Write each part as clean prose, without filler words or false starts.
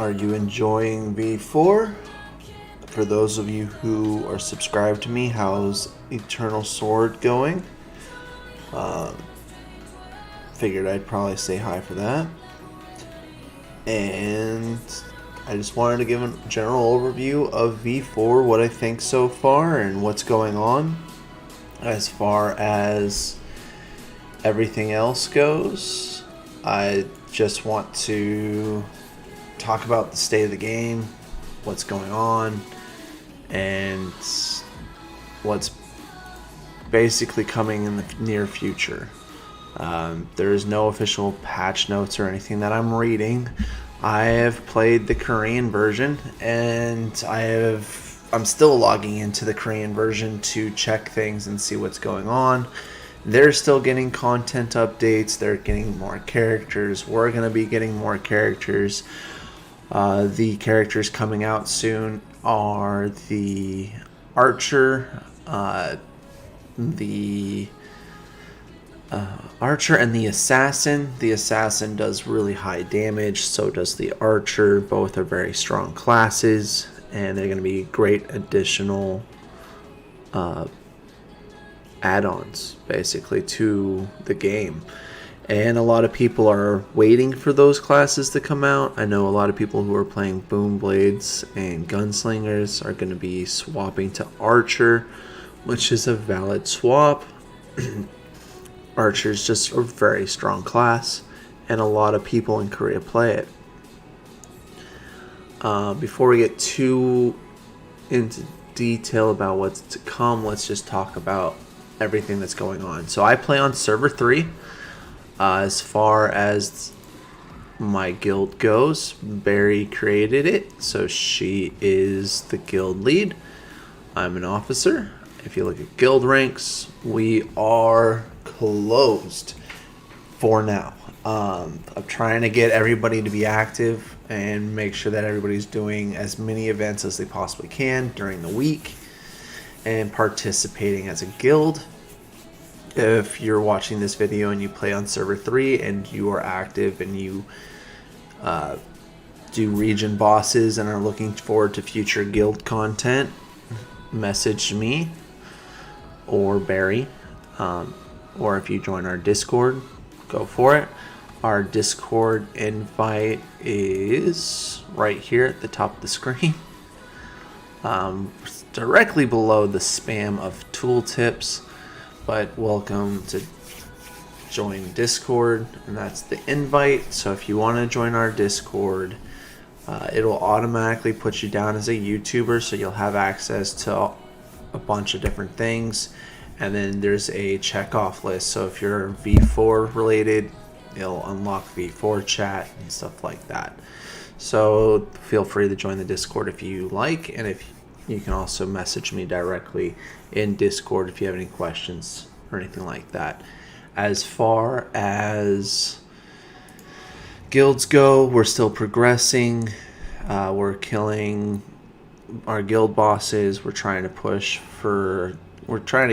Are you enjoying V4? For those of you who are subscribed to me, how's Eternal Sword going? Figured I'd probably say hi for that. And I just wanted to give a general overview of V4, what I think so far, and what's going on. As far as everything else goes, I just want to talk about the state of the game, what's going on, and what's basically coming in the near future. There is no official patch notes or anything that I'm reading. I have played the Korean version, and I'm still logging into the Korean version to check things and see what's going on. They're still getting content updates. They're getting more characters. We're going to be getting more characters. The characters coming out soon are the Archer, the Archer and the Assassin. The Assassin does really high damage, so does the Archer. Both are very strong classes, and they're going to be great additional add-ons, basically, to the game. And a lot of people are waiting for those classes to come out. I know a lot of people who are playing Boom Blades and Gunslingers are going to be swapping to Archer, which is a valid swap. Archer is just a very strong class, and a lot of people in Korea play it. Before we get too into detail about what's to come, let's just talk about everything that's going on. So I play on server 3. As far as my guild goes, Barry created it, so she is the guild lead. I'm an officer. If you look at guild ranks, we are closed for now. I'm trying to get everybody to be active and make sure that everybody's doing as many events as they possibly can during the week and participating as a guild. If you're watching this video and you play on server 3 and you are active and you do region bosses and are looking forward to future guild content, message me or Barry. Or if you join our Discord, go for it. Our Discord invite is right here at the top of the screen. Directly below the spam of tooltips. But welcome to join Discord, and that's the invite. So if you want to join our Discord, it'll automatically put you down as a YouTuber, so you'll have access to a bunch of different things. And then there's a checkoff list. So if you're V4 related, it'll unlock V4 chat and stuff like that. So feel free to join the Discord if you like, and if you can also message me directly in Discord if you have any questions or anything like that. As far as guilds go, we're still progressing. We're killing our guild bosses. We're trying to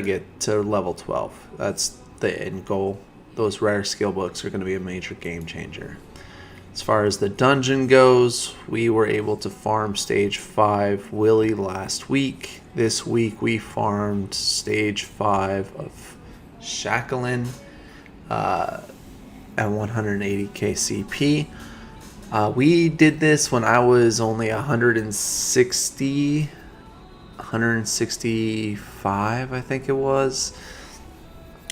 get to level 12. That's the end goal. Those rare skill books are going to be a major game changer. As far as the dungeon goes, we were able to farm stage 5 Willy last week. This week we farmed stage 5 of Shackleton at 180k CP. We did this when I was only 165, I think it was.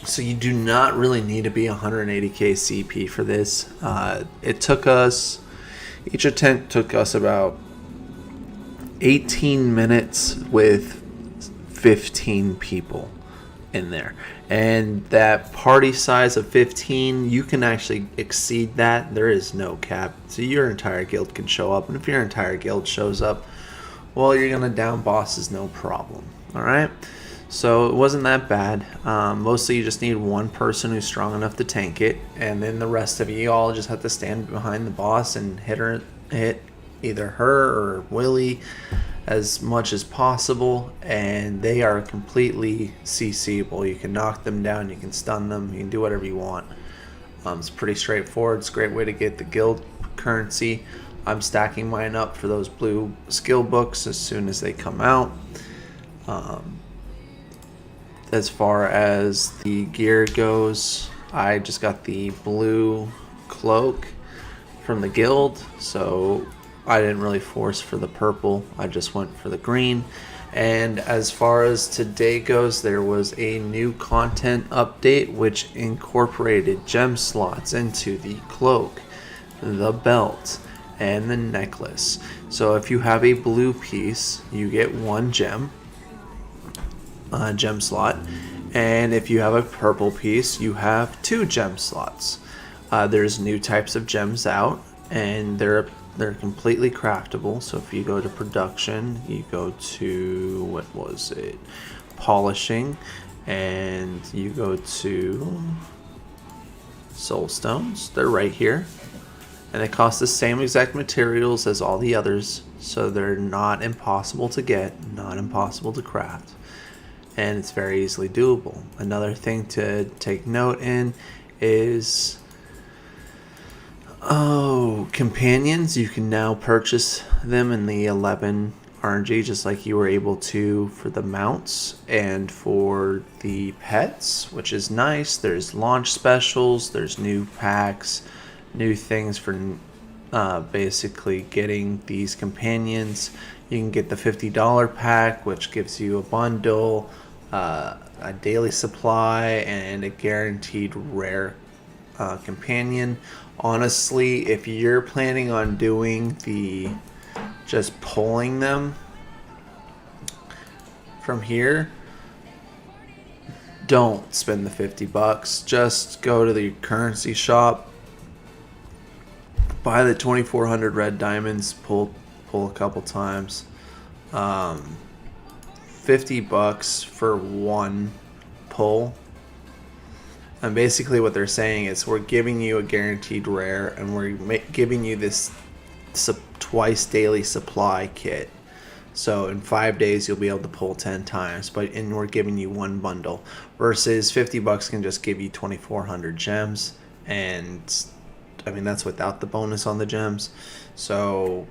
So you do not really need to be 180k CP for this. Each attempt took us about 18 minutes with 15 people in there. And that party size of 15, you can actually exceed that. There is no cap. So your entire guild can show up. And if your entire guild shows up, well, you're going to down bosses no problem. Alright? So it wasn't that bad. Mostly you just need one person who's strong enough to tank it, and then the rest of you all just have to stand behind the boss and hit either her or Willy as much as possible, and they are completely CCable. You can knock them down, you can stun them, you can do whatever you want. It's pretty straightforward. It's a great way to get the guild currency. I'm stacking mine up for those blue skill books as soon as they come out. As far as the gear goes, I just got the blue cloak from the guild, so I didn't really force for the purple. I just went for the green. And as far as today goes, there was a new content update which incorporated gem slots into the cloak, the belt, and the necklace. So if you have a blue piece, you get 1 gem slot, and if you have a purple piece, you have 2 gem slots. There's new types of gems out, and they're completely craftable. So if you go to production, you go to, what was it, polishing, and you go to soul stones. They're right here, and they cost the same exact materials as all the others, so they're not impossible to get, not impossible to craft, and it's very easily doable. Another thing to take note in is companions. You can now purchase them in the 11 RNG, just like you were able to for the mounts and for the pets, which is nice. There's launch specials, there's new packs, new things for basically getting these companions. You can get the $50 pack, which gives you a bundle, a daily supply, and a guaranteed rare companion. Honestly, if you're planning on doing the just pulling them from here, don't spend the $50. Just go to the currency shop, buy the 2400 red diamonds, pull a couple times. $50 for 1 pull. And basically what they're saying is we're giving you a guaranteed rare, and we're giving you this twice daily supply kit. So in 5 days you'll be able to pull 10 times, and we're giving you 1 bundle. Versus $50 can just give you 2400 gems, and I mean that's without the bonus on the gems. So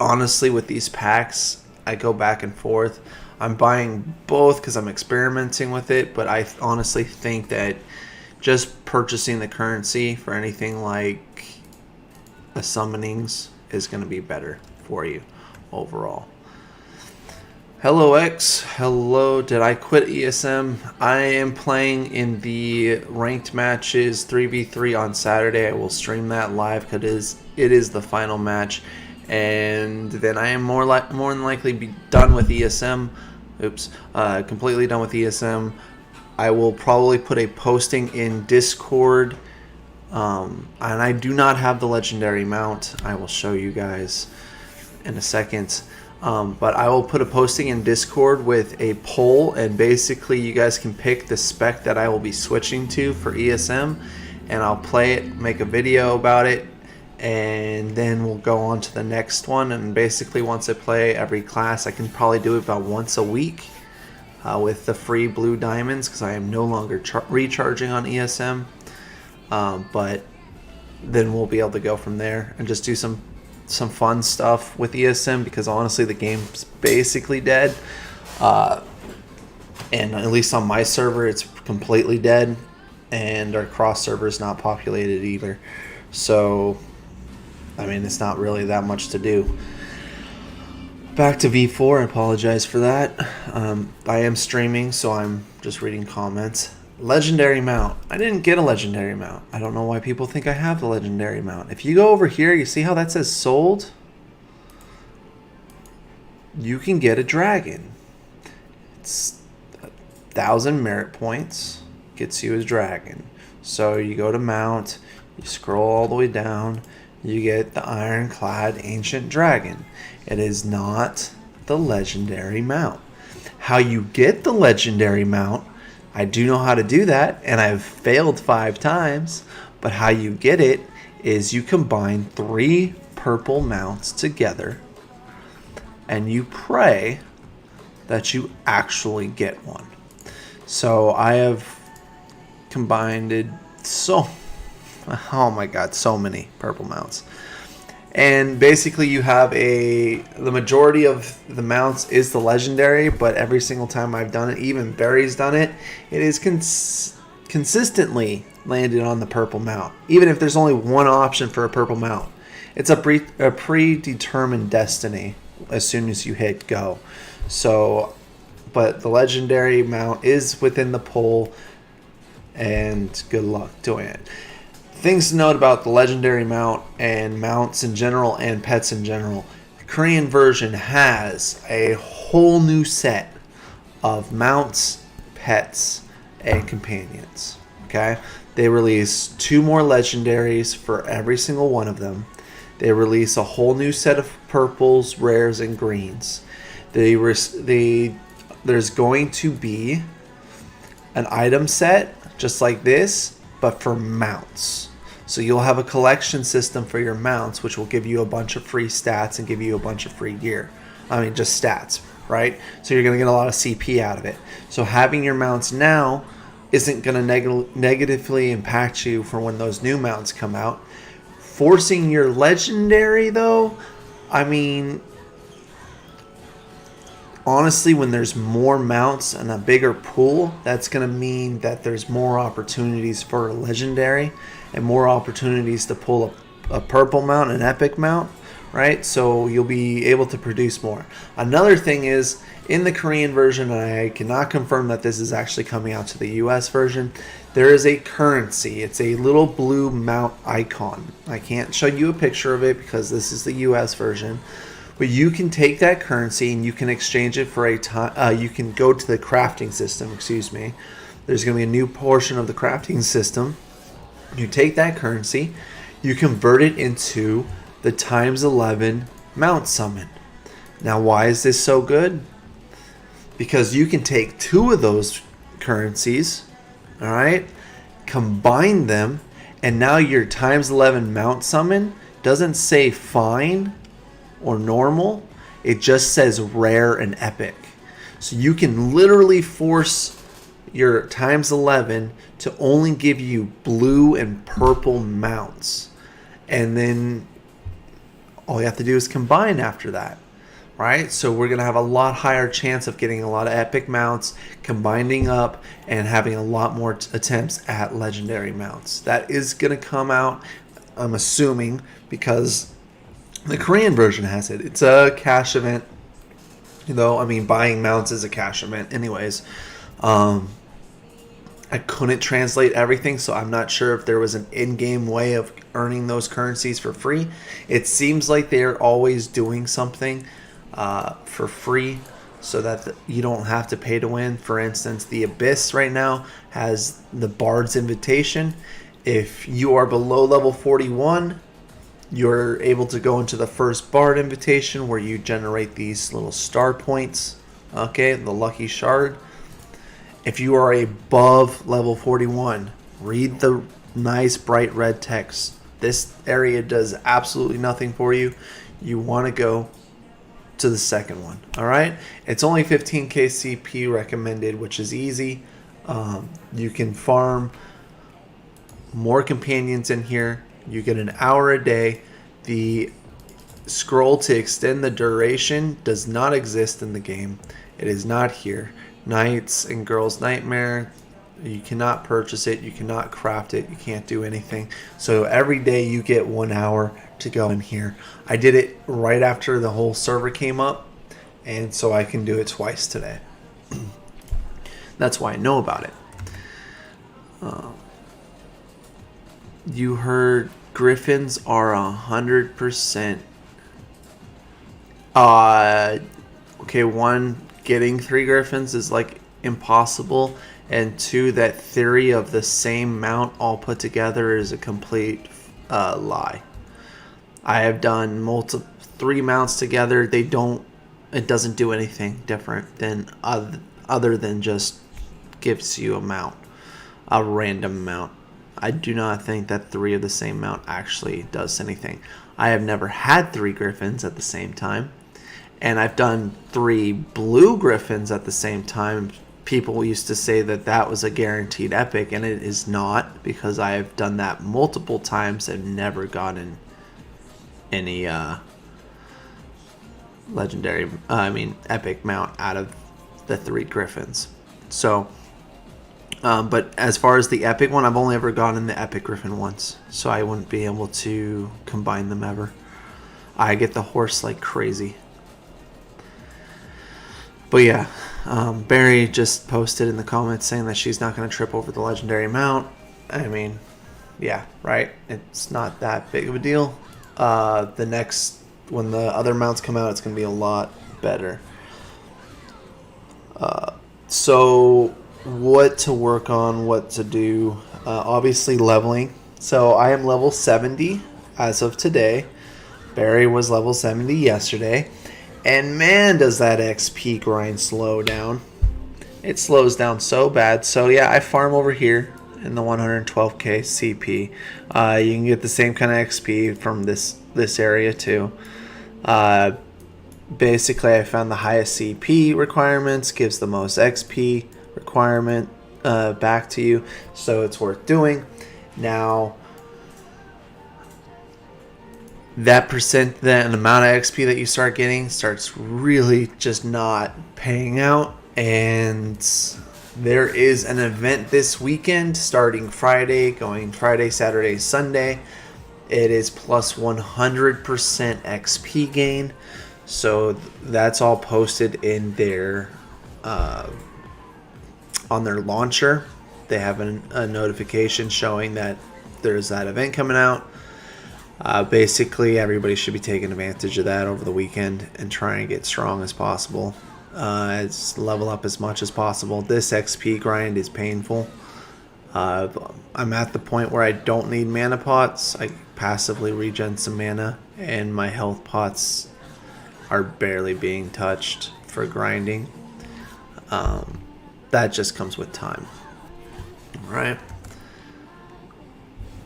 honestly, with these packs, I go back and forth. I'm buying both because I'm experimenting with it, but I honestly think that just purchasing the currency for anything like the summonings is going to be better for you overall. Hello X, hello, did I quit ESM? I am playing in the ranked matches 3v3 on Saturday. I will stream that live because it is the final match. And then I am more than likely be done with ESM. Completely done with ESM. I will probably put a posting in Discord, and I do not have the legendary mount. I will show you guys in a second. But I will put a posting in Discord with a poll, and basically you guys can pick the spec that I will be switching to for ESM, and I'll play it, make a video about it, and then we'll go on to the next one. And basically once I play every class, I can probably do it about once a week with the free blue diamonds, because I am no longer recharging on ESM. But then we'll be able to go from there and just do some fun stuff with ESM, because honestly the game's basically dead, and at least on my server it's completely dead, and our cross server is not populated either. So I mean, it's not really that much to do. Back to V4, I apologize for that. I am streaming, so I'm just reading comments. Legendary mount. I didn't get a legendary mount. I don't know why people think I have the legendary mount. If you go over here, you see how that says sold? You can get a dragon. It's 1,000 merit points. Gets you a dragon. So you go to mount, you scroll all the way down, you get the ironclad ancient dragon. It is not the legendary mount. How you get the legendary mount, I do know how to do that, and I've failed 5 times, but how you get it is you combine 3 purple mounts together, and you pray that you actually get one. So I have combined oh my god, so many purple mounts. And basically you have the majority of the mounts is the legendary, but every single time I've done it, even Barry's done it, it is consistently landed on the purple mount, even if there's only one option for a purple mount. It's a predetermined destiny as soon as you hit go. So, but the legendary mount is within the poll, and good luck doing it. Things to note about the legendary mount and mounts in general and pets in general. The Korean version has a whole new set of mounts, pets, and companions. Okay? They release 2 more legendaries for every single one of them. They release a whole new set of purples, rares, and greens. There's going to be an item set just like this, but for mounts. So you'll have a collection system for your mounts, which will give you a bunch of free stats and give you a bunch of free gear. I mean, just stats, right? So you're going to get a lot of CP out of it. So having your mounts now isn't going to negatively impact you for when those new mounts come out. Forcing your legendary, though, I mean, honestly, when there's more mounts and a bigger pool, that's going to mean that there's more opportunities for a legendary and more opportunities to pull a purple mount, an epic mount, right? So you'll be able to produce more. Another thing is, in the Korean version, and I cannot confirm that this is actually coming out to the US version, there is a currency. It's a little blue mount icon. I can't show you a picture of it because this is the US version. But you can take that currency and you can exchange it for a time. You can go to the crafting system, There's going to be a new portion of the crafting system. You take that currency, you convert it into the times 11 mount summon. Now, why is this so good? Because you can take 2 of those currencies, all right, combine them, and now your times 11 mount summon doesn't say fine or normal, it just says rare and epic. So you can literally force your times 11 to only give you blue and purple mounts, and then all you have to do is combine after that, right? So we're going to have a lot higher chance of getting a lot of epic mounts, combining up, and having a lot more attempts at legendary mounts. That is going to come out, I'm assuming, because the Korean version has it. It's a cash event. I mean, buying mounts is a cash event anyways. I couldn't translate everything, so I'm not sure if there was an in-game way of earning those currencies for free. It seems like they're always doing something for free so that you don't have to pay to win. For instance, the Abyss right now has the Bard's Invitation. If you are below level 41, you're able to go into the first Bard Invitation where you generate these little star points, okay, the Lucky Shard. If you are above level 41, read the nice bright red text. This area does absolutely nothing for you. You want to go to the second one, all right? It's only 15k CP recommended, which is easy. You can farm more companions in here. You get an hour a day. The scroll to extend the duration does not exist in the game. It is not here. Knights and Girls Nightmare, you cannot purchase it, you cannot craft it, you can't do anything. So every day you get 1 hour to go in here. I did it right after the whole server came up, and so I can do it twice today. That's why I know about it. You heard Griffins are 100%. Okay, 1, getting 3 Griffins is like impossible, and 2, that theory of the same mount all put together is a complete lie. I have done 3 mounts together. It doesn't do anything different than other than just gives you a random mount. I do not think that 3 of the same mount actually does anything. I have never had 3 Griffins at the same time. And I've done 3 blue Griffins at the same time. People used to say that was a guaranteed epic, and it is not, because I have done that multiple times and never gotten any legendary, epic mount out of the 3 Griffins. So, but as far as the epic one, I've only ever gotten the epic Griffin once, so I wouldn't be able to combine them ever. I get the horse like crazy. But yeah, Barry just posted in the comments saying that she's not going to trip over the legendary mount. I mean, yeah, right? It's not that big of a deal. When the other mounts come out, it's going to be a lot better. So what to work on, what to do. Obviously leveling. So I am level 70 as of today. Barry was level 70 yesterday. And man, does that XP grind slow down. It slows down so bad. So yeah, I farm over here in the 112k CP. You can get the same kind of XP from this area too. Basically, I found the highest CP requirements, gives the most XP requirement back to you, so it's worth doing. Now, that the amount of XP that you start getting starts really just not paying out, and there is an event this weekend starting Friday, going Friday, Saturday, Sunday. It is plus 100% XP gain. So that's all posted in their on their launcher. They have a notification showing that there's that event coming out. Basically, everybody should be taking advantage of that over the weekend and trying to get strong as possible. Level up as much as possible. This XP grind is painful. I'm at the point where I don't need mana pots. I passively regen some mana, and my health pots are barely being touched for grinding. That just comes with time. Right.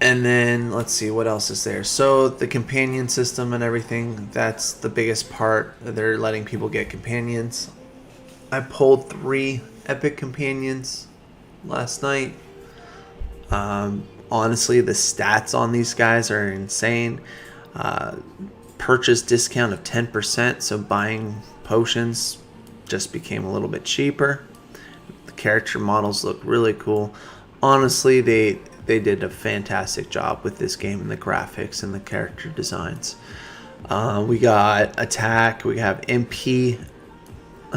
And then let's see what else is there. So the companion system and everything, that's the biggest part. They're letting people get companions. I pulled 3 epic companions last night. Honestly, the stats on these guys are insane. Purchase discount of 10%, so buying potions just became a little bit cheaper. The character models look really cool. Honestly, they did a fantastic job with this game and the graphics and the character designs. We got attack, we have MP,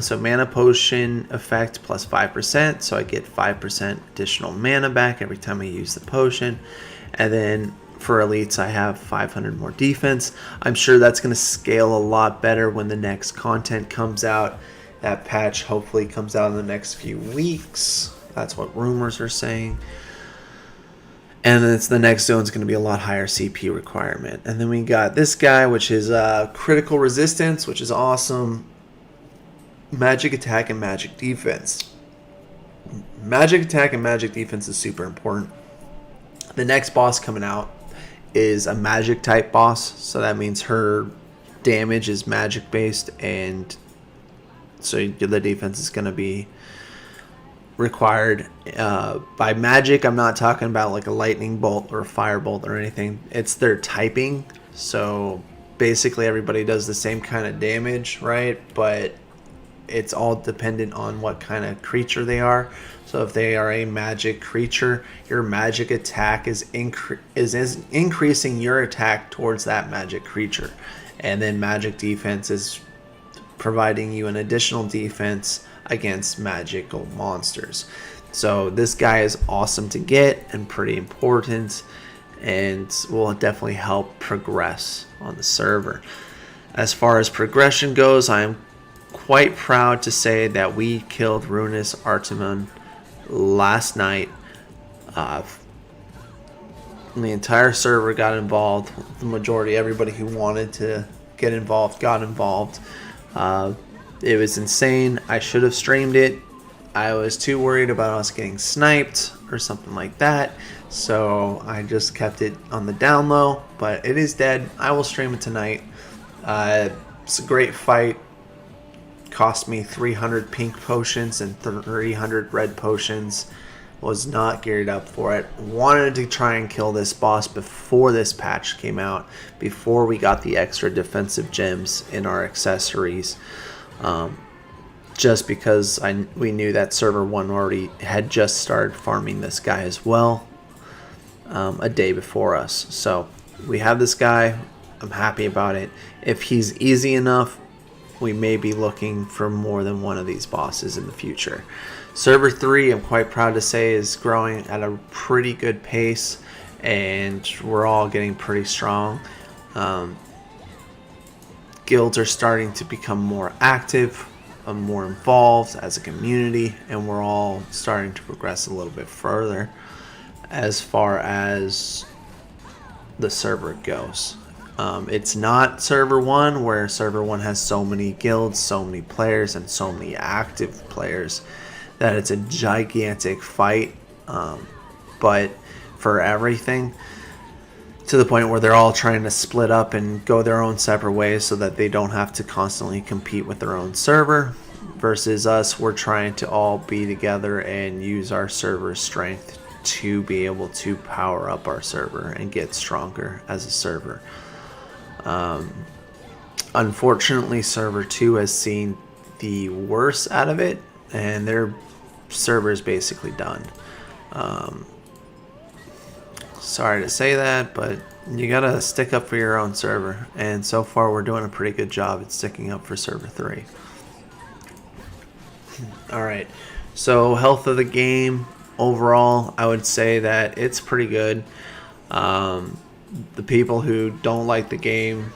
so mana potion effect plus 5%, so I get 5% additional mana back every time I use the potion. And then for elites, I have 500 more defense. I'm sure that's going to scale a lot better when the next content comes out. That patch hopefully comes out in the next few weeks. That's what rumors are saying. And then the next zone is going to be a lot higher CP requirement. And then we got this guy, which is critical resistance, which is awesome. Magic attack and magic defense. Magic attack and magic defense is super important. The next boss coming out is a magic type boss, so that means her damage is magic based, and so the defense is going to be required. By magic, I'm not talking about like a lightning bolt or a fire bolt or anything. It's their typing, so basically everybody does the same kind of damage, right? But it's all dependent on what kind of creature they are. So if they are a magic creature, your magic attack is increasing your attack towards that magic creature. And then magic defense is providing you an additional defense against magical monsters. So this guy is awesome to get and pretty important, and will definitely help progress on the server. As far as progression goes, I am quite proud to say that we killed Ruinous Artemon last night. The entire server got involved. The majority, everybody who wanted to get involved, got involved. It was insane. I should have streamed it. I was too worried about us getting sniped or something like that, so I just kept it on the down low, but it is dead. I will stream it tonight. It's a great fight. Cost me 300 pink potions and 300 red potions. Was not geared up for it. Wanted to try and kill this boss before this patch came out, before we got the extra defensive gems in our accessories. Just because we knew that server 1 already had just started farming this guy as well, a day before us. So we have this guy. I'm happy about it. If he's easy enough, we may be looking for more than one of these bosses in the future. Server 3, I'm quite proud to say, is growing at a pretty good pace, and we're all getting pretty strong. Guilds are starting to become more active, more involved as a community, and we're all starting to progress a little bit further as far as the server goes. It's not server 1, where server 1 has so many guilds, so many players, and so many active players that it's a gigantic fight, but for everything, to the point where they're all trying to split up and go their own separate ways so that they don't have to constantly compete with their own server. Versus us, we're trying to all be together and use our server's strength to be able to power up our server and get stronger as a server. Unfortunately, server 2 has seen the worst out of it, and their server is basically done. Sorry to say that, but you gotta stick up for your own server, and so far we're doing a pretty good job at sticking up for server 3. Alright, so health of the game overall, I would say that it's pretty good. The people who don't like the game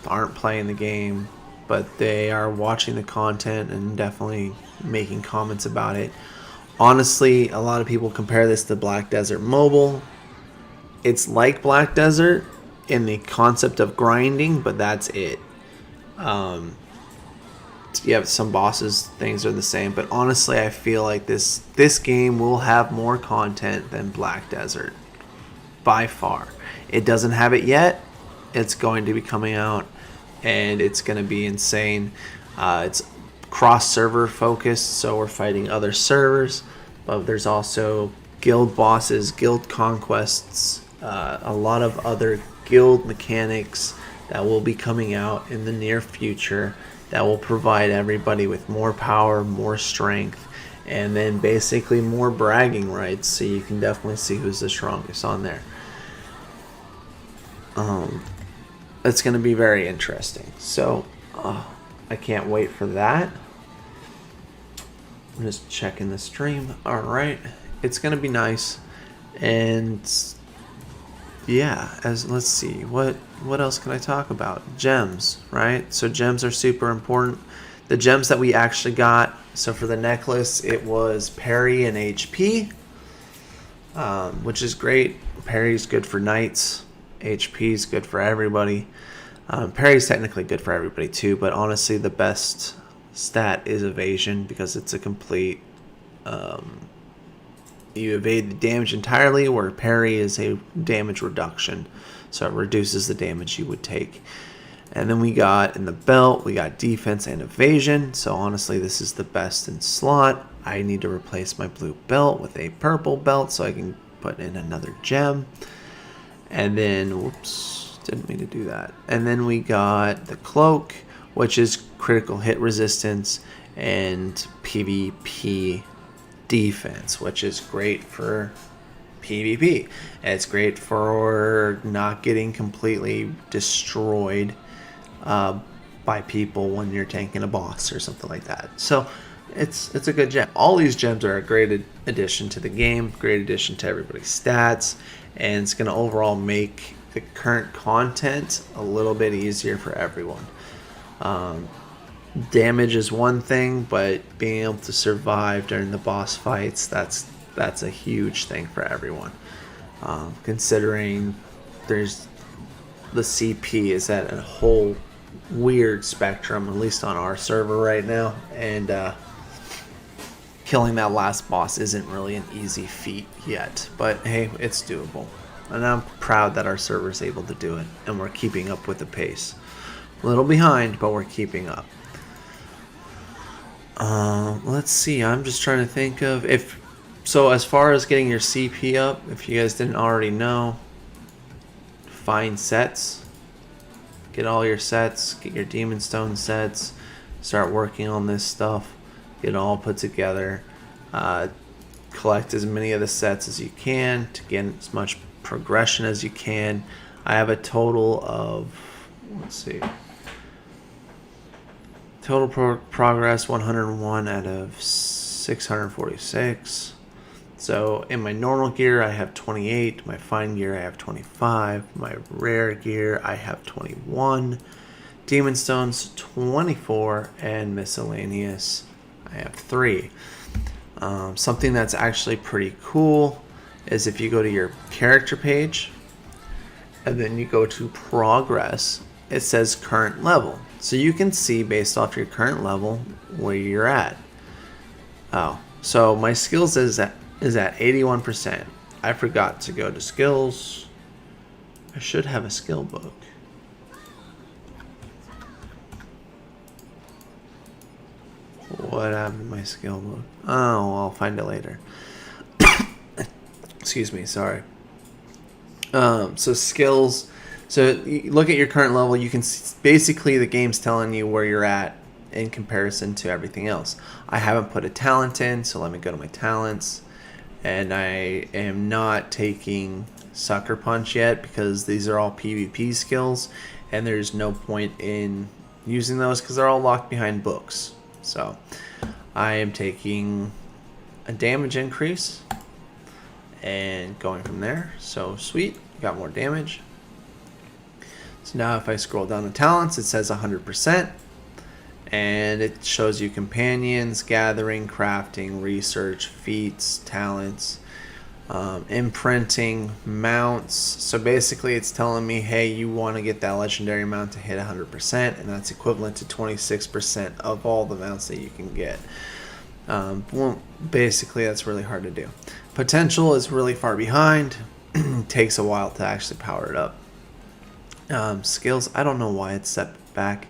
aren't playing the game, but they are watching the content and definitely making comments about it. Honestly, a lot of people compare this to Black Desert Mobile. It's like Black Desert in the concept of grinding, but that's it. You have some bosses, things are the same, but honestly, I feel like this game will have more content than Black Desert by far. It doesn't have it yet. It's going to be coming out, and it's going to be insane. It's cross-server focused, so we're fighting other servers, but there's also guild bosses, guild conquests, a lot of other guild mechanics that will be coming out in the near future that will provide everybody with more power, more strength, and then basically more bragging rights, so you can definitely see who's the strongest on there. It's going to be very interesting. So I can't wait for that. I'm just checking the stream. Alright. It's going to be nice. And yeah, let's see. What else can I talk about? Gems, right? So gems are super important. The gems that we actually got, so for the necklace, it was parry and HP, which is great. Parry's good for knights. HP is good for everybody. Parry is technically good for everybody too, but honestly the best stat is evasion, because it's a complete, you evade the damage entirely, where parry is a damage reduction, so it reduces the damage you would take. And then we got in the belt, we got defense and evasion, so honestly this is the best in slot. I need to replace my blue belt with a purple belt so I can put in another gem. And then, whoops, didn't mean to do that. And then we got the cloak, which is critical hit resistance and PvP defense, which is great for PvP. And it's great for not getting completely destroyed by people when you're tanking a boss or something like that. So it's a good gem. All these gems are a great addition to the game, great addition to everybody's stats, and it's going to overall make the current content a little bit easier for everyone. Damage is one thing, but being able to survive during the boss fights, that's a huge thing for everyone. Considering there's the CP is at a whole weird spectrum, at least on our server right now, and killing that last boss isn't really an easy feat yet, but hey, it's doable. And I'm proud that our server is able to do it, and we're keeping up with the pace. A little behind, but we're keeping up. Let's see, I'm just trying to think of if So as far as getting your CP up, if you guys didn't already know, find sets. Get all your sets. Get your Demon Stone sets. Start working on this stuff. Get it all put together. Collect as many of the sets as you can to get as much progression as you can. I have a total of, let's see, total progress 101 out of 646. So in my normal gear I have 28, my fine gear I have 25, my rare gear I have 21, Demon Stones 24, and miscellaneous I have 3. Something that's actually pretty cool is if you go to your character page and then you go to progress, it says current level. So you can see based off your current level where you're at. Oh, so my skills is at 81%. I forgot to go to skills. I should have a skill book. What happened to my skill book? Oh, I'll find it later. Excuse me, sorry. So skills. So you look at your current level. You can basically the game's telling you where you're at in comparison to everything else. I haven't put a talent in, so let me go to my talents. And I am not taking Sucker Punch yet because these are all PvP skills, and there's no point in using those because they're all locked behind books. So I am taking a damage increase and going from there. So sweet, got more damage. So now if I scroll down to talents, it says 100%, and it shows you companions, gathering, crafting, research, feats, talents, imprinting, mounts. So basically it's telling me, hey, you want to get that legendary mount to hit 100%, and that's equivalent to 26% of all the mounts that you can get. Well, basically that's really hard to do. Potential is really far behind. Takes a while to actually power it up. Skills, I don't know why it's set back.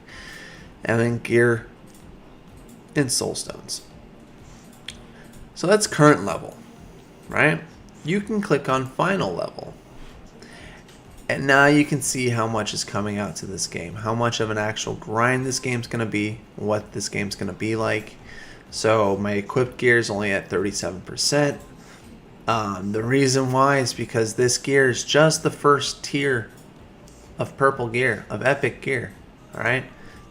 And then gear and soul stones. So that's current level, right? You can click on final level. And now you can see how much is coming out to this game. How much of an actual grind this game's going to be. What this game's going to be like. So my equipped gear is only at 37%. The reason why is because this gear is just the first tier of purple gear, of epic gear. Alright?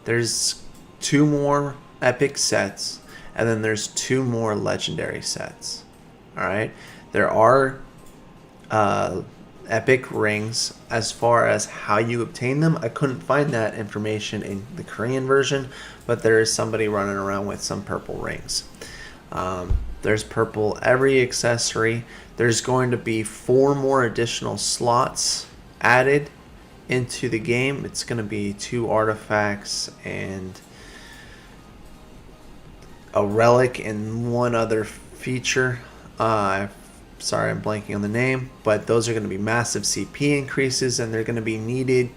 There's 2 more epic sets, and then there's 2 more legendary sets. Alright? There are epic rings. As far as how you obtain them, I couldn't find that information in the Korean version, but there is somebody running around with some purple rings. There's purple every accessory. There's going to be 4 more additional slots added into the game. It's going to be 2 artifacts and a relic and 1 other feature. Sorry, I'm blanking on the name, but those are going to be massive CP increases, and they're going to be needed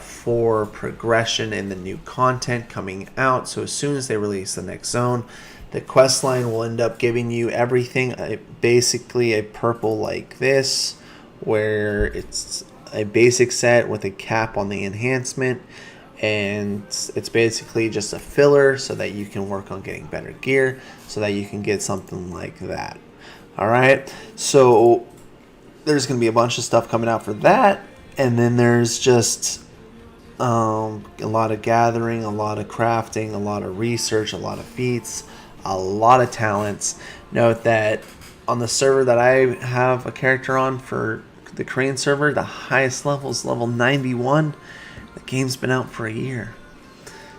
for progression in the new content coming out. So as soon as they release the next zone, the quest line will end up giving you everything, basically a purple like this, where it's a basic set with a cap on the enhancement, and it's basically just a filler so that you can work on getting better gear, so that you can get something like that. Alright, so there's going to be a bunch of stuff coming out for that, and then there's just a lot of gathering, a lot of crafting, a lot of research, a lot of feats, a lot of talents. Note that on the server that I have a character on for the Korean server, the highest level is level 91. The game's been out for a year.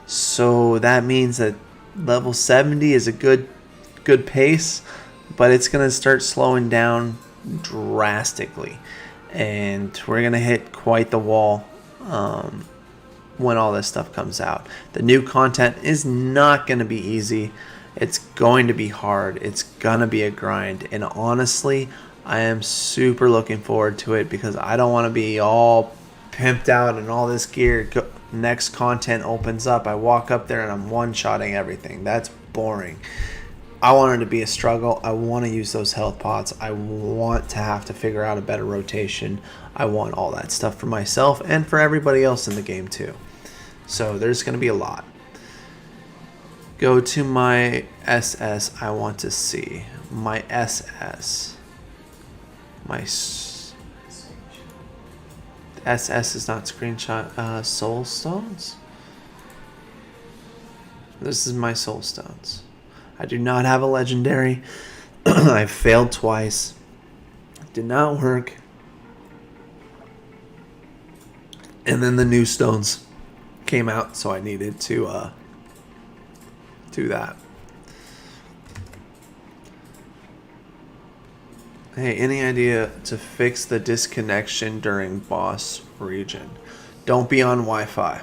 So that means that level 70 is a good pace, but it's going to start slowing down drastically. And we're going to hit quite the wall when all this stuff comes out. The new content is not going to be easy. It's going to be hard. It's going to be a grind. And honestly, I am super looking forward to it because I don't want to be all pimped out and all this gear. Next content opens up, I walk up there and I'm one-shotting everything. That's boring. I want it to be a struggle. I want to use those health pots. I want to have to figure out a better rotation. I want all that stuff for myself and for everybody else in the game too. So there's going to be a lot. Go to my SS. I want to see my SS. My SS is not screenshot. Soul stones. This is my soul stones. I do not have a legendary. I failed twice. Did not work. And then the new stones came out, so I needed to do that. Hey, any idea to fix the disconnection during boss region? Don't be on Wi-Fi.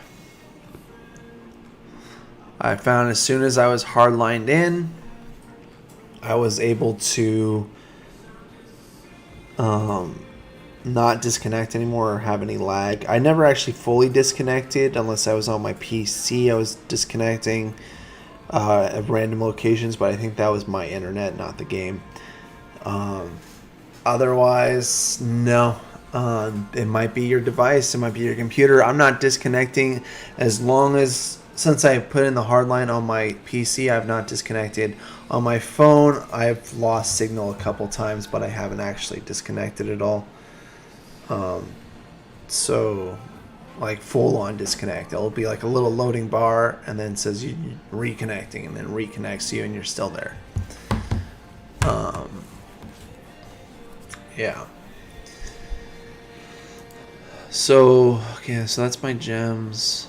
I found as soon as I was hardlined in, I was able to not disconnect anymore or have any lag. I never actually fully disconnected unless I was on my PC. I was disconnecting at random locations, but I think that was my internet, not the game. Otherwise, no. It might be your device, it might be your computer. I'm not disconnecting as long as... Since I put in the hardline on my PC, I've not disconnected. On my phone, I've lost signal a couple times, but I haven't actually disconnected at all. So, like full-on disconnect. It'll be like a little loading bar, and then it says you reconnecting, and then reconnects you, and you're still there. Yeah. So, okay, so that's my gems.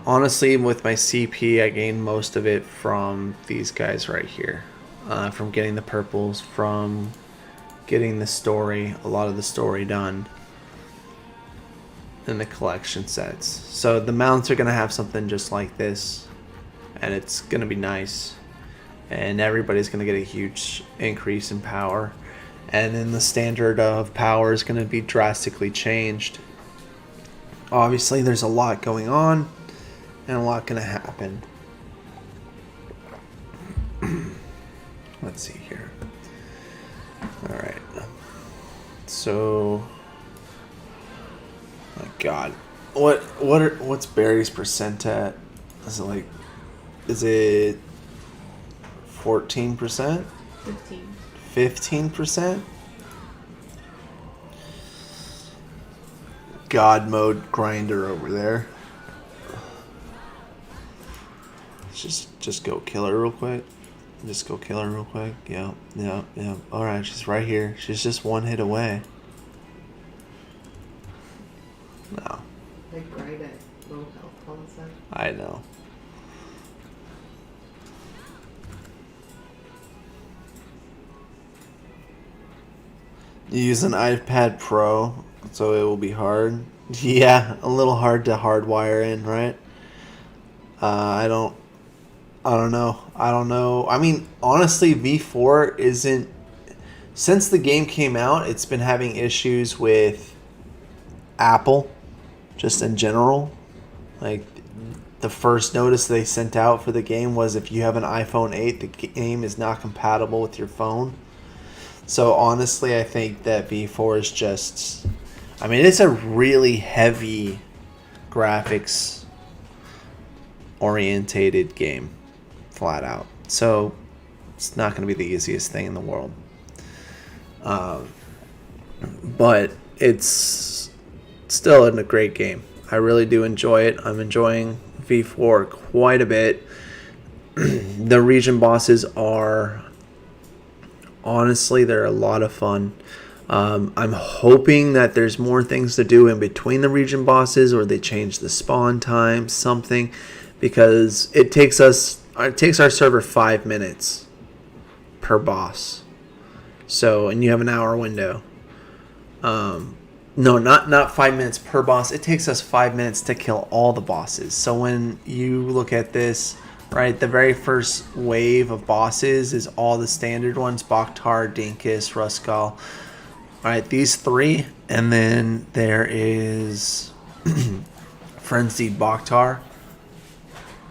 Honestly, with my CP, I gained most of it from these guys right here. From getting the purples, from getting the story, a lot of the story done, and the collection sets. So the mounts are going to have something just like this, and it's going to be nice. And everybody's going to get a huge increase in power. And then the standard of power is going to be drastically changed. Obviously, there's a lot going on and a lot going to happen. Let's see here. All right. So, my God, what's Barry's percent at? Is it 14%? 15%? God mode grinder over there. Just go kill her real quick. Yeah. Alright, she's right here. She's just one hit away. No. Like right at low health all of a sudden. I know. You use an iPad Pro, so it will be hard. Yeah, a little hard to hardwire in, right? I don't know. I mean, honestly, V4 isn't... Since the game came out, it's been having issues with Apple, just in general. Like, the first notice they sent out for the game was if you have an iPhone 8, the game is not compatible with your phone. So, honestly, I think that V4 is just... I mean, it's a really heavy graphics orientated game, flat out. So it's not going to be the easiest thing in the world. But it's still a great game. I really do enjoy it. I'm enjoying V4 quite a bit. The region bosses are... Honestly, they're a lot of fun. I'm hoping that there's more things to do in between the region bosses, or they change the spawn time, something, because it takes our server 5 minutes per boss. So, and you have an hour window. No, not 5 minutes per boss. It takes us 5 minutes to kill all the bosses. So when you look at this, right, the very first wave of bosses is all the standard ones: Bakhtar, Dinkus, Ruskal. Right, these three, and then there is Frenzied Bakhtar.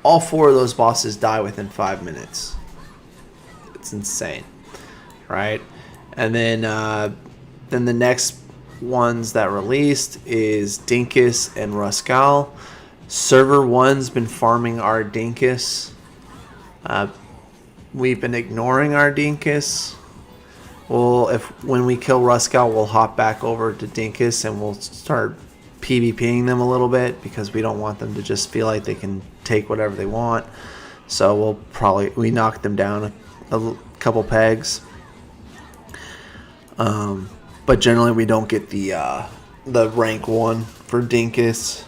all 4 of those bosses die within 5 minutes. It's insane, right? And then the next ones that released is Dinkus and Ruskal. Server 1's been farming our Dinkus. We've been ignoring our Dinkus. Well, when we kill Ruskal, we'll hop back over to Dinkus and we'll start PvPing them a little bit because we don't want them to just feel like they can take whatever they want. So we knock them down a couple pegs. But generally we don't get the rank 1 for Dinkus.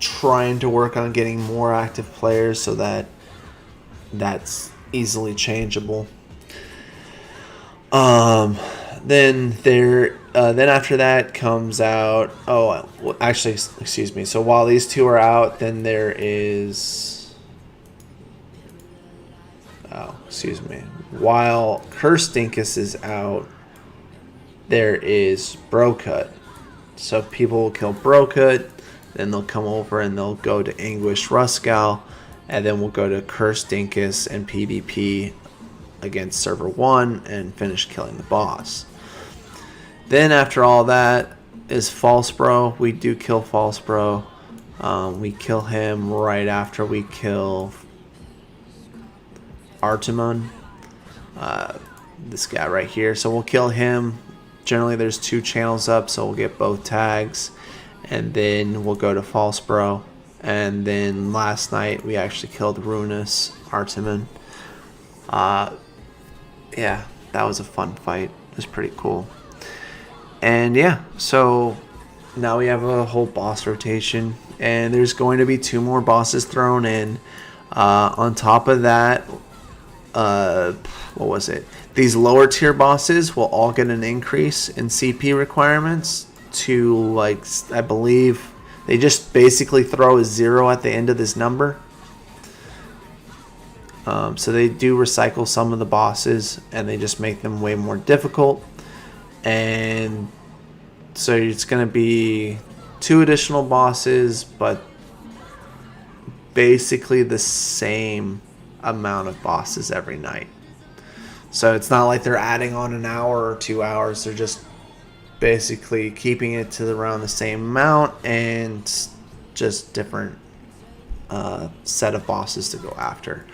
Trying to work on getting more active players so that's easily changeable. Then after that comes out. Oh, well, actually, excuse me. So while these 2 are out, then there is. Oh, excuse me. While Cursed Dinkus is out, there is Brocut. So people will kill Brocut, then they'll come over and they'll go to Anguish Ruskal, and then we'll go to Cursed Dinkus and PvP against Server 1 and finish killing the boss. Then after all that is False Bro. We do kill False Bro. We kill him right after we kill Artemon. This guy right here. So we'll kill him. Generally there's 2 channels up, so we'll get both tags. And then we'll go to False Bro. And then last night we actually killed Ruinous Artemon. Yeah, that was a fun fight. It was pretty cool. And yeah, so now we have a whole boss rotation. And there's going to be 2 more bosses thrown in. On top of that, what was it? These lower tier bosses will all get an increase in CP requirements to, like, I believe they just basically throw a 0 at the end of this number. So they do recycle some of the bosses and they just make them way more difficult. And so it's going to be 2 additional bosses, but basically the same amount of bosses every night. So it's not like they're adding on an hour or 2 hours. They're just basically keeping it to around the same amount and just different set of bosses to go after.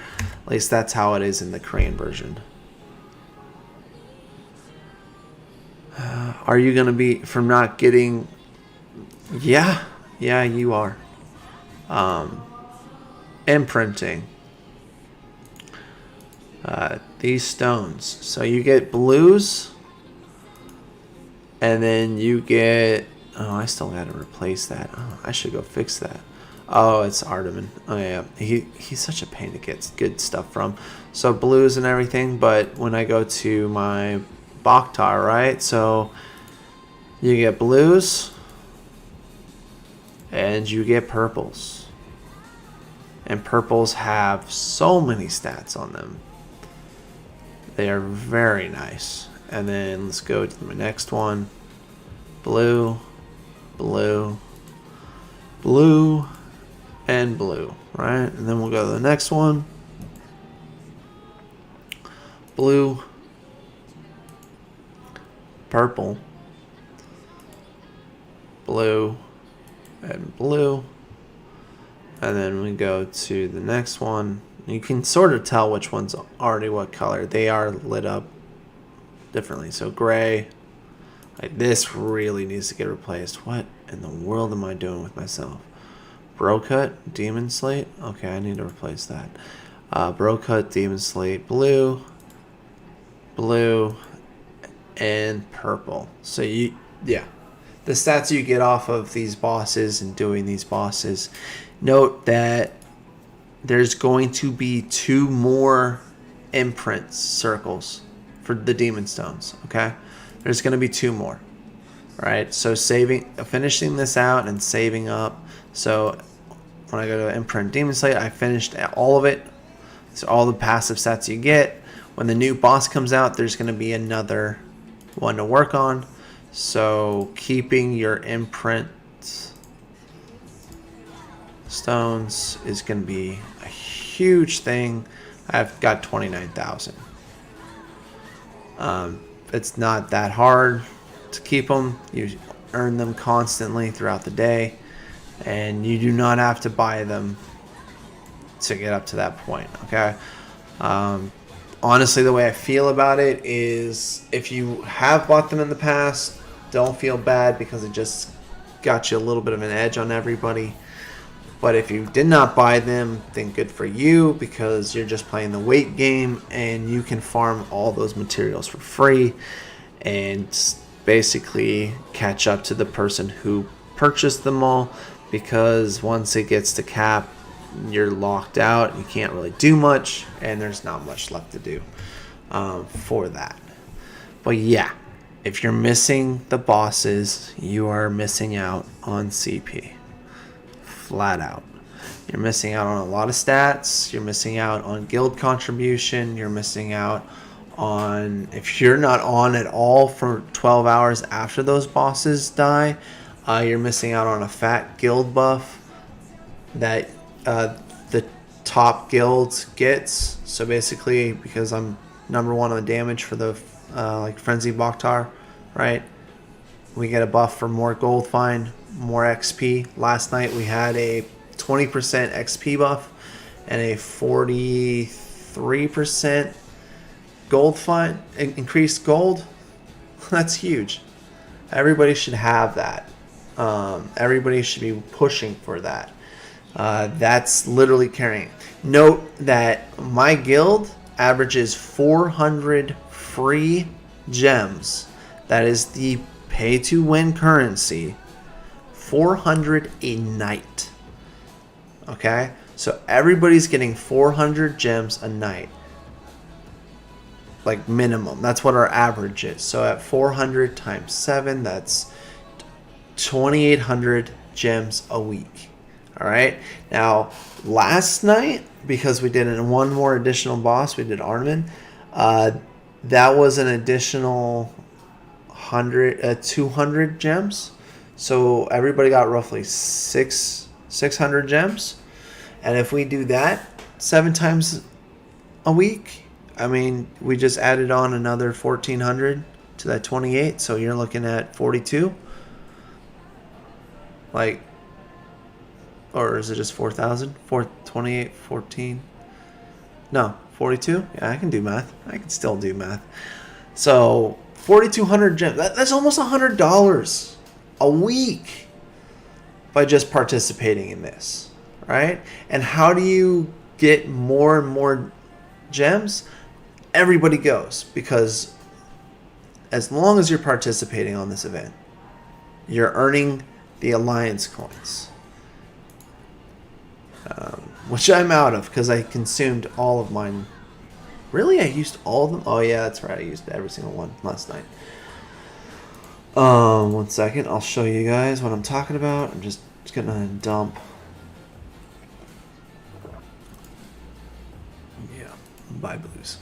At least that's how it is in the Korean version. Are you going to be from not getting... Yeah, you are. Imprinting. These stones. So you get blues. And then you get... Oh, I still got to replace that. Oh, I should go fix that. Oh, it's Artemon. Oh, yeah. He's such a pain to get good stuff from. So blues and everything. But when I go to my Bakhtar, right? So you get blues. And you get purples. And purples have so many stats on them. They are very nice. And then let's go to the next one. Blue, blue, blue, and blue, right? And then we'll go to the next one. Blue, purple, blue, and blue. And then we go to the next one. You can sort of tell which one's already what color. They are lit up differently. So gray. Like this really needs to get replaced. What in the world am I doing with myself? Brocut, Demon Slate. Okay, I need to replace that. Brocut, Demon Slate, blue, blue, and purple. So the stats you get off of these bosses and doing these bosses. Note that there's going to be 2 more imprint circles for the Demon Stones, okay? There's going to be 2 more, right? So finishing this out and saving up. So when I go to imprint Demon Slate, I finished all of it. So all the passive stats you get. When the new boss comes out, there's going to be another one to work on. So keeping your imprint stones is going to be a huge thing. I've got 29,000. It's not that hard to keep them. You earn them constantly throughout the day, and you do not have to buy them to get up to that point. Okay. Honestly, the way I feel about it is, if you have bought them in the past, don't feel bad, because it just got you a little bit of an edge on everybody. But if you did not buy them, then good for you, because you're just playing the wait game and you can farm all those materials for free and basically catch up to the person who purchased them all, because once it gets to cap, you're locked out. You can't really do much, and there's not much left to do for that. But yeah, if you're missing the bosses, you are missing out on CP. Flat out. You're missing out on a lot of stats. You're missing out on guild contribution. You're missing out on, if you're not on at all for 12 hours after those bosses die, you're missing out on a fat guild buff that the top guild gets. So basically, because I'm number 1 on damage for the like Frenzy Bakhtar, right? We get a buff for more gold find, more XP. Last night we had a 20% XP buff and a 43% gold find, increased gold. That's huge. Everybody should have that. Everybody should be pushing for that. That's literally carrying. Note that my guild averages 400 free gems. That is the pay to win currency. 400 a night. Okay? So everybody's getting 400 gems a night. Like minimum. That's what our average is. So at 400 times 7, that's 2,800 gems a week. Alright? Now, last night, because we did one more additional boss, we did Armin, that was an additional 200 gems. So everybody got roughly 600 gems. And if we do that 7 times a week, I mean, we just added on another 1,400 to that 28. So you're looking at 42. Like, or is it just 4,000? 28, 14. No, 42? Yeah, I can do math. I can still do math. So 4,200 gems. That's almost $100 a week by just participating in this, right? And how do you get more and more gems? Everybody goes, because as long as you're participating on this event, you're earning the alliance coins, which I'm out of because I consumed all of mine. Really? I used all of them? Oh yeah, that's right. I used every single one last night. 1 second. I'll show you guys what I'm talking about. I'm just gonna dump. Yeah, buy blues.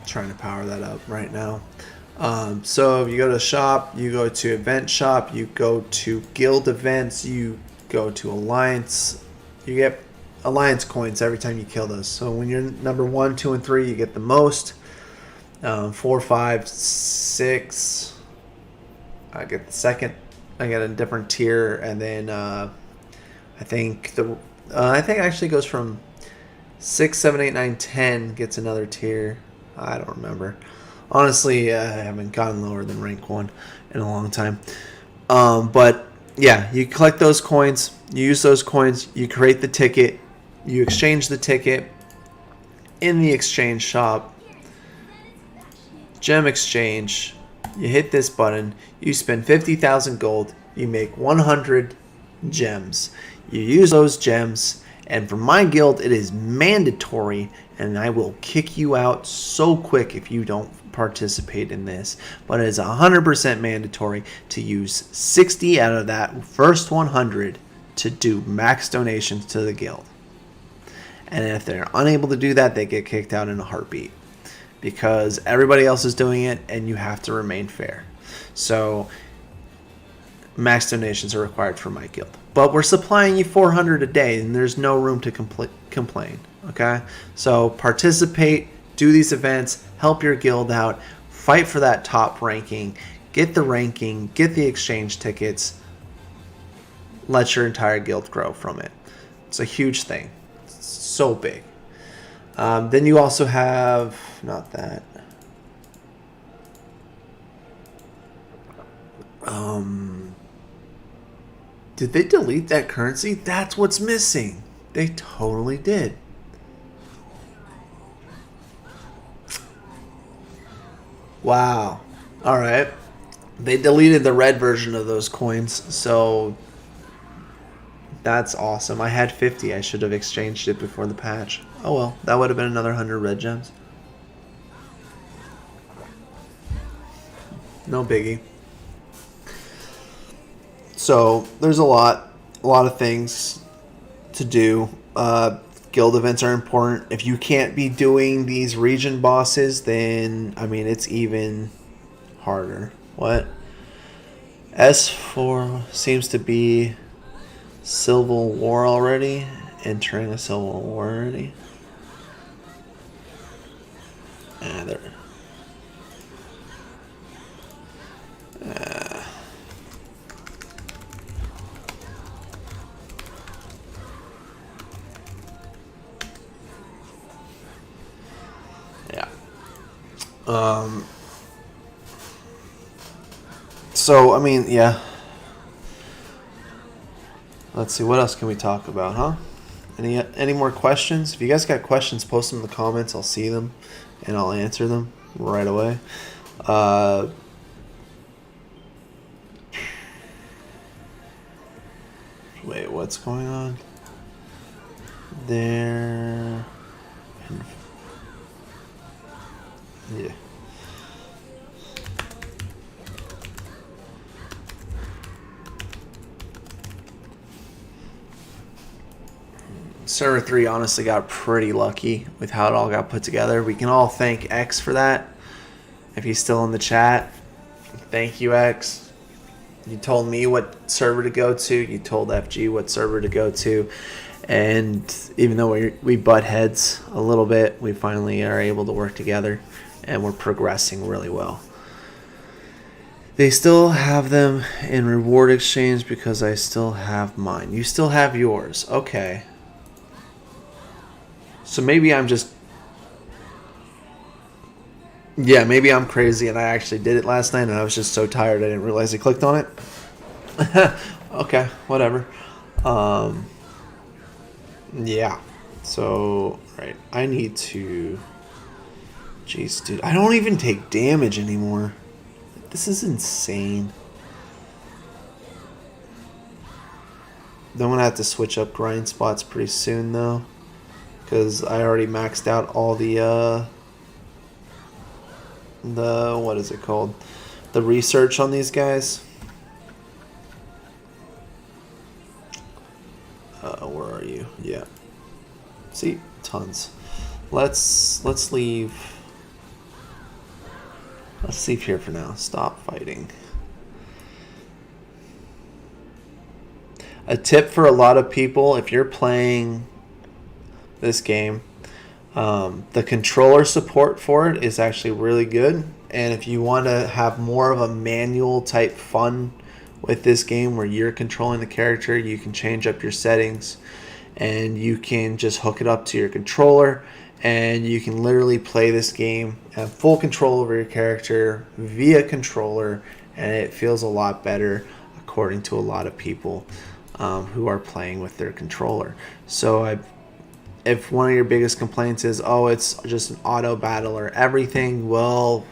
Trying to power that up right now. So if you go to shop, you go to event shop, you go to guild events, you go to alliance, you get alliance coins every time you kill those. So when you're number 1, 2, and 3, you get the most. 4, 5, 6, I get the second. I get a different tier, and then I think it actually goes from 6, 7, 8, 9, 10 gets another tier. I don't remember. Honestly, I haven't gotten lower than rank 1 in a long time. But yeah, you collect those coins, you use those coins, you create the ticket, you exchange the ticket in the exchange shop, gem exchange, you hit this button, you spend 50,000 gold, you make 100 gems. You use those gems, and for my guild, it is mandatory, and I will kick you out so quick if you don't participate in this, but it is 100% mandatory to use 60 out of that first 100 to do max donations to the guild. And if they're unable to do that, they get kicked out in a heartbeat, because everybody else is doing it and you have to remain fair. So max donations are required for my guild. But we're supplying you 400 a day, and there's no room to complain. Okay? So participate, do these events, help your guild out, fight for that top ranking, get the ranking, get the exchange tickets, let your entire guild grow from it. It's a huge thing. It's so big. Then you also have, not that. Did they delete that currency? That's what's missing. They totally did. Wow. All right. They deleted the red version of those coins, so that's awesome. I had 50. I should have exchanged it before the patch. Oh well, that would have been another 100 red gems. No biggie. So there's a lot of things to do. Guild events are important. If you can't be doing these region bosses, then I mean it's even harder. What? S4 seems to be Civil War already. Entering a Civil War already. There. Yeah. So I mean, yeah. Let's see, what else can we talk about, huh? Any more questions? If you guys got questions, post them in the comments. I'll see them, and I'll answer them right away. Wait, what's going on? There. Yeah. Server 3 honestly got pretty lucky with how it all got put together. We can all thank X for that. If he's still in the chat, thank you, X. You told me what server to go to. You told FG what server to go to. And even though we butt heads a little bit, we finally are able to work together. And we're progressing really well. They still have them in reward exchange because I still have mine. You still have yours. Okay. So maybe I'm just... Yeah, maybe I'm crazy and I actually did it last night and I was just so tired I didn't realize I clicked on it. Okay, whatever. Yeah. So, right. I need to... Jeez, dude. I don't even take damage anymore. This is insane. Then I'm going to have to switch up grind spots pretty soon, though. Because I already maxed out all the what is it called? The research on these guys. Where are you? Yeah. See? Tons. Let's leave. Let's leave here for now. Stop fighting. A tip for a lot of people, if you're playing this game, the controller support for it is actually really good. And if you want to have more of a manual type fun with this game where you're controlling the character, you can change up your settings and you can just hook it up to your controller and you can literally play this game and have full control over your character via controller, and it feels a lot better according to a lot of people who are playing with their controller. So if one of your biggest complaints is, oh, it's just an auto battle or everything, well,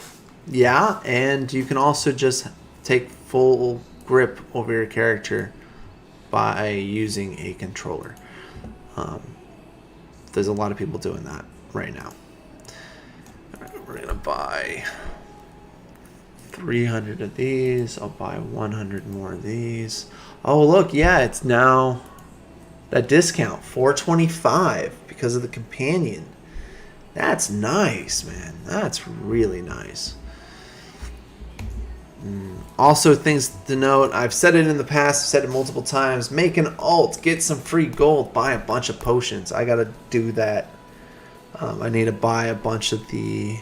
yeah, and you can also just take full grip over your character by using a controller. There's a lot of people doing that right now. All right, we're gonna buy 300 of these. I'll buy 100 more of these. Oh, look, yeah, it's now that discount, $4.25 because of the companion. That's nice, man. That's really nice. Also, things to note, I've said it in the past, I've said it multiple times, make an alt, get some free gold, buy a bunch of potions. I gotta do that. I need to buy a bunch of the...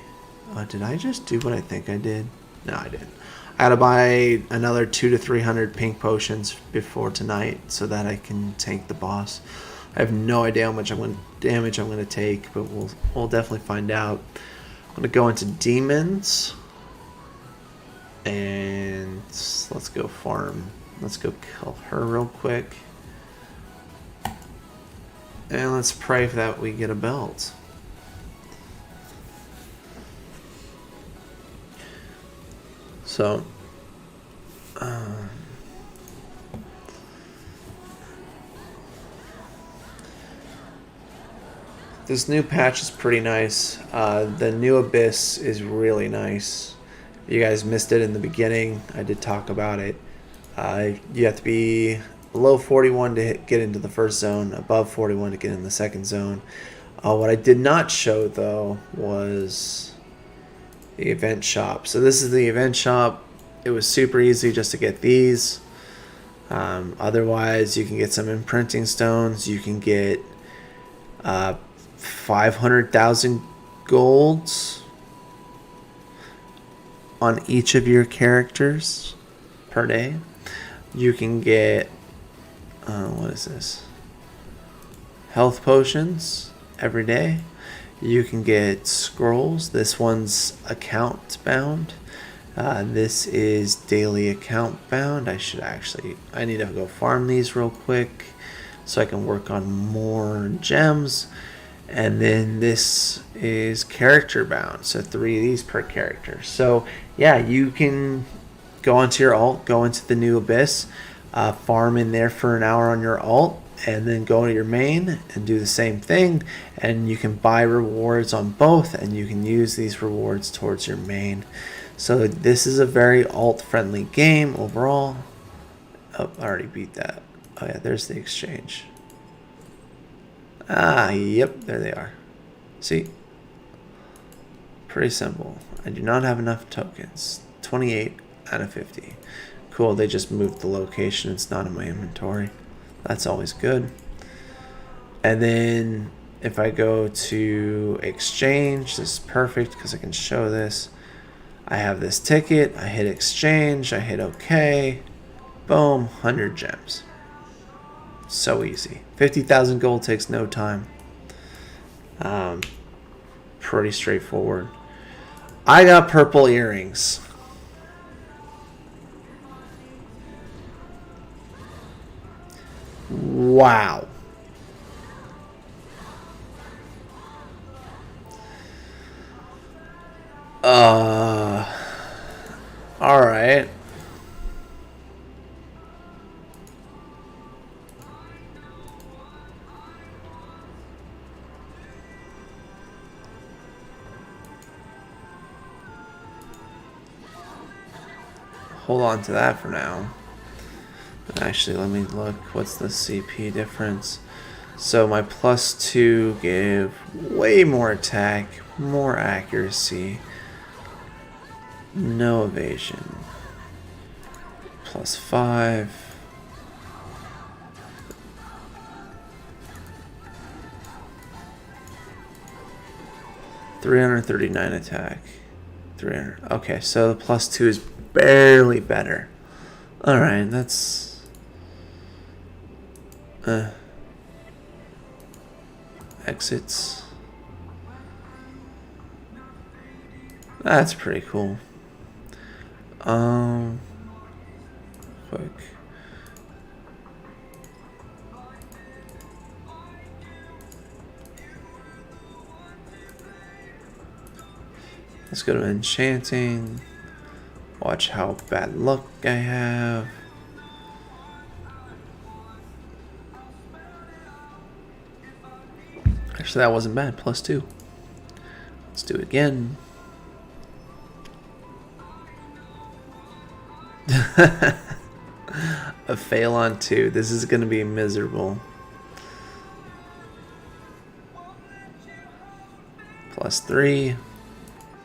did I just do what I think I did? No, I didn't. I gotta buy another 200 to 300 pink potions before tonight so that I can tank the boss. I have no idea how much damage I'm going to take, but we'll definitely find out. I'm going to go into demons. And let's go farm. Let's go kill her real quick. And let's pray that we get a belt. So, this new patch is pretty nice. The new Abyss is really nice. You guys missed it in the beginning. I did talk about it. You have to be below 41 to get into the first zone, above 41 to get in the second zone. What I did not show, though, was the event shop. So this is the event shop. It was super easy just to get these. Otherwise, you can get some imprinting stones. You can get 500,000 golds on each of your characters per day. You can get what is this? Health potions every day. You can get scrolls. This one's account bound. This is daily account bound. I need to go farm these real quick so I can work on more gems. And then this is character bound, so 3 of these per character. So yeah, you can go onto your alt, go into the new Abyss, farm in there for an hour on your alt, and then go to your main and do the same thing. And you can buy rewards on both, and you can use these rewards towards your main. So this is a very alt-friendly game overall. Oh, I already beat that. Oh yeah, there's the exchange. Yep, there they are. See? Pretty simple. I do not have enough tokens. 28 out of 50. Cool, they just moved the location. It's not in my inventory. That's always good. And then if I go to exchange, this is perfect because I can show this. I have this ticket. I hit exchange. I hit OK. Boom, 100 gems. So easy. 50,000 gold takes no time. Pretty straightforward. I got purple earrings. Wow. All right. Hold on to that for now. Actually, let me look. What's the CP difference? So my +2 give way more attack, more accuracy, no evasion. +5. $339 attack. 300. Okay, so the +2 is barely better. Alright, that's... exits. That's pretty cool. Quick. Let's go to enchanting. Watch how bad luck I have. Actually, that wasn't bad. +2. Let's do it again. A fail on 2. This is going to be miserable. +3.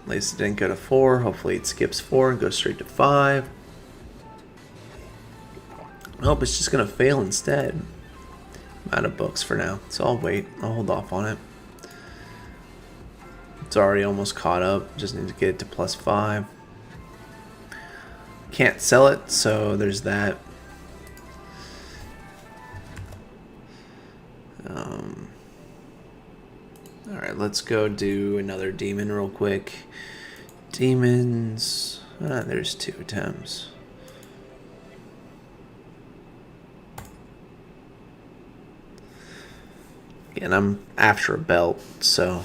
At least it didn't go to 4. Hopefully it skips 4 and goes straight to 5. Nope, it's just going to fail instead. I'm out of books for now, so I'll wait. I'll hold off on it. It's already almost caught up. Just need to get it to +5. Can't sell it, so there's that. Alright, let's go do another demon real quick. Demons. There's 2 attempts. And I'm after a belt, so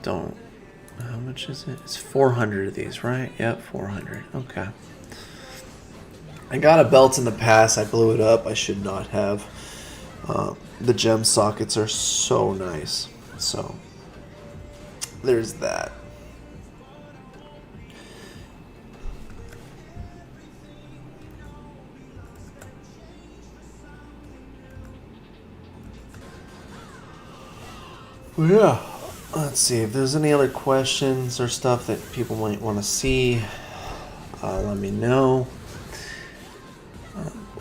don't. How much is it? It's 400 of these, right? Yep, 400. Okay. I got a belt in the past. I blew it up. I should not have. The gem sockets are so nice. So there's that. Well, yeah. Let's see if there's any other questions or stuff that people might want to see. Let me know.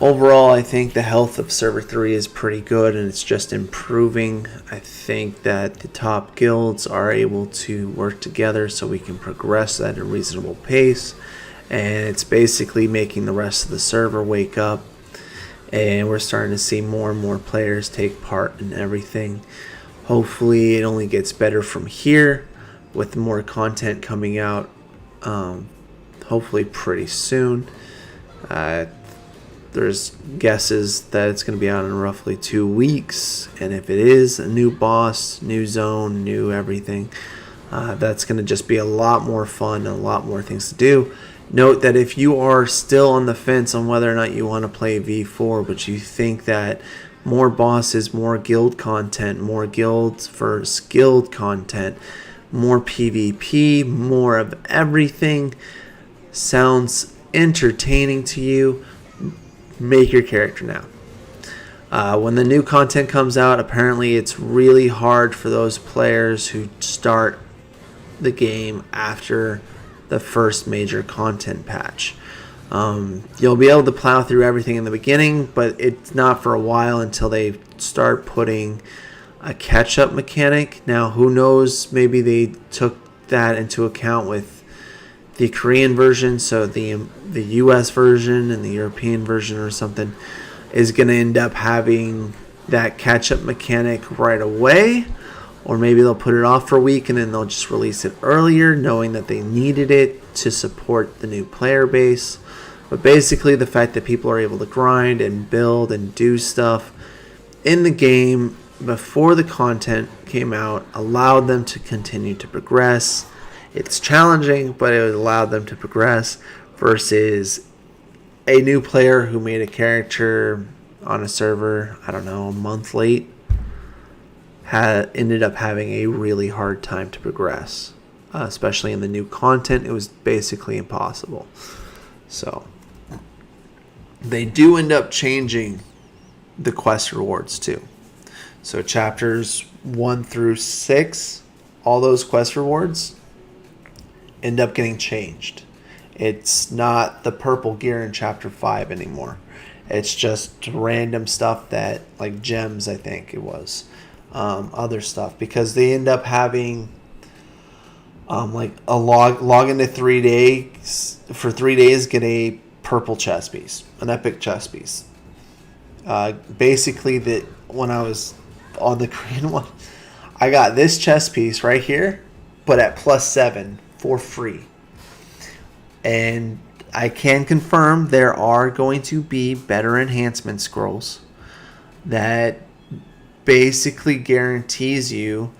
Overall, I think the health of Server 3 is pretty good and it's just improving. I think that the top guilds are able to work together so we can progress at a reasonable pace. And it's basically making the rest of the server wake up. And we're starting to see more and more players take part in everything. Hopefully it only gets better from here with more content coming out hopefully pretty soon. There's guesses that it's going to be out in roughly 2 weeks, and if it is a new boss, new zone, new everything, that's going to just be a lot more fun and a lot more things to do. Note that if you are still on the fence on whether or not you want to play V4, but you think that more bosses, more guild content, more guilds for skilled content, more PvP, more of everything sounds entertaining to you, make your character now. When the new content comes out, apparently it's really hard for those players who start the game after the first major content patch. You'll be able to plow through everything in the beginning, but it's not for a while until they start putting a catch-up mechanic. Now, who knows, maybe they took that into account with the Korean version, so the US version and the European version or something is going to end up having that catch-up mechanic right away, or maybe they'll put it off for a week and then they'll just release it earlier, knowing that they needed it to support the new player base. But basically the fact that people are able to grind and build and do stuff in the game before the content came out allowed them to continue to progress. It's challenging, but it allowed them to progress versus a new player who made a character on a server, I don't know, a month late, ended up having a really hard time to progress. Especially in the new content, it was basically impossible. So they do end up changing the quest rewards too. So chapters 1 through 6, all those quest rewards end up getting changed. It's not the purple gear in chapter 5 anymore. It's just random stuff that, like gems, I think it was, other stuff, because they end up having like a log into 3 days. For 3 days, get a purple chest piece, an epic chest piece. Basically, that when I was on the Korean one, I got this chest piece right here, but at +7 for free. And I can confirm there are going to be better enhancement scrolls that basically guarantees you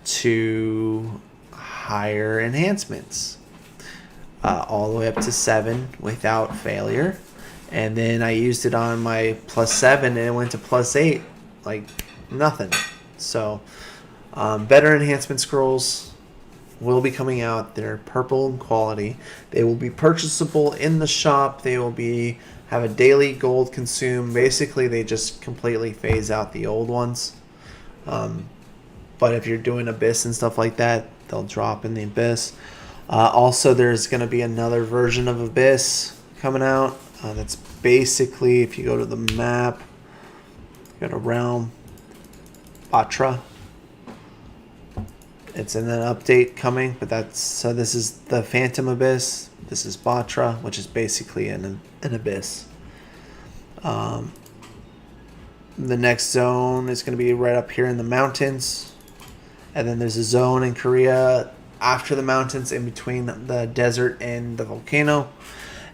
to higher enhancements, all the way up to 7 without failure. And then I used it on my +7 and it went to +8 like nothing. So better enhancement scrolls, will be coming out. They're purple in quality. They will be purchasable in the shop. They will have a daily gold consume. Basically, they just completely phase out the old ones. But if you're doing Abyss and stuff like that, they'll drop in the Abyss. Also, there's going to be another version of Abyss coming out. That's basically, if you go to the map, go to Realm, Batra. It's in an update coming, but this is the Phantom Abyss. This is Batra, which is basically an Abyss. The next zone is going to be right up here in the mountains. And then there's a zone in Korea after the mountains, in between the desert and the volcano.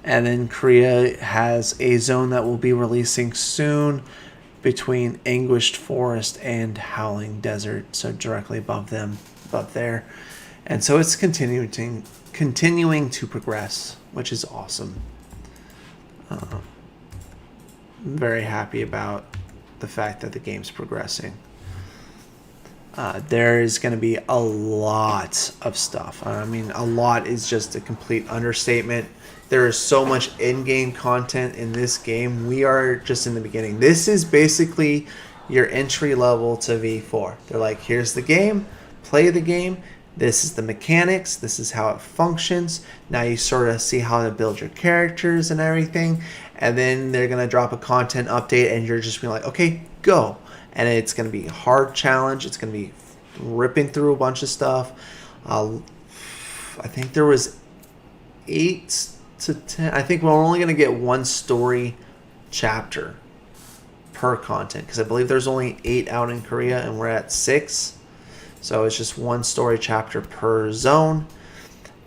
And then Korea has a zone that will be releasing soon between Anguished Forest and Howling Desert, so directly above them, above there. And so it's continuing to progress, which is awesome. I'm very happy about the fact that the game's progressing. There is going to be a lot of stuff. I mean, a lot is just a complete understatement. There is so much in-game content in this game. We are just in the beginning. This is basically your entry level to V4. They're like, here's the game, play the game. This is the mechanics. This is how it functions. Now you sort of see how to build your characters and everything. And then they're going to drop a content update and you're just being like, okay, go. And it's going to be a hard challenge. It's going to be ripping through a bunch of stuff. I think there was 8 to 10. I think we're only going to get one story chapter per content, because I believe there's only 8 out in Korea and we're at 6. So it's just one story chapter per zone.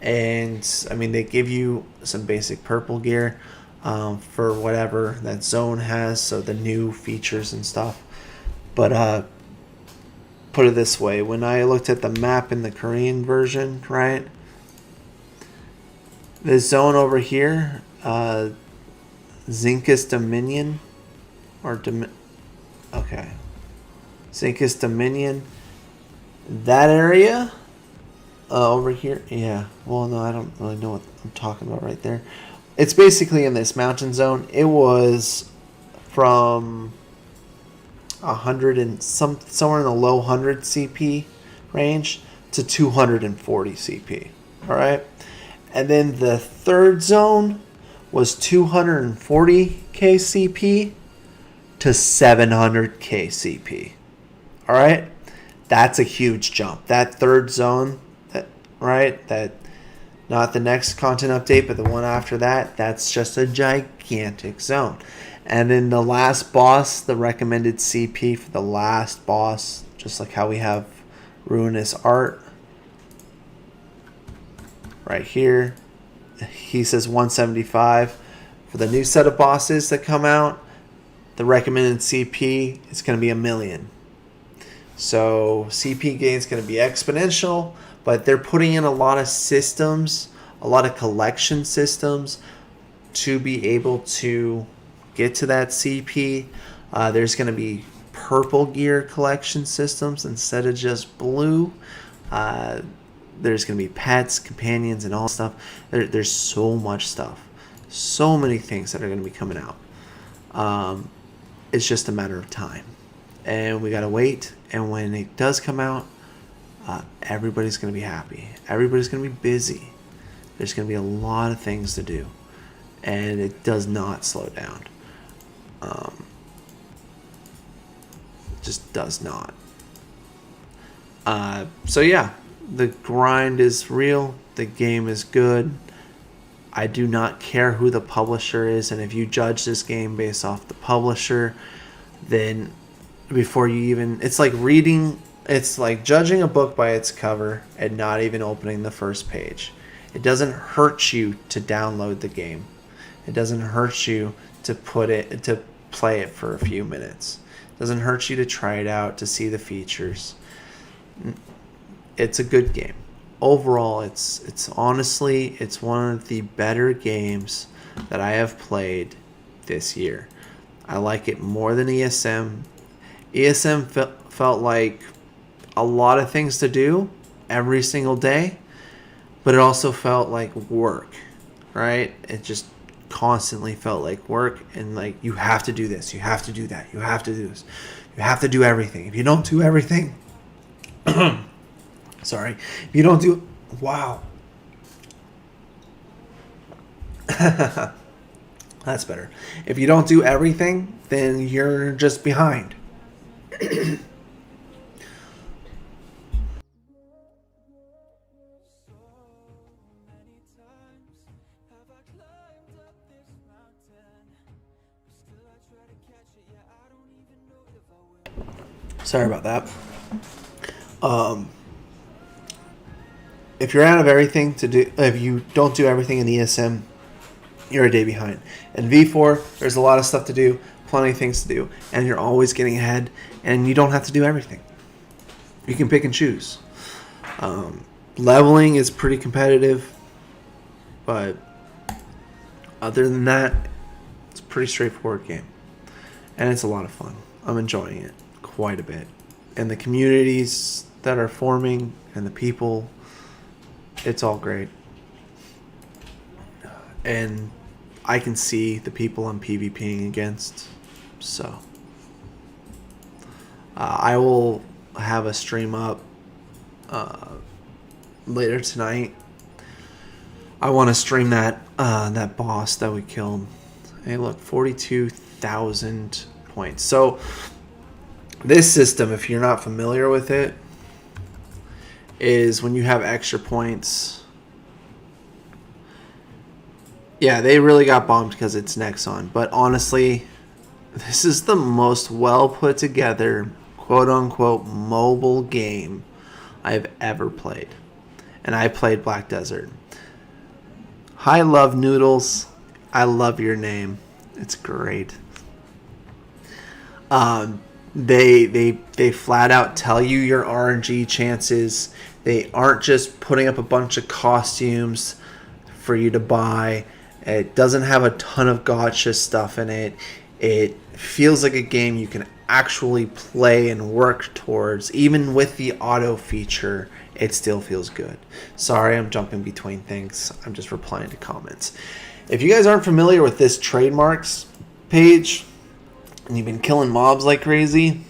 And I mean, they give you some basic purple gear for whatever that zone has, so the new features and stuff. But put it this way, when I looked at the map in the Korean version, right, this zone over here, Zinkus Dominion, okay, Zinkus Dominion, that area over here, yeah, well, no, I don't really know what I'm talking about right there. It's basically in this mountain zone. It was from 100 and somewhere in the low 100 CP range to 240 CP. All right. And then the third zone was 240k CP to 700k CP. All right. That's a huge jump. That third zone, that not the next content update, but the one after that, that's just a gigantic zone. And then the last boss, the recommended CP for the last boss, just like how we have Ruinous Art right here, he says 175. For the new set of bosses that come out, the recommended CP is going to be 1,000,000. So CP gain is going to be exponential, but they're putting in a lot of systems, a lot of collection systems to be able to get to that CP. There's going to be purple gear collection systems instead of just blue. There's going to be pets, companions, and all stuff. There's so much stuff. So many things that are going to be coming out. It's just a matter of time. And we got to wait. And when it does come out, everybody's going to be happy. Everybody's going to be busy. There's going to be a lot of things to do. And it does not slow down. Just does not. So yeah, the grind is real. The game is good. I do not care who the publisher is, and if you judge this game based off the publisher, then before you even, it's like judging a book by its cover and not even opening the first page. It doesn't hurt you to download the game. It doesn't hurt you to play it for a few minutes. It doesn't hurt you to try it out, to see the features. It's a good game. Overall, it's honestly, it's one of the better games that I have played this year. I like it more than ESM. ESM felt like a lot of things to do every single day, but it also felt like work, right? It just constantly felt like work, and like you have to do this, you have to do that, you have to do this, you have to do everything. If you don't do everything, sorry, if you don't do, wow, that's better. If you don't do everything, then you're just behind. Sorry about that. If you're out of everything to do, if you don't do everything in ESM, you're a day behind. In V4, there's a lot of stuff to do, plenty of things to do, and you're always getting ahead, and you don't have to do everything. You can pick and choose. Leveling is pretty competitive, but other than that, it's a pretty straightforward game, and it's a lot of fun. I'm enjoying it quite a bit, and the communities that are forming and the people, it's all great. And I can see the people I'm PvPing against, so I will have a stream up later tonight. I want to stream that that boss that we killed. Hey, look, 42,000 points. So this system, if you're not familiar with it, is when you have extra points. Yeah, they really got bombed because it's Nexon. But honestly, this is the most well put together, quote unquote, mobile game I've ever played. And I played Black Desert. Hi, Love Noodles. I love your name. It's great. They flat out tell you your RNG chances. They aren't just putting up a bunch of costumes for you to buy. It doesn't have a ton of gotcha stuff in it. It feels like a game you can actually play and work towards. Even with the auto feature, it still feels good. Sorry, I'm jumping between things. I'm just replying to comments. If you guys aren't familiar with this trademarks page, and you've been killing mobs like crazy, you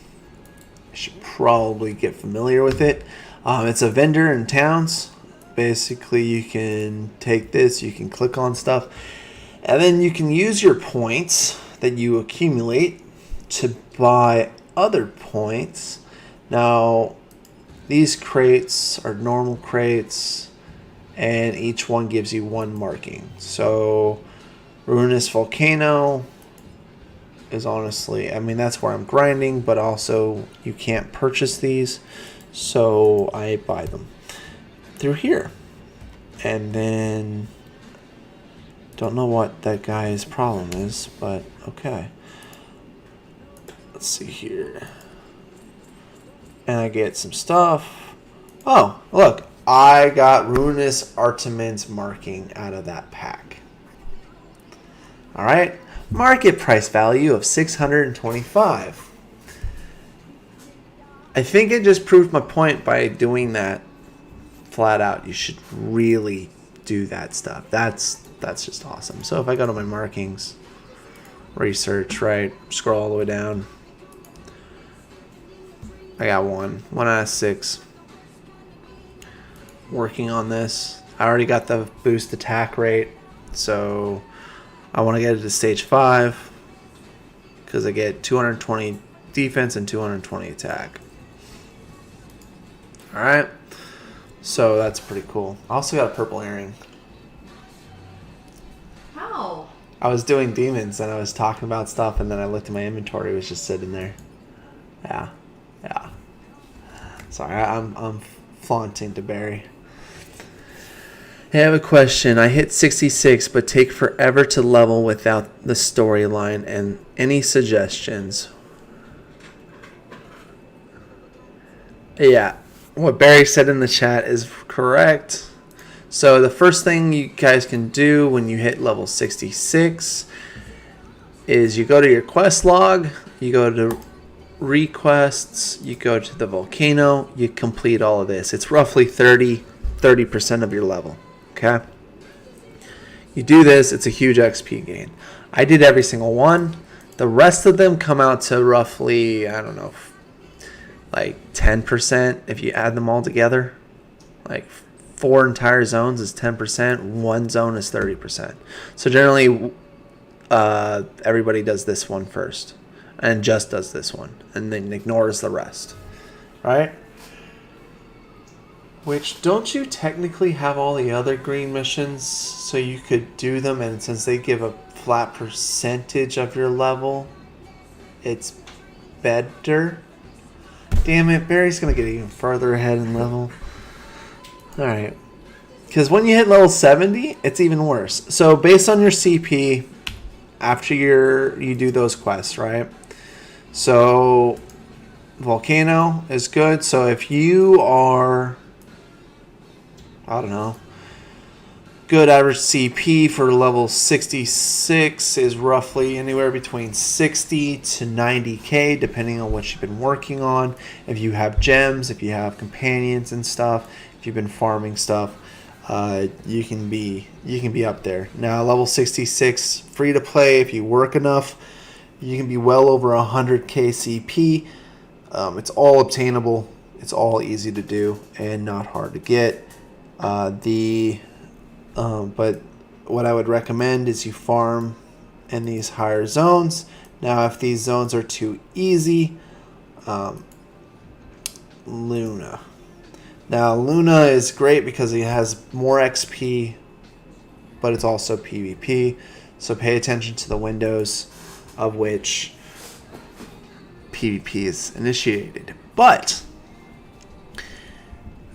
should probably get familiar with it. It's a vendor in towns. Basically, you can take this, you can click on stuff, and then you can use your points that you accumulate to buy other points. Now, these crates are normal crates, and each one gives you one marking. So, Ruinous Volcano is honestly, I mean, that's where I'm grinding, but also you can't purchase these, so I buy them through here. And then don't know what that guy's problem is, but okay. Let's see here. And I get some stuff. Oh, look, I got Ruinous Artemon's marking out of that pack. All right. Market price value of $625. I think it just proved my point by doing that flat out. You should really do that stuff. That's just awesome. So if I go to my markings, research, right, scroll all the way down, I got one out of 6. Working on this. I already got the boost attack rate, so I want to get it to stage 5 because I get 220 defense and 220 attack. Alright, so that's pretty cool. I also got a purple earring. How? I was doing demons and I was talking about stuff, and then I looked at my inventory. It was just sitting there. Yeah. Sorry, I'm flaunting to Barry. I have a question. I hit 66 but take forever to level without the storyline, and any suggestions? Yeah, what Barry said in the chat is correct. So the first thing you guys can do when you hit level 66 is you go to your quest log, you go to requests, you go to the volcano, you complete all of this. It's roughly 30 30% of your level. Okay? You do this, it's a huge XP gain. I did every single one. The rest of them come out to roughly, I don't know, like 10% if you add them all together. Like 4 entire zones is 10%. 1 zone is 30%. So generally, everybody does this one first. And just does this one. And then ignores the rest. Right? Which, don't you technically have all the other green missions so you could do them, and since they give a flat percentage of your level, it's better? Damn it, Barry's going to get even further ahead in level. Alright. Because when you hit level 70, it's even worse. So based on your CP, after you do those quests, right? So, Volcano is good. So if you are... I don't know. Good average CP for level 66 is roughly anywhere between 60 to 90k, depending on what you've been working on. If you have gems, if you have companions and stuff, if you've been farming stuff, you can be up there. Now, level 66, free to play. If you work enough, you can be well over 100k CP. It's all obtainable. It's all easy to do and not hard to get. But what I would recommend is you farm in these higher zones. Now, if these zones are too easy, Luna. Now, Luna is great because it has more XP, but it's also PvP. So pay attention to the windows of which PvP is initiated. But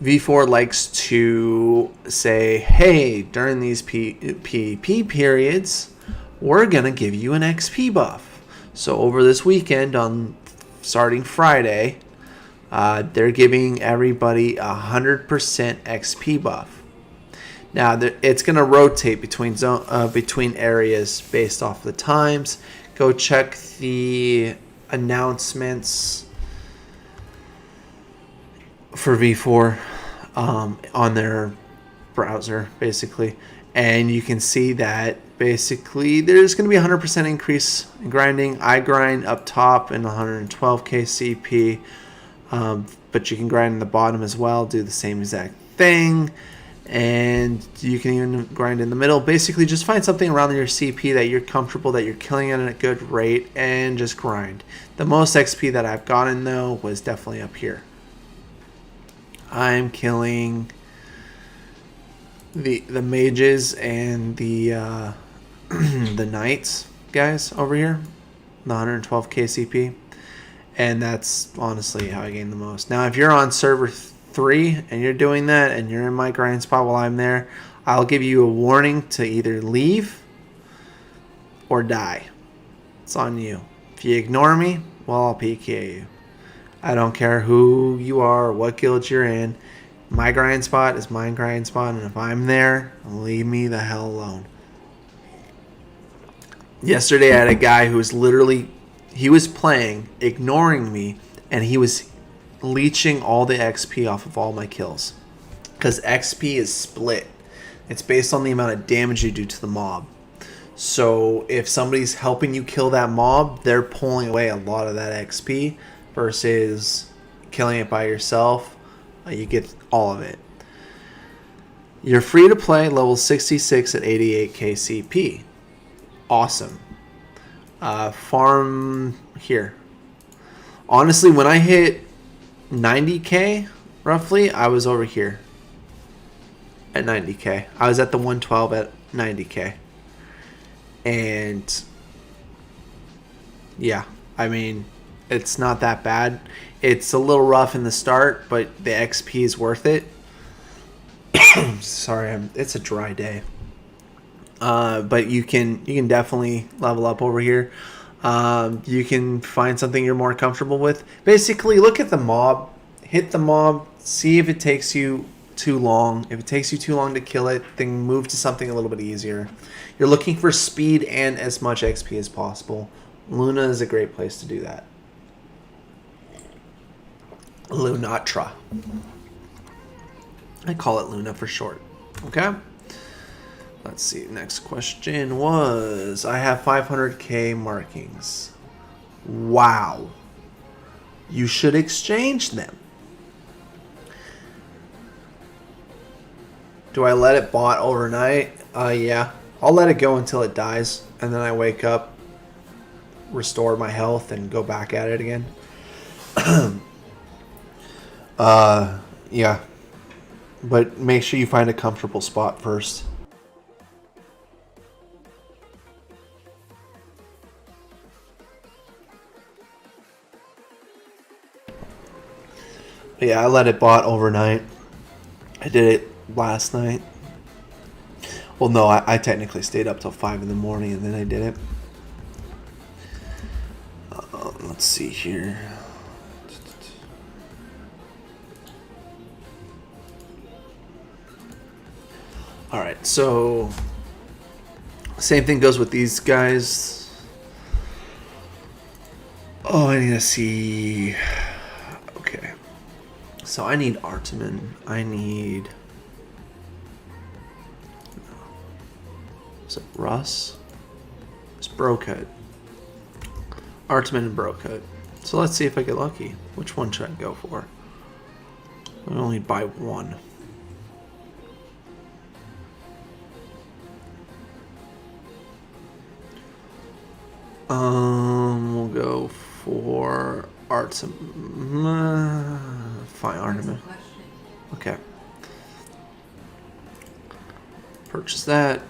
V4 likes to say, hey, during these PvP periods, we're going to give you an XP buff. So over this weekend, on starting Friday, they're giving everybody 100% XP buff. Now, it's going to rotate between areas based off the times. Go check the announcements for V4 on their browser, basically, and you can see that basically there's going to be a 100% increase in grinding. I grind up top in 112k CP, but you can grind in the bottom as well, do the same exact thing, and you can even grind in the middle. Basically, just find something around your CP that you're comfortable, that you're killing at a good rate, and just grind. The most XP that I've gotten, though, was definitely up here. I'm killing the mages and the the knights guys over here, the 112k CP, and that's honestly how I gain the most. Now, if you're on server 3 and you're doing that and you're in my grind spot while I'm there, I'll give you a warning to either leave or die. It's on you. If you ignore me, well, I'll PK you. I don't care who you are or what guild you're in. My grind spot is my grind spot, and if I'm there, leave me the hell alone. Yesterday, I had a guy who was he was playing, ignoring me, and he was leeching all the XP off of all my kills. Because XP is split. It's based on the amount of damage you do to the mob. So if somebody's helping you kill that mob, they're pulling away a lot of that XP. Versus killing it by yourself, you get all of it. You're free to play, level 66 at 88k CP. Awesome. Farm here. Honestly, when I hit 90k, roughly, I was over here at 90k. I was at the 112 at 90k. And yeah, I mean, it's not that bad. It's a little rough in the start, but the XP is worth it. Sorry, it's a dry day. But you can definitely level up over here. You can find something you're more comfortable with. Basically, look at the mob, hit the mob, see if it takes you too long. If it takes you too long to kill it, then move to something a little bit easier. You're looking for speed and as much XP as possible. Luna is a great place to do that. Lunatra. I call it Luna for short. Okay? Let's see. Next question was, I have 500k markings. Wow. You should exchange them. Do I let it bot overnight? Yeah. I'll let it go until it dies, and then I wake up, restore my health, and go back at it again. Yeah. But make sure you find a comfortable spot first. But yeah, I let it bot overnight. I did it last night. Well, no, I technically stayed up till 5 in the morning and then I did it. Let's see here. Alright, so same thing goes with these guys. Oh, I need to see. Okay. So I need Artemin. I need. Is it Russ? It's Brocut. Artemin and Brocut. So let's see if I get lucky. Which one should I go for? I only buy one. We'll go for Artemin. Fine, Artemin. Okay. Purchase that.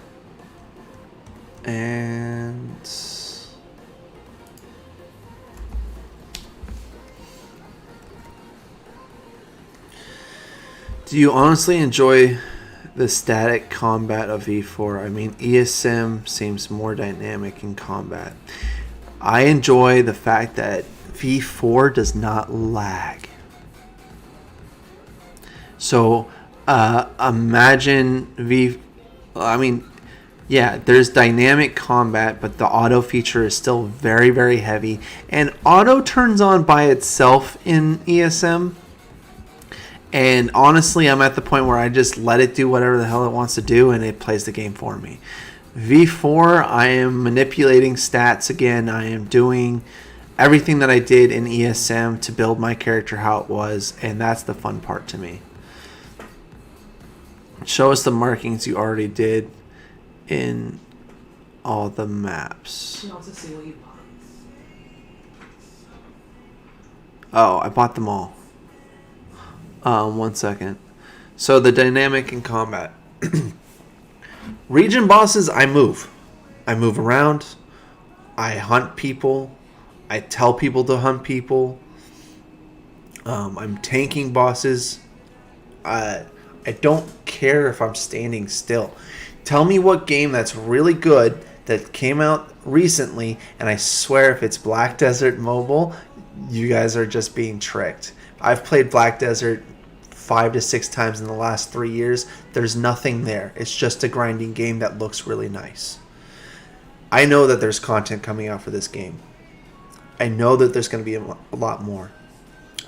And do you honestly enjoy the static combat of V4? I mean, ESM seems more dynamic in combat. I enjoy the fact that V4 does not lag. So imagine yeah, there's dynamic combat, but the auto feature is still very, very heavy. And auto turns on by itself in ESM. And honestly, I'm at the point where I just let it do whatever the hell it wants to do, and it plays the game for me. V4, I am manipulating stats again. I am doing everything that I did in ESM to build my character how it was, and that's the fun part to me. Show us the markings you already did in all the maps. You can also see what you bought. Oh, I bought them all. 1 second. So the dynamic in combat. Region bosses, I move. I move around. I hunt people. I tell people to hunt people. I'm tanking bosses. I don't care if I'm standing still. Tell me what game that's really good that came out recently, and I swear if it's Black Desert Mobile, you guys are just being tricked. I've played Black Desert 5 to 6 times in the last 3 years. There's nothing there. It's just a grinding game that looks really nice. I know that there's content coming out for this game. I know that there's going to be a lot more.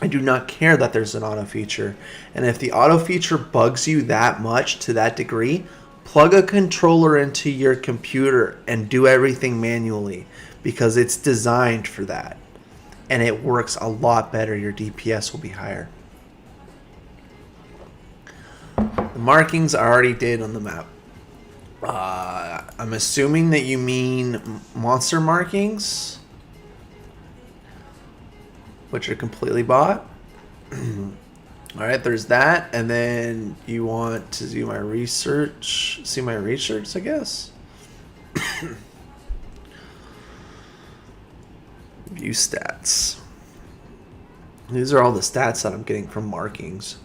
I do not care that there's an auto feature. And if the auto feature bugs you that much to that degree, plug a controller into your computer and do everything manually, because it's designed for that. And it works a lot better. Your DPS will be higher. The markings I already did on the map. I'm assuming that you mean monster markings, which are completely bought. Alright, there's that. And then you want to do my research. See my research, I guess. View stats. These are all the stats that I'm getting from markings.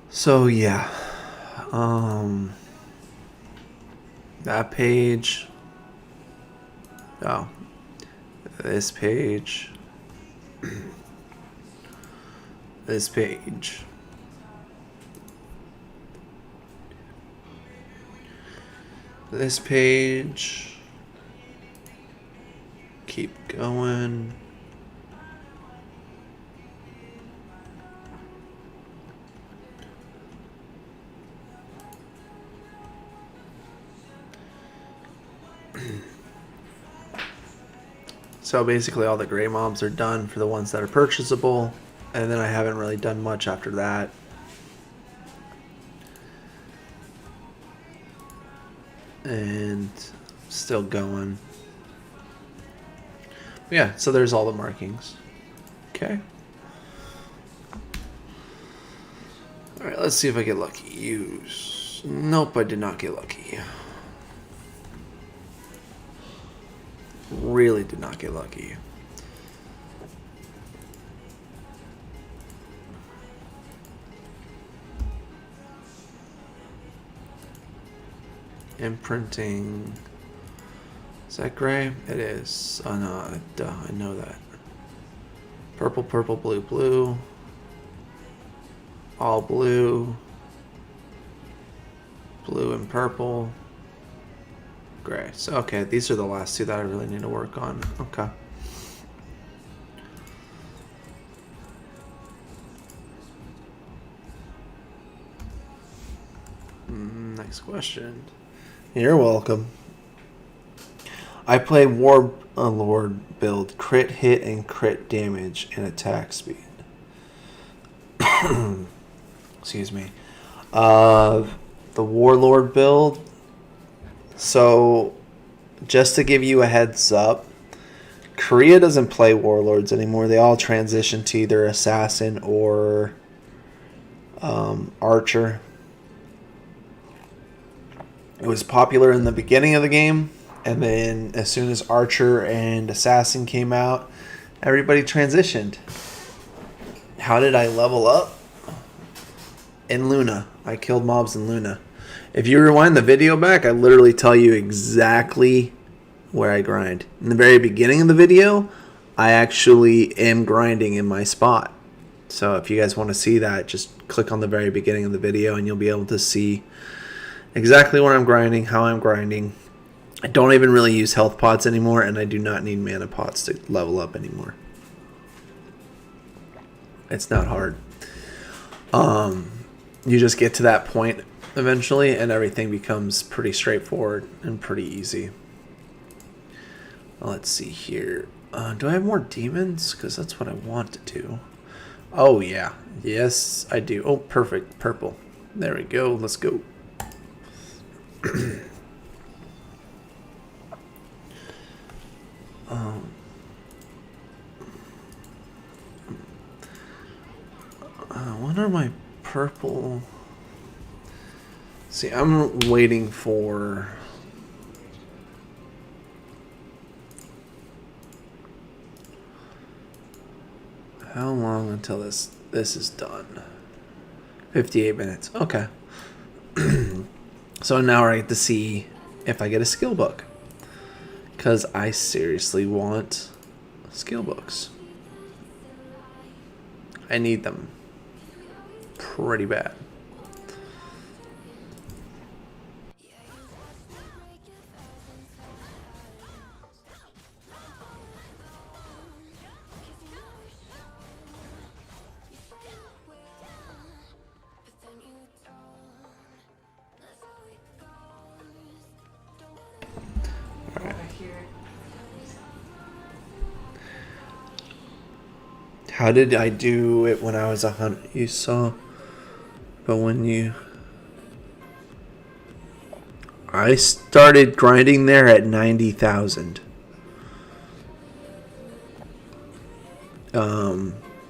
So yeah. That page. Oh. This page. This page. This page. Keep going. So basically all the gray mobs are done for the ones that are purchasable, and then I haven't really done much after that. And still going. Yeah, so there's all the markings. Okay. Alright, let's see if I get lucky. Use. Nope, I did not get lucky. Really did not get lucky. Imprinting. Is that gray? It is. Oh no, duh, I know that. Purple, purple, blue, blue. All blue. Blue and purple. Gray. So, okay, these are the last two that I really need to work on. Okay. Next question. You're welcome. I play Warlord build, crit hit and crit damage and attack speed. Excuse me. The Warlord build. So, just to give you a heads up, Korea doesn't play Warlords anymore. They all transition to either Assassin or Archer. It was popular in the beginning of the game, and then as soon as Archer and Assassin came out, everybody transitioned. How did I level up? In Luna. I killed mobs in Luna. If you rewind the video back, I literally tell you exactly where I grind. In the very beginning of the video, I actually am grinding in my spot. So if you guys want to see that, just click on the very beginning of the video and you'll be able to see exactly where I'm grinding, how I'm grinding. I don't even really use health pots anymore, and I do not need mana pots to level up anymore. It's not hard. You just get to that point eventually, and everything becomes pretty straightforward and pretty easy. Let's see here. Do I have more demons? Because that's what I want to do. Oh, yeah. Yes, I do. Oh, perfect. Purple. There we go. Let's go. When are my purple? See, I'm waiting for how long until this is done? 58 minutes. Okay. So now I get to see if I get a skill book, because I seriously want skill books. I need them pretty bad. How did I do it when I was 100? You saw, but when you... I started grinding there at 90,000.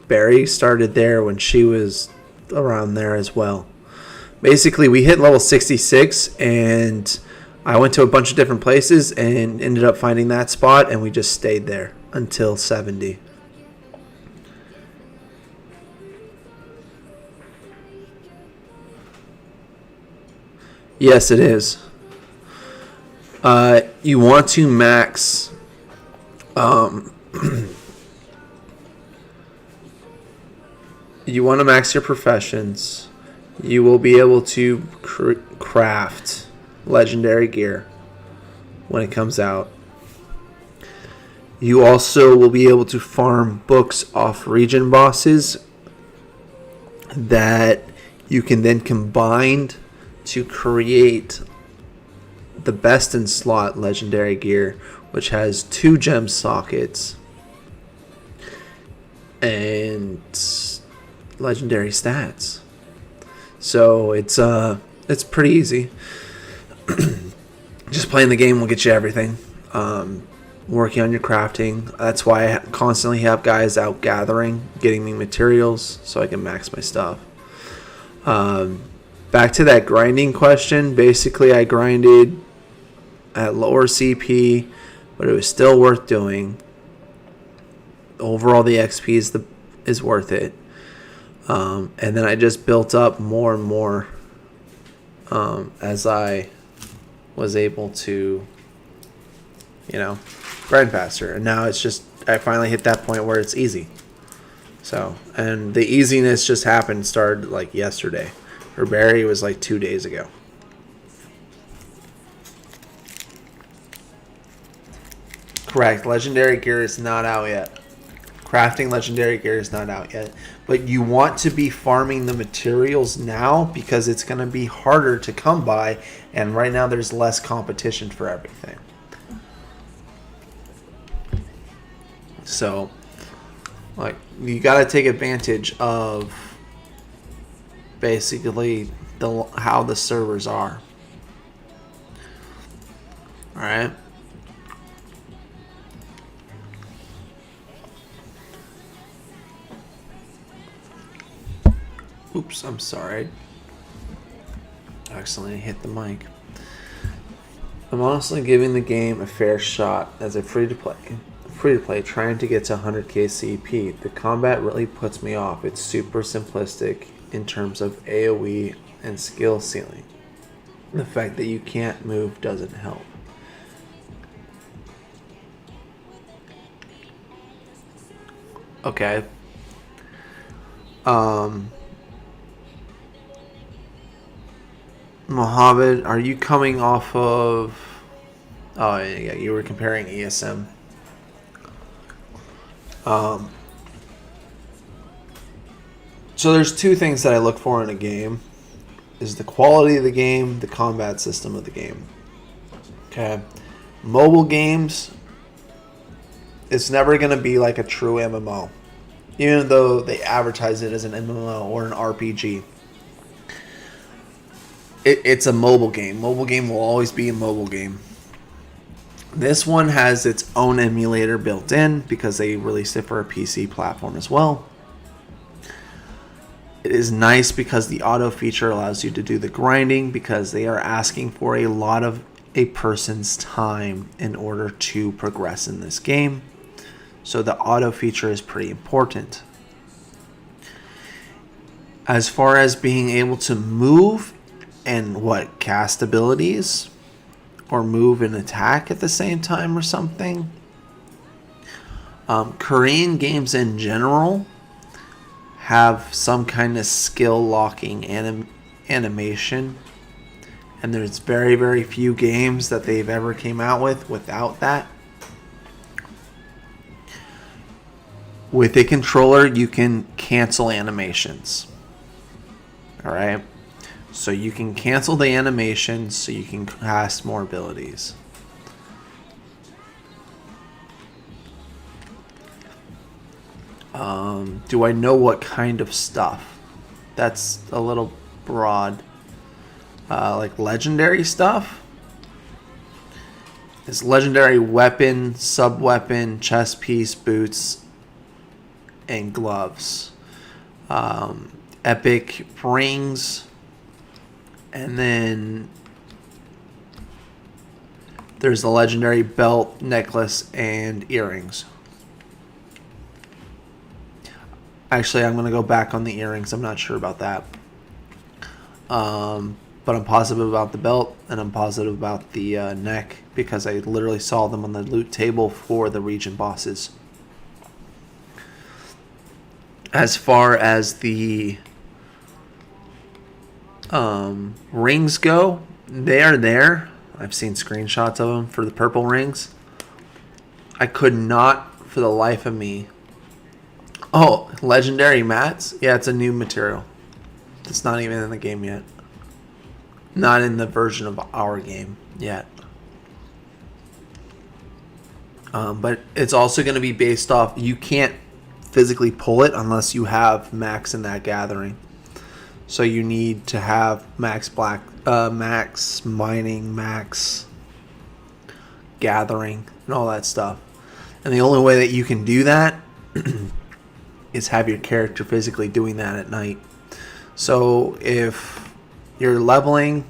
Barry started there when she was around there as well. Basically, we hit level 66, and I went to a bunch of different places and ended up finding that spot, and we just stayed there until 70. Yes, it is. You want to max you want to max your professions. You will be able to craft legendary gear when it comes out. You also will be able to farm books off region bosses that you can then combine to create the best in slot legendary gear, which has 2 gem sockets and legendary stats. So it's pretty easy. Just playing the game will get you everything. Working on your crafting. That's why I constantly have guys out gathering, getting me materials so I can max my stuff. Back to that grinding question. Basically, I grinded at lower CP, but it was still worth doing. Overall, the XP is worth it. And then I just built up more and more as I was able to, grind faster. And now it's just, I finally hit that point where it's easy. So, and the easiness just started like yesterday. For Barry, it was like 2 days ago. Correct. Legendary gear is not out yet. Crafting legendary gear is not out yet. But you want to be farming the materials now because it's going to be harder to come by. And right now there's less competition for everything. So, like, you got to take advantage of basically how the servers are. Alright. Oops, I'm sorry. I accidentally hit the mic. I'm honestly giving the game a fair shot as a free-to-play trying to get to 100k CP. The combat really puts me off. It's super simplistic in terms of AoE and skill ceiling. The fact that you can't move doesn't help. Okay. Mohammed, are you coming off of... Oh, yeah, you were comparing ESM. So there's 2 things that I look for in a game. Is the quality of the game, the combat system of the game. Okay. Mobile games, it's never going to be like a true MMO. Even though they advertise it as an MMO or an RPG. It's a mobile game. Mobile game will always be a mobile game. This one has its own emulator built in because they released it for a PC platform as well. It is nice because the auto feature allows you to do the grinding because they are asking for a lot of a person's time in order to progress in this game. So the auto feature is pretty important. As far as being able to move and cast abilities or move and attack at the same time or something. Korean games in general have some kind of skill locking animation, and there's very, very few games that they've ever came out with without that. With a controller, you can cancel animations. Alright? So you can cancel the animations so you can cast more abilities. Do I know what kind of stuff? That's a little broad. Like legendary stuff? It's legendary weapon, sub-weapon, chest piece, boots, and gloves. Epic rings. And then there's the legendary belt, necklace, and earrings. Actually, I'm going to go back on the earrings. I'm not sure about that. But I'm positive about the belt, and I'm positive about the neck, because I literally saw them on the loot table for the region bosses. As far as the rings go, they are there. I've seen screenshots of them for the purple rings. I could not, for the life of me... Oh, legendary mats? Yeah, it's a new material. It's not even in the game yet. Not in the version of our game yet. But it's also going to be based off. You can't physically pull it unless you have max in that gathering. So you need to have max mining, max gathering, and all that stuff. And the only way that you can do that is have your character physically doing that at night. So if you're leveling,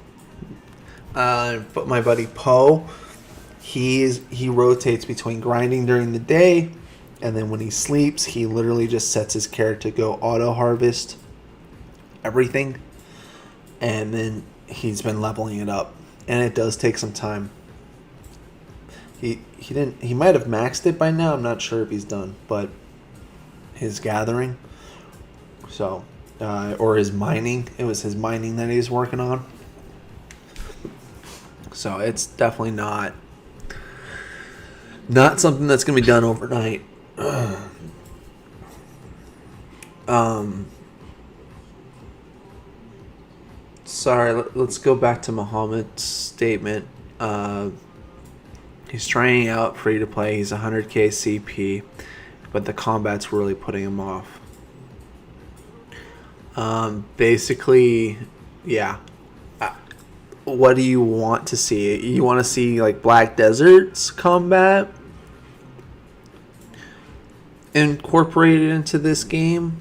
but my buddy Poe, he rotates between grinding during the day, and then when he sleeps, he literally just sets his character to go auto harvest everything, and then he's been leveling it up, and it does take some time. He might have maxed it by now. I'm not sure if he's done, but his gathering, so or his mining. It was his mining that he was working on. So it's definitely not something that's going to be done overnight. Sorry, let's go back to Muhammad's statement. He's trying out free to play. He's 100k CP, but the combat's really putting him off. Basically, yeah. What do you want to see? You want to see like Black Desert's combat incorporated into this game,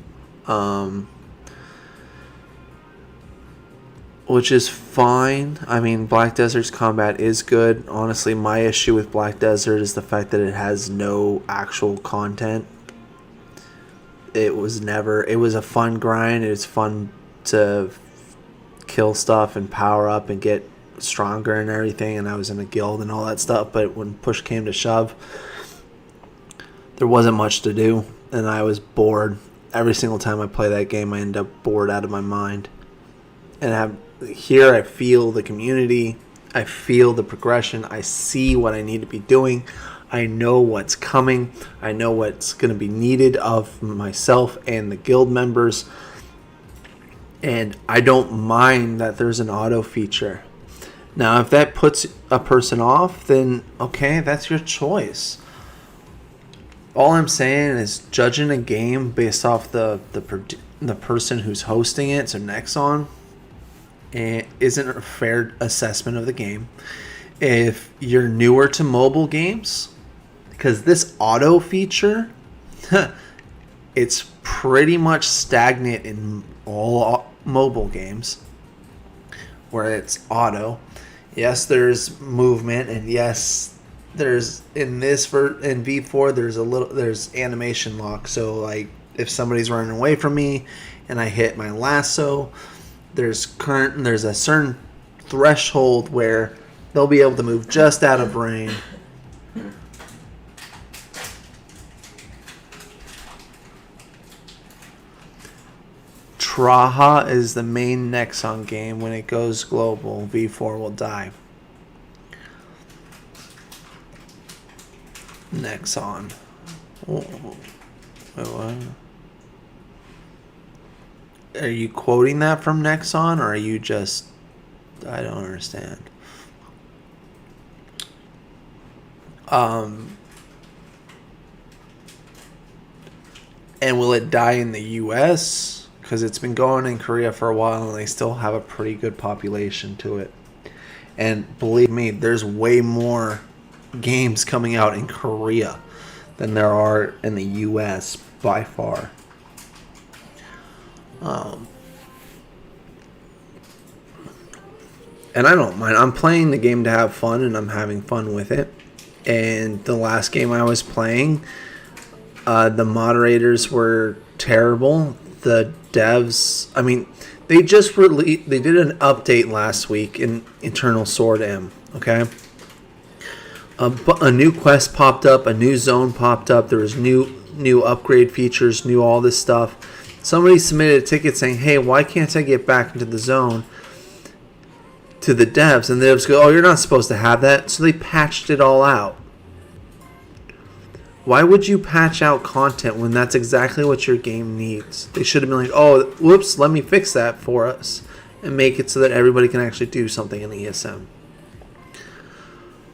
which is fine. I mean, Black Desert's combat is good. Honestly, my issue with Black Desert is the fact that it has no actual content. It was a fun grind. It was fun to kill stuff and power up and get stronger and everything, and I was in a guild and all that stuff, but when push came to shove, there wasn't much to do, and I was bored. Every single time I play that game, I end up bored out of my mind. And here I feel the community, I feel the progression, I see what I need to be doing, I know what's coming, I know what's going to be needed of myself and the guild members. And I don't mind that there's an auto feature. Now, if that puts a person off, then okay, that's your choice. All I'm saying is judging a game based off the person who's hosting it, so Nexon, isn't a fair assessment of the game. If you're newer to mobile games, because this auto feature, it's pretty much stagnant in all mobile games where it's auto. Yes, there's movement, and yes, there's in V4 there's animation lock. So like if somebody's running away from me and I hit my lasso, there's a certain threshold where they'll be able to move just out of range. Traha is the main Nexon game. When it goes global, V4 will die. Nexon. Oh. Wait, what? Are you quoting that from Nexon, or are you just... I don't understand. And will it die in the US? Because it's been going in Korea for a while and they still have a pretty good population to it. And believe me, there's way more games coming out in Korea than there are in the US by far. And I don't mind. I'm playing the game to have fun, and I'm having fun with it. And the last game I was playing, the moderators were terrible. The devs, I mean, they did an update last week in Eternal Sword M, okay? A new quest popped up, a new zone popped up, there was new upgrade features, new all this stuff. Somebody submitted a ticket saying, hey, why can't I get back into the zone? To the devs, and the devs go, oh, you're not supposed to have that, so they patched it all out. Why would you patch out content when that's exactly what your game needs? They should have been like, oh, whoops, let me fix that for us. and make it so that everybody can actually do something in ESM.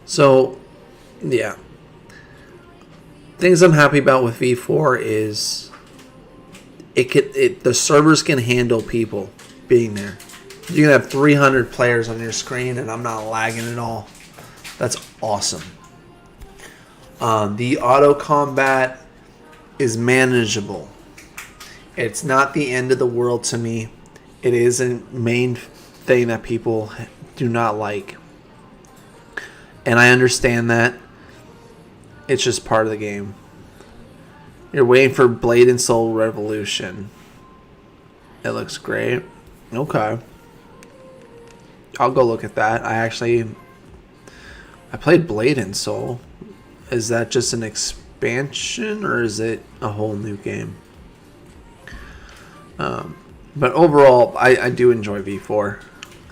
So, yeah. Things I'm happy about with V4 is the servers can handle people being there. You can have 300 players on your screen and I'm not lagging at all. That's awesome. The auto combat is manageable. It's not the end of the world to me. It is a main thing that people do not like. And I understand that. It's just part of the game. You're waiting for Blade and Soul Revolution. It looks great. Okay. I'll go look at that. I played Blade and Soul. Is that just an expansion or is it a whole new game? But overall, I do enjoy V4.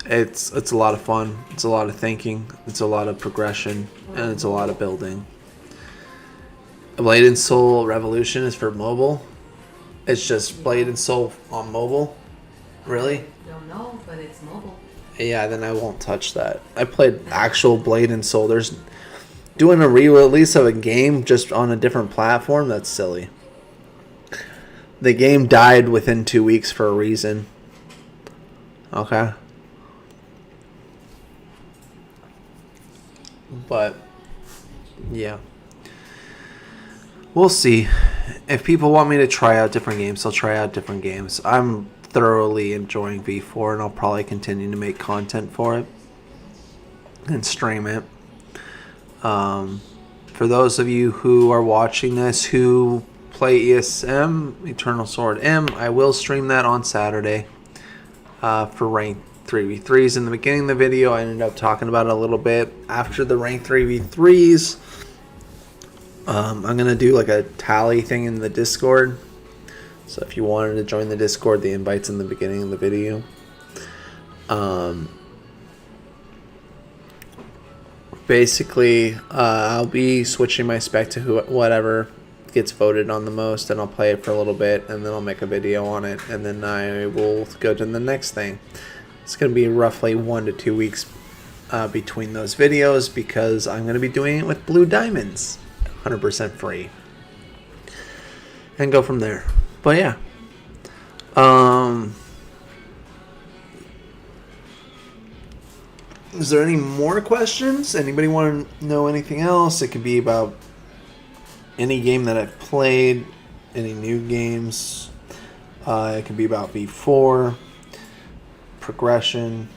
It's a lot of fun. It's a lot of thinking. It's a lot of progression. And it's a lot of building. Blade and Soul Revolution is for mobile. It's just Blade and Soul on mobile. Really? Don't know, but it's mobile. Yeah, then I won't touch that. I played actual Blade and Soul. There's doing a re-release of a game just on a different platform. That's silly. The game died within 2 weeks for a reason. Okay. But yeah. We'll see. If people want me to try out different games, I'll try out different games. I'm thoroughly enjoying V4 and I'll probably continue to make content for it and stream it. For those of you who are watching this who play ESM, Eternal Sword M, I will stream that on Saturday for ranked 3v3s. In the beginning of the video, I ended up talking about it a little bit. After the ranked 3v3s, I'm going to do like a tally thing in the Discord. So if you wanted to join the Discord, the invite's in the beginning of the video. Basically, I'll be switching my spec to whatever gets voted on the most, and I'll play it for a little bit, and then I'll make a video on it, and then I will go to the next thing. It's going to be roughly 1 to 2 weeks between those videos because I'm going to be doing it with Blue Diamonds. 100% free. And go from there. But yeah. Is there any more questions? Anybody want to know anything else? It could be about any game that I've played, any new games. It could be about V4, progression,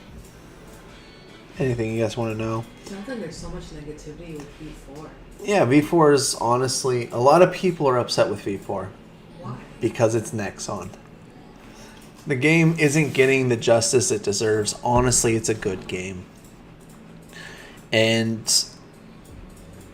anything you guys want to know. Sounds like there's so much negativity with V4. Yeah, V4 is honestly, a lot of people are upset with V4. Why? Because it's Nexon. The game isn't getting the justice it deserves. Honestly, it's a good game. And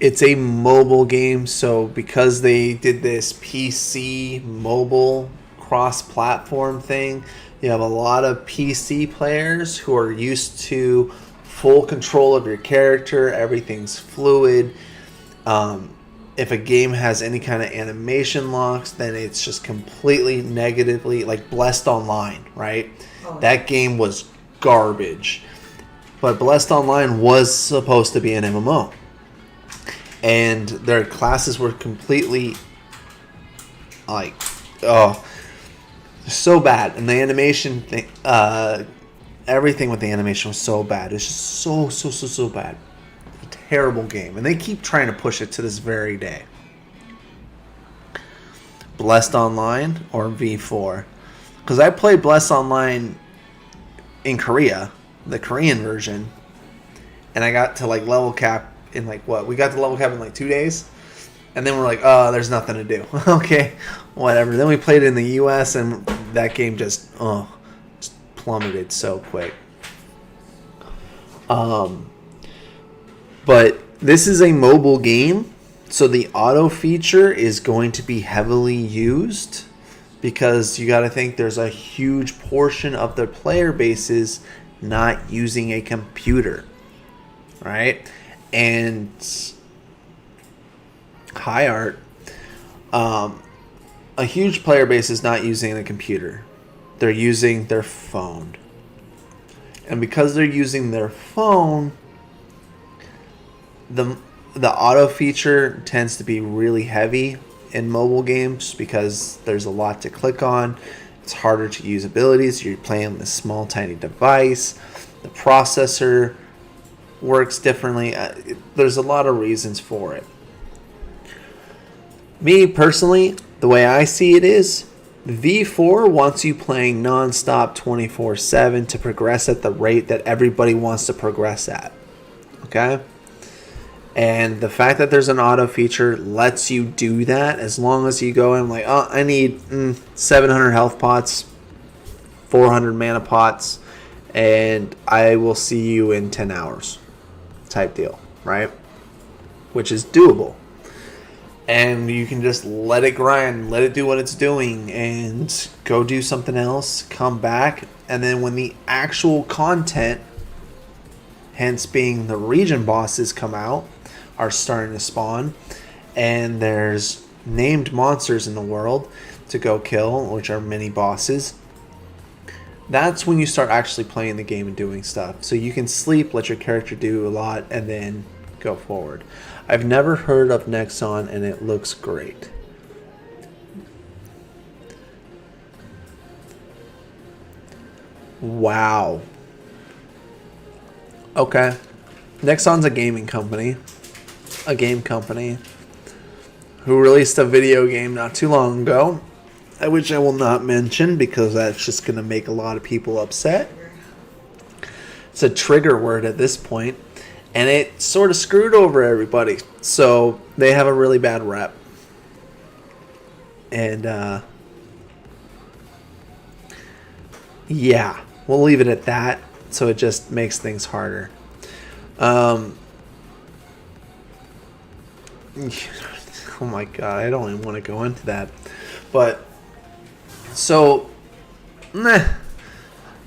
it's a mobile game, so because they did this PC mobile cross-platform thing, you have a lot of PC players who are used to full control of your character. Everything's fluid. If a game has any kind of animation locks, then it's just completely negatively, like Blessed Online, right? Oh, that game was garbage. But Blessed Online was supposed to be an MMO. And their classes were completely, like, so bad. And the animation thing, everything with the animation was so bad. It's just so bad. Terrible game, and they keep trying to push it to this very day. Blessed Online or V4? Because I played Blessed Online in Korea, the Korean version, and I got to like level cap in like what? We got to level cap in like 2 days, and then we're like, oh, there's nothing to do. Okay, whatever. Then we played it in the US, and that game just plummeted so quick. But this is a mobile game, so the auto feature is going to be heavily used because you got to think there's a huge portion of their player bases not using a computer, right? And High Art, a huge player base is not using a computer. They're using their phone. And because they're using their phone, the auto feature tends to be really heavy in mobile games because there's a lot to click on. It's harder to use abilities. You're playing this small, tiny device. The processor works differently. There's a lot of reasons for it. Me personally, the way I see it is, V4 wants you playing non-stop 24/7 to progress at the rate that everybody wants to progress at. Okay? And the fact that there's an auto feature lets you do that as long as you go in like, oh, I need 700 health pots, 400 mana pots, and I will see you in 10 hours type deal, right? Which is doable. And you can just let it grind, let it do what it's doing, and go do something else, come back, and then when the actual content, hence being the region bosses, come out, are starting to spawn, and there's named monsters in the world to go kill, which are mini bosses, that's when you start actually playing the game and doing stuff. So you can sleep, let your character do a lot, and then go forward. I've never heard of Nexon, and it looks great. Wow. Okay. Nexon's a gaming company. A game company. Who released a video game not too long ago. Which I will not mention because that's just going to make a lot of people upset. It's a trigger word at this point. And it sort of screwed over everybody. So they have a really bad rep. And, yeah, we'll leave it at that. So it just makes things harder. Oh my god, I don't even want to go into that. But, so,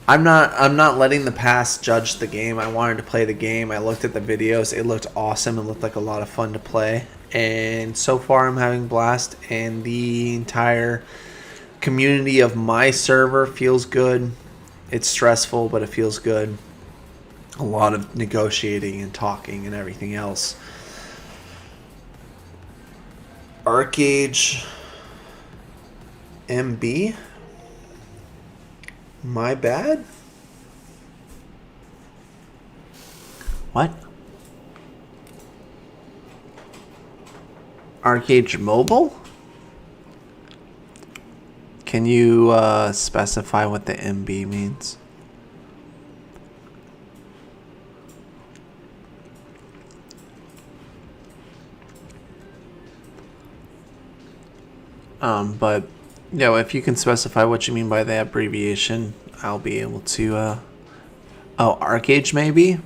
I'm not letting the past judge the game. I wanted to play the game. I looked at the videos. It looked awesome. It looked like a lot of fun to play. And so far I'm having a blast. And the entire community of my server feels good. It's stressful, but it feels good. A lot of negotiating and talking and everything else. Arcage MB? My bad? What? Arcade Mobile? Can you specify what the MB means? But if you can specify what you mean by the abbreviation, I'll be able to, Arcage maybe?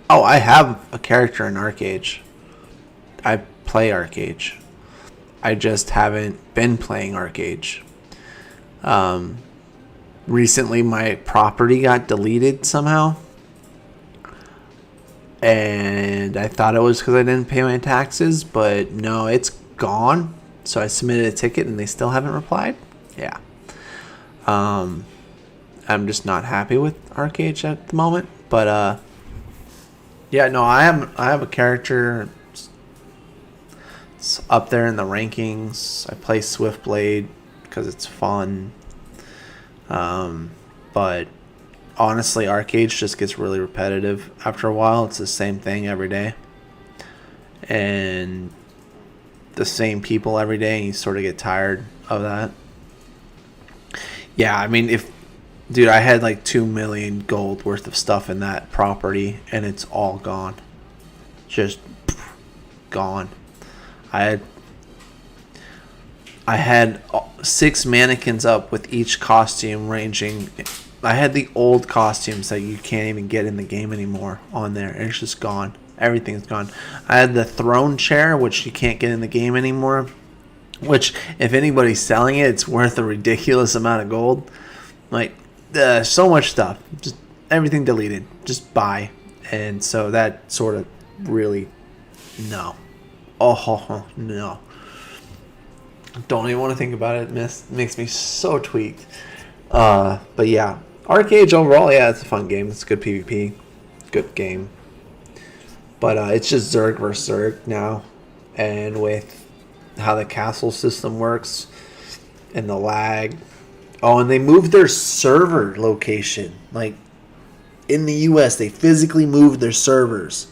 Oh, I have a character in Arcage. I play Arcage. I just haven't been playing Arcage. Recently my property got deleted somehow. And I thought it was because I didn't pay my taxes, but no, it's gone. So I submitted a ticket and they still haven't replied. Yeah. I'm just not happy with Arcade at the moment. But yeah, no, I have a character. It's up there in the rankings. I play Swiftblade because it's fun. But honestly, Arcade just gets really repetitive after a while. It's the same thing every day. And the same people every day, and you sort of get tired of that. Yeah, I mean, dude, I had like 2 million gold worth of stuff in that property, and it's all gone. Just gone. I had 6 mannequins up with each costume ranging. I had the old costumes that you can't even get in the game anymore on there, and it's just gone. Everything's gone. I had the throne chair, which you can't get in the game anymore. Which, if anybody's selling it, it's worth a ridiculous amount of gold. Like, so much stuff. Just everything deleted. Just buy. And so that sort of really, no. Oh, no. Don't even want to think about it. It makes me so tweaked. But yeah, Arcade overall, yeah, it's a fun game. It's a good PvP. Good game. But it's just Zerg versus Zerg now. And with how the castle system works and the lag. Oh, and they moved their server location. Like, in the US, they physically moved their servers.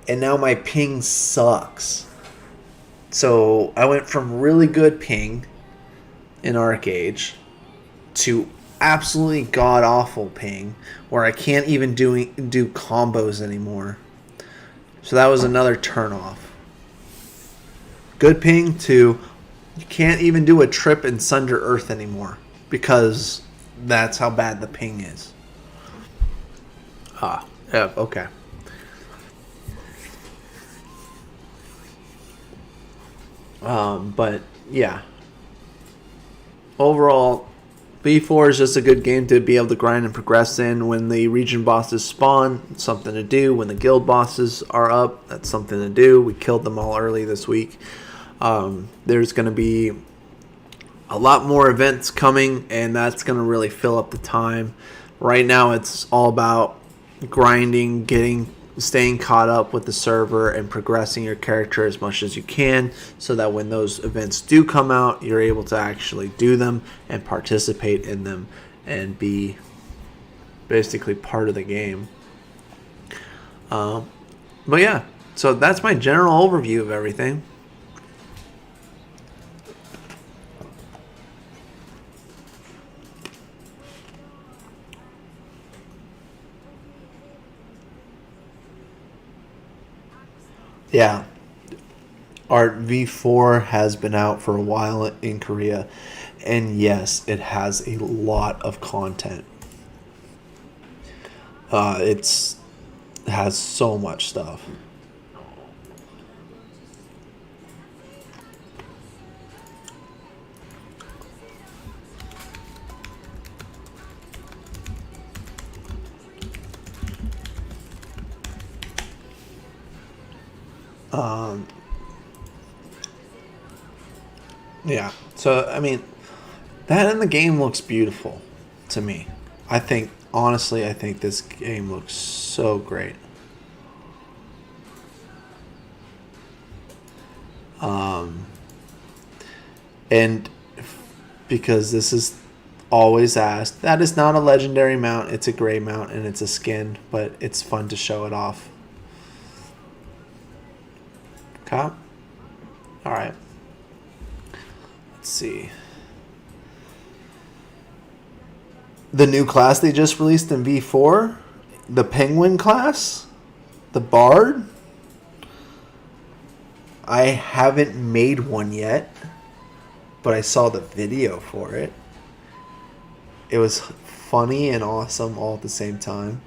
And now my ping sucks. So I went from really good ping in Arcade to absolutely god awful ping where I can't even do combos anymore. So that was another turn off. Good ping to you can't even do a trip in Sunder Earth anymore because that's how bad the ping is. Ah, yeah, okay. But yeah. Overall, V4 is just a good game to be able to grind and progress in. When the region bosses spawn, it's something to do. When the guild bosses are up, that's something to do. We killed them all early this week. There's going to be a lot more events coming, and that's going to really fill up the time. Right now, it's all about grinding, staying caught up with the server, and progressing your character as much as you can so that when those events do come out, you're able to actually do them and participate in them and be basically part of the game. But yeah, so that's my general overview of everything. Yeah. Art V4 has been out for a while in Korea, and yes, it has a lot of content. It has so much stuff. Yeah. So, I mean, that in the game looks beautiful to me. Honestly, I think this game looks so great. And because this is always asked, that is not a legendary mount, it's a gray mount and it's a skin, but it's fun to show it off. Okay. Alright. Let's see. The new class they just released in V4, the Penguin class, the Bard. I haven't made one yet, but I saw the video for it. It was funny and awesome all at the same time.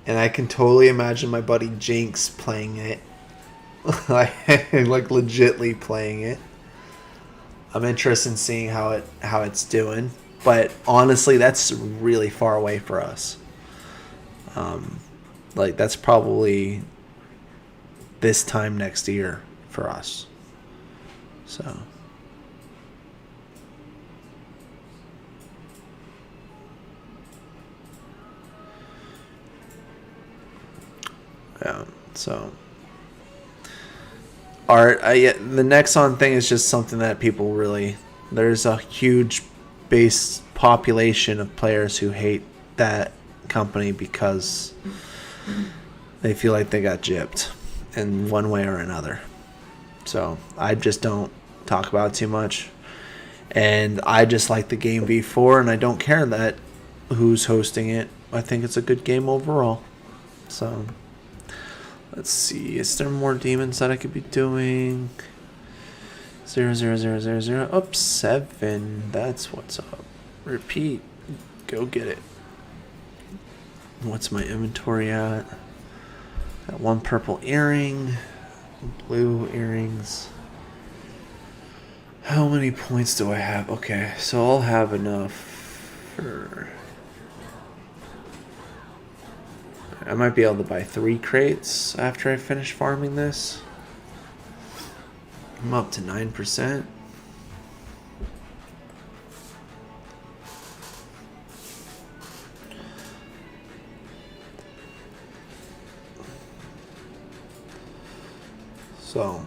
And I can totally imagine my buddy Jinx playing it. like legitly playing it. I'm interested in seeing how it's doing. But honestly, that's really far away for us. That's probably this time next year for us. So. Yeah, so. The Nexon thing is just something that people really... There's a huge base population of players who hate that company because they feel like they got gypped in one way or another. So I just don't talk about it too much. And I just like the game V4, and I don't care that who's hosting it. I think it's a good game overall. So let's see. Is there more demons that I could be doing? 00000. Up 7. That's what's up. Repeat. Go get it. What's my inventory at? Got one purple earring. Blue earrings. How many points do I have? Okay, so I'll have enough for... I might be able to buy 3 crates after I finish farming this. I'm up to 9%. So.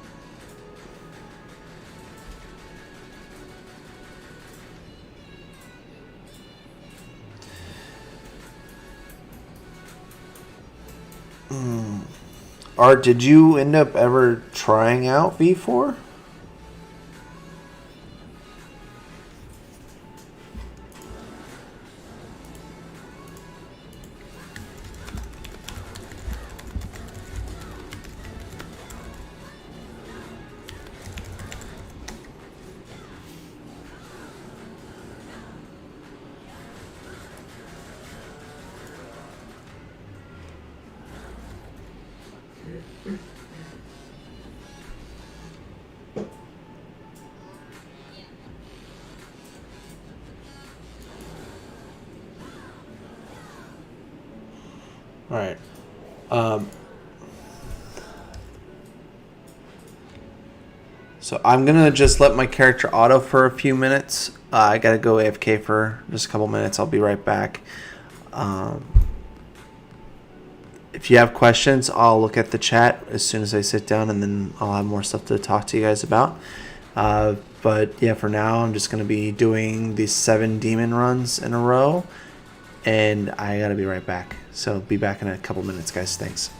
Art, did you end up ever trying out V4? All right. So I'm gonna just let my character auto for a few minutes. I gotta go AFK for just a couple minutes. I'll be right back. If you have questions, I'll look at the chat as soon as I sit down, and then I'll have more stuff to talk to you guys about. But yeah, for now, I'm just gonna be doing these 7 demon runs in a row, and I gotta be right back. So be back in a couple minutes, guys. Thanks.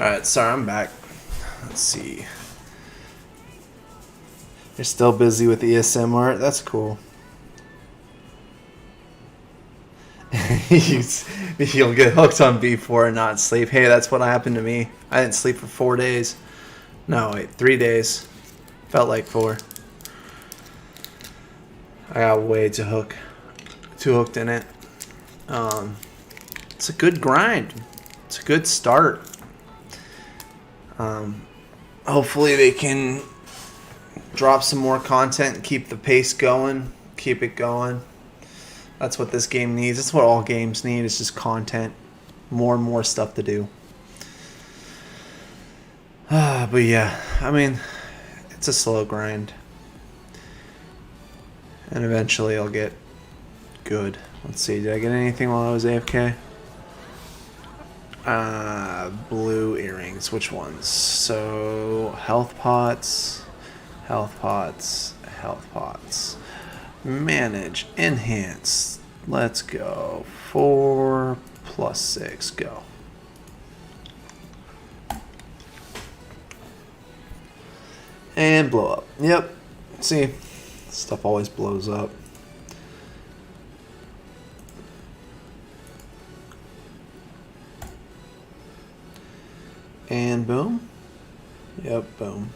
Alright, sorry, I'm back. Let's see. You're still busy with ESM art? That's cool. You'll get hooked on V4 and not sleep. Hey, that's what happened to me. I didn't sleep for 4 days. No, wait, 3 days. Felt like 4. I got way too hooked in it. It's a good grind. It's a good start. Hopefully they can drop some more content, keep the pace going, keep it going. That's what this game needs. That's what all games need. It's just content. More and more stuff to do. But yeah, I mean, it's a slow grind. And eventually I'll get good. Let's see, did I get anything while I was AFK? Blue earrings. Which ones? So, health pots, health pots, health pots. Manage, enhance. Let's go. 4 plus 6, go. And blow up. Yep. See, stuff always blows up. And boom. Yep, boom.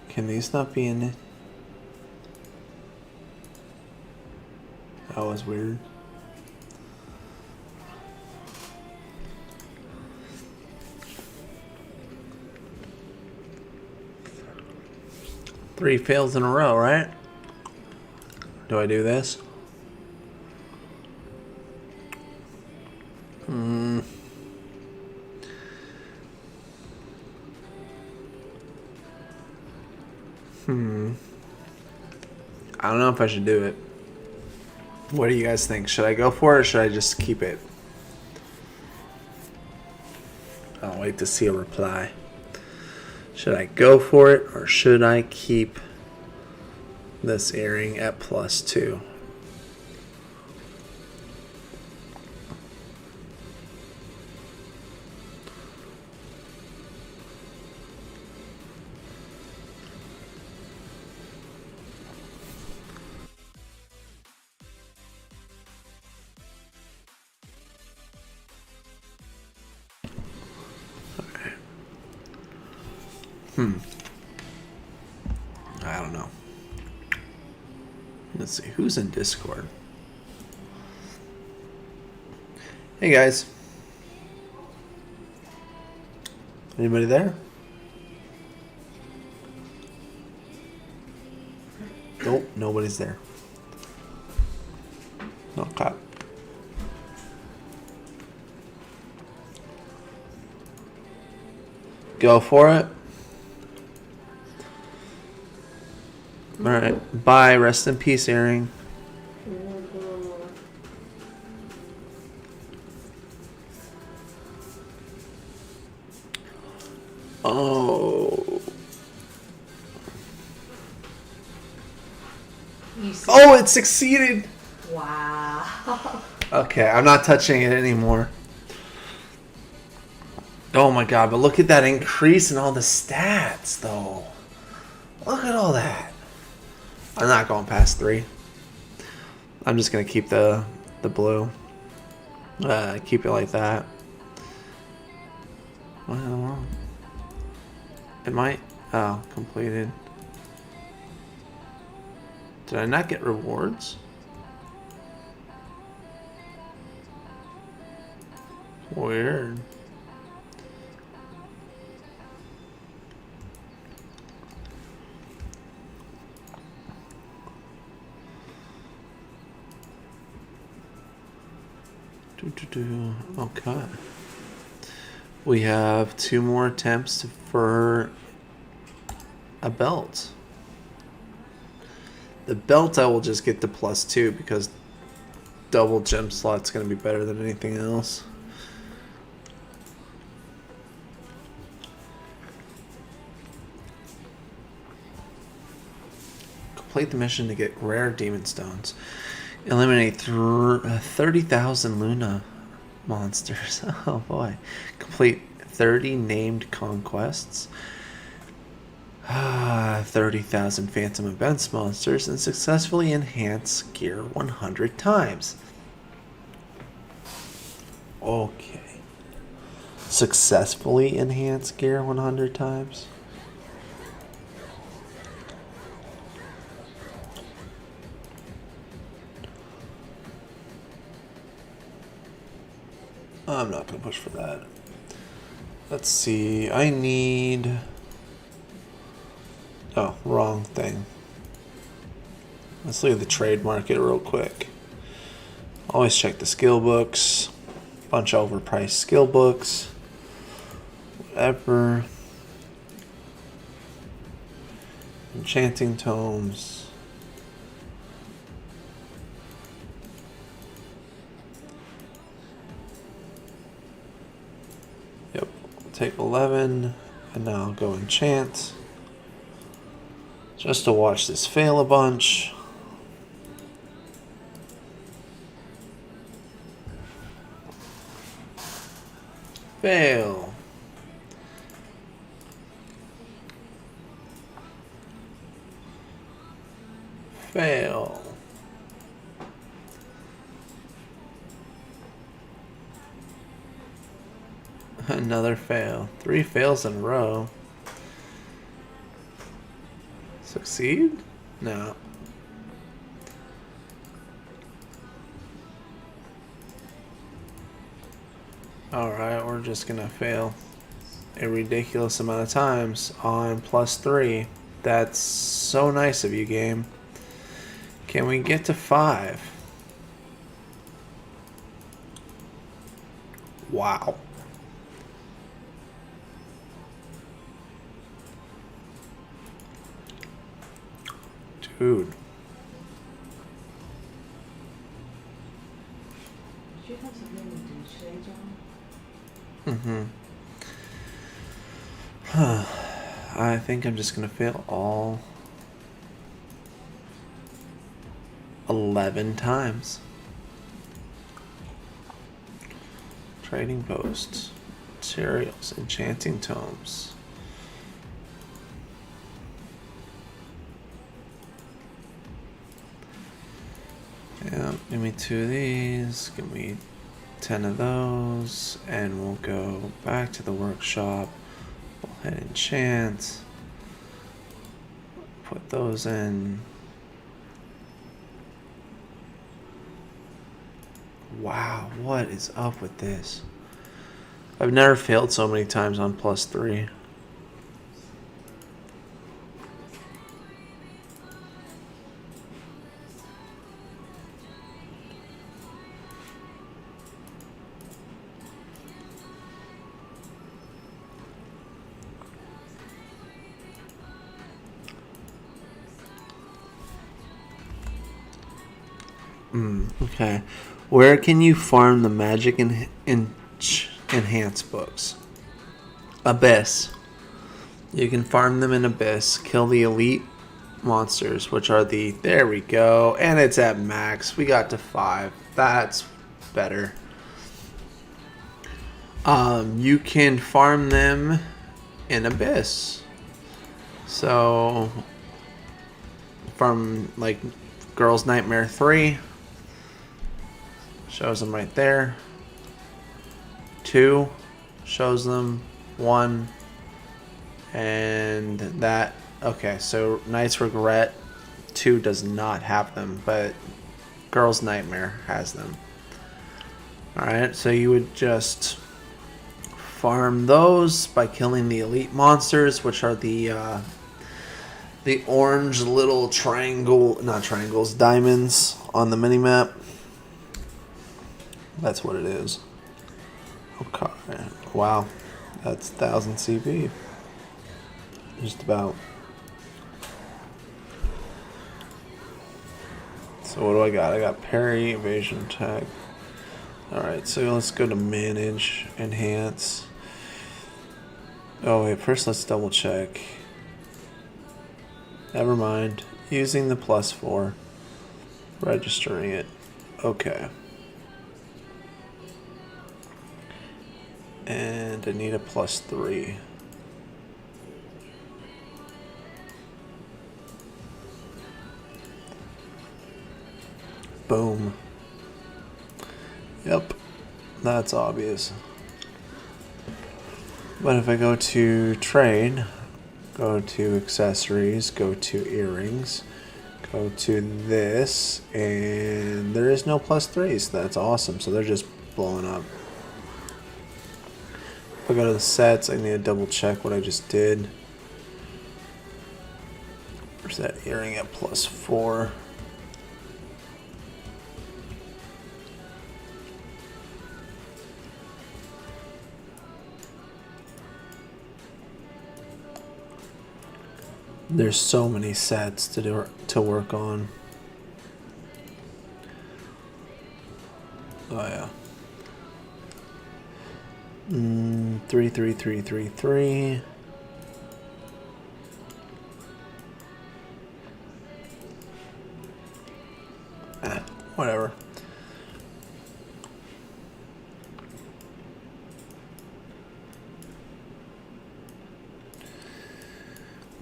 Can these not be in it? That was weird. Three fails in a row, right? Do I do this? I don't know if I should do it. What do you guys think? Should I go for it or should I just keep it? I'll wait to see a reply. Should I go for it or should I keep this earring at +2? I don't know. Let's see, who's in Discord? Hey guys. Anybody there? Nope, nobody's there. Okay. Go for it. Alright, bye. Rest in peace, earring. Oh. Oh, it succeeded. Wow. Okay, I'm not touching it anymore. Oh my god, but look at that increase in all the stats, though. Look at all that. I'm not going past 3. I'm just going to keep the blue. Keep it like that. What in the world? It might... Oh, completed. Did I not get rewards? Weird. Okay. We have 2 more attempts for a belt. The belt I will just get to +2 because double gem slot's going to be better than anything else. Complete the mission to get rare demon stones. Eliminate 30,000 Luna monsters. Oh boy. Complete 30 named conquests. 30,000 Phantom Events monsters and successfully enhance gear 100 times. Okay. Successfully enhance gear 100 times? I'm not going to push for that. Let's see. I need... Oh, wrong thing. Let's look at the trade market real quick. Always check the skill books. Bunch of overpriced skill books. Whatever. Enchanting tomes. Yep. Take 11. And now I'll go enchant. Just to watch this fail a bunch. Fail. Fail. Another fail. 3 fails in a row. Succeed? No. Alright, we're just gonna fail a ridiculous amount of times on +3. That's so nice of you, game. Can we get to 5? Wow. Dude. Did you have something to do today, John? I think I'm just gonna fail all 11 times. Trading posts, materials, enchanting tomes. Yeah, give me 2 of these, give me 10 of those, and we'll go back to the workshop. We'll hit enchant. Put those in. Wow, what is up with this? I've never failed so many times on +3. Okay. Where can you farm the magic enhance books? Abyss. You can farm them in Abyss. Kill the elite monsters, which are the... There we go. And it's at max. We got to 5. That's better. You can farm them in Abyss. So... From, like, Girls Nightmare 3... Shows them right there. 2 shows them. 1 and that. Okay, so Knight's Regret 2 does not have them, but Girl's Nightmare has them. Alright, so you would just farm those by killing the elite monsters, which are the orange little triangle, not triangles, diamonds on the minimap. That's what it is. Okay. Wow. That's 1000 CP. Just about. So what do I got? I got parry, evasion, attack. Alright, so let's go to manage, enhance. Oh wait, first let's double check. Never mind. Using the +4. Registering it. Okay. And I need a +3. Boom. Yep. That's obvious. But if I go to trade, go to accessories, go to earrings, go to this, and there is no +3s. That's awesome. So they're just blowing up. If I go to the sets, I need to double check what I just did. Where's that earring at +4? There's so many sets to work on. Oh yeah. 33333. Whatever.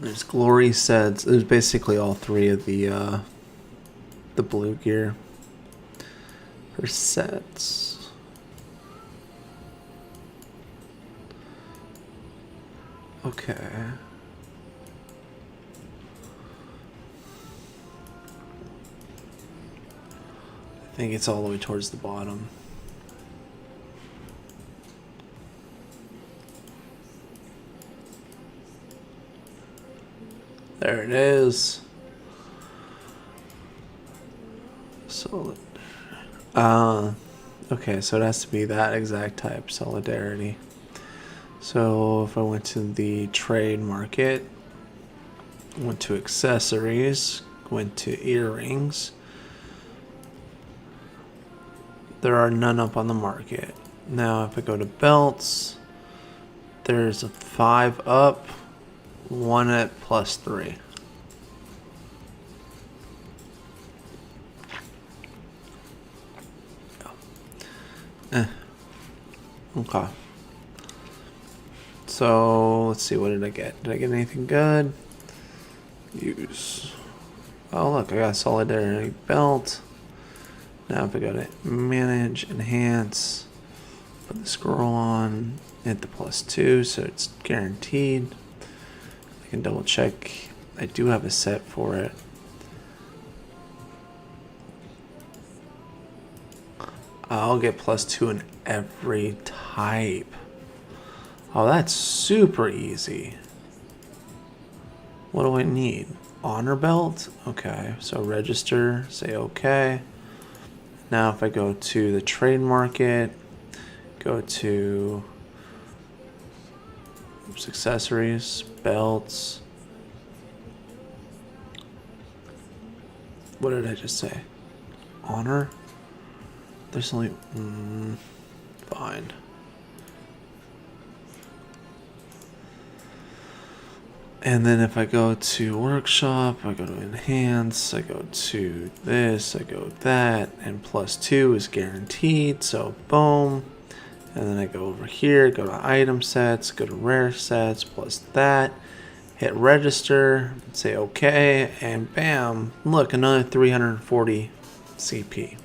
There's glory sets. There's basically all three of the blue gear for sets. Okay. I think it's all the way towards the bottom. There it is. Solid. Okay, so it has to be that exact type, solidarity. So if I went to the trade market, went to accessories, went to earrings, there are none up on the market. Now if I go to belts, there's a 5 up, 1 at +3. Okay. So let's see, what did I get? Did I get anything good? Use. Oh look, I got a solidarity belt. Now if I go to manage, enhance, put the scroll on, hit the +2, so it's guaranteed. I can double check. I do have a set for it. I'll get +2 in every type. Oh, that's super easy. What do I need? Honor belt? Okay, so register, say okay. Now if I go to the trade market, go to accessories, belts. What did I just say? Honor? There's only... fine. And then if I go to workshop, I go to enhance, I go to this, I go that, and +2 is guaranteed, so boom. And then I go over here, go to item sets, go to rare sets, plus that, hit register, say okay, and bam, look, another 340 CP.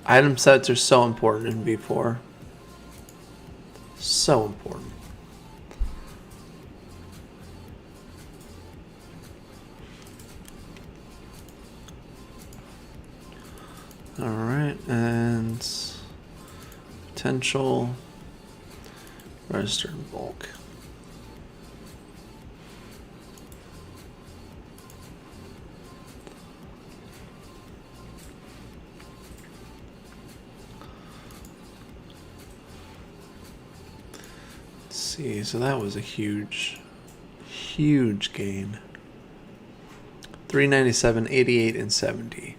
Item sets are so important in V4. So important. Alright, and potential register in bulk. Let's see, so that was a huge gain. 397, 88, and 70.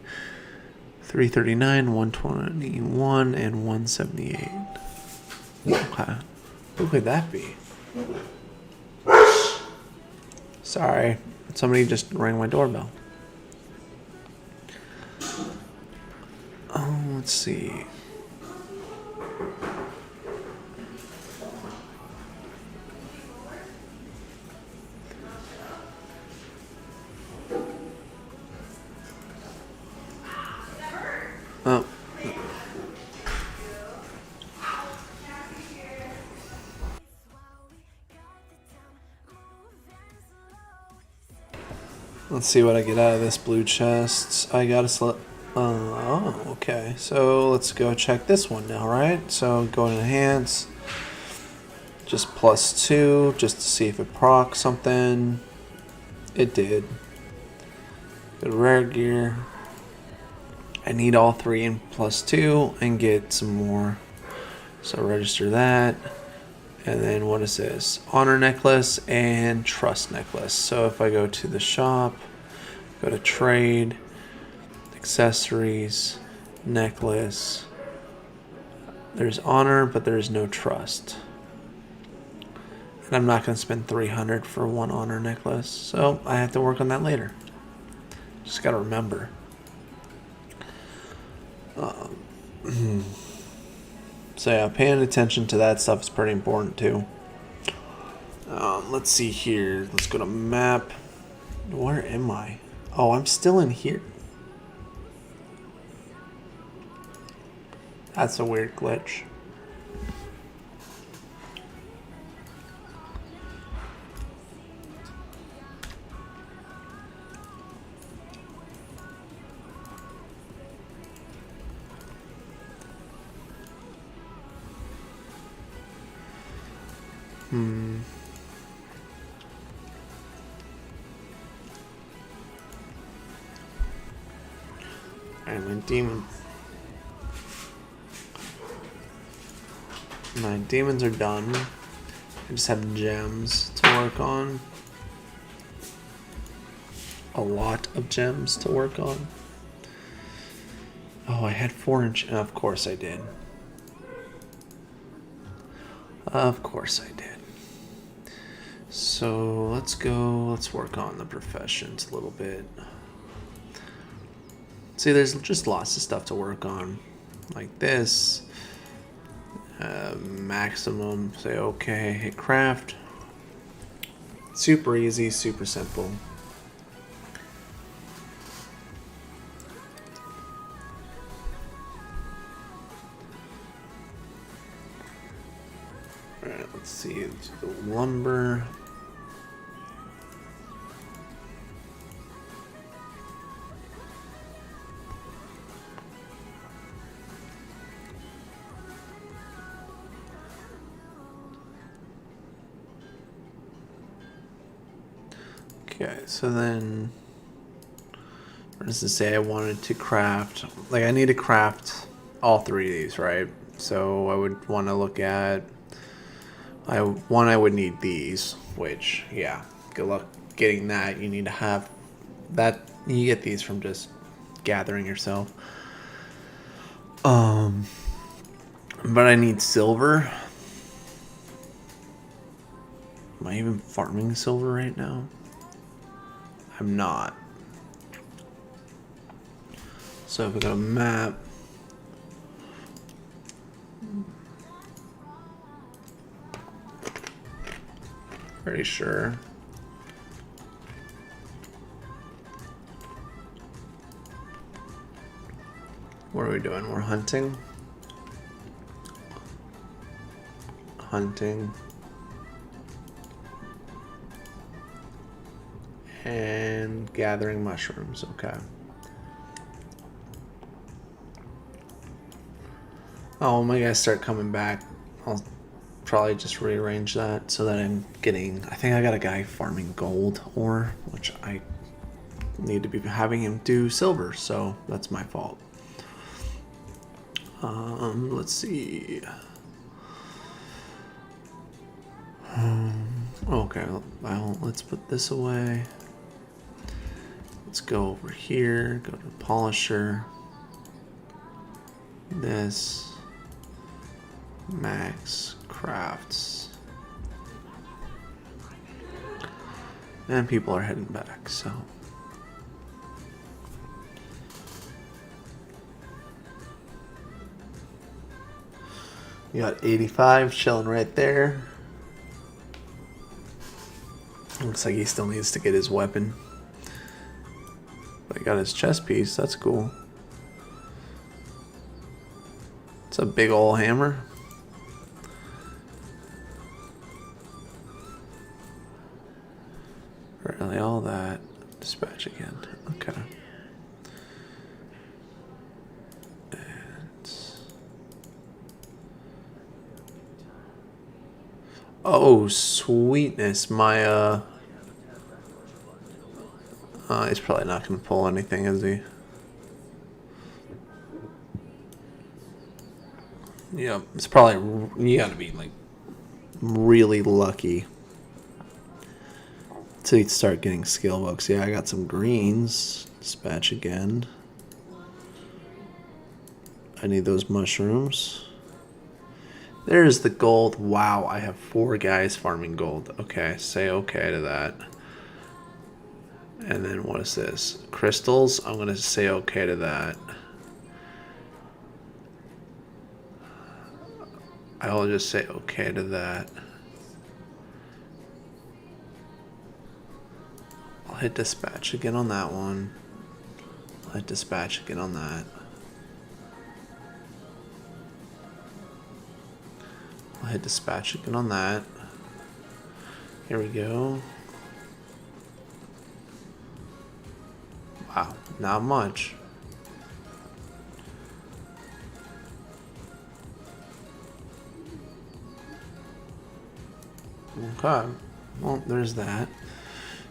339, 121, and 178. Okay. Who could that be? Sorry. Somebody just rang my doorbell. Oh, let's see. Oh. Let's see what I get out of this blue chest. I got a slip. Oh, okay. So let's go check this one now, right? So go to enhance. Just +2, just to see if it procs something. It did. Go to rare gear. I need all 3 in +2 and get some more. So register that. And then what is this? Honor necklace and trust necklace. So if I go to the shop, go to trade, accessories, necklace. There's honor, but there's no trust. And I'm not going to spend 300 for one honor necklace. So I have to work on that later. Just got to remember. So yeah, paying attention to that stuff is pretty important too. Let's see here. Let's go to map. Where am I? Oh, I'm still in here. That's a weird glitch. And my demons are done. I just have gems to work on. A lot of gems to work on. Oh, I had 4-inch. Of course I did. Of course I did. So let's go. Let's work on the professions a little bit. See, there's just lots of stuff to work on. Like this. Maximum. Say okay. Hit craft. Super easy, super simple. Alright, let's see. Let's do the lumber. Okay, so then, what does it say? I wanted to craft, like I need to craft all 3 of these, right? So I would want to look at, I would need these, which, yeah, good luck getting that. You need to have that, you get these from just gathering yourself. But I need silver. Am I even farming silver right now? I'm not. So if we go to map, pretty sure. What are we doing? We're hunting. Hunting. And gathering mushrooms, okay. Oh, when my guys start coming back, I'll probably just rearrange that so that I'm getting, I think I got a guy farming gold ore, which I need to be having him do silver, so that's my fault. Let's see. Okay, well, let's put this away. Let's go over here, go to Polisher. This. Max Crafts. And people are heading back, so. You got 85 chilling right there. Looks like he still needs to get his weapon. But he got his chest piece, that's cool. It's a big ol' hammer. Really, all that. Dispatch again. Okay. And... oh, sweetness. My, he's probably not going to pull anything, is he? Yeah, it's probably... you gotta be, like, really lucky to start getting skill books. Yeah, I got some greens. Dispatch again. I need those mushrooms. There's the gold. Wow, I have 4 guys farming gold. Okay, say okay to that. And then what is this? Crystals. I'm going to say okay to that. I will just say okay to that. I'll hit dispatch again on that one. I'll hit dispatch again on that. I'll hit dispatch again on that. Here we go. Wow, not much. Okay, well, there's that.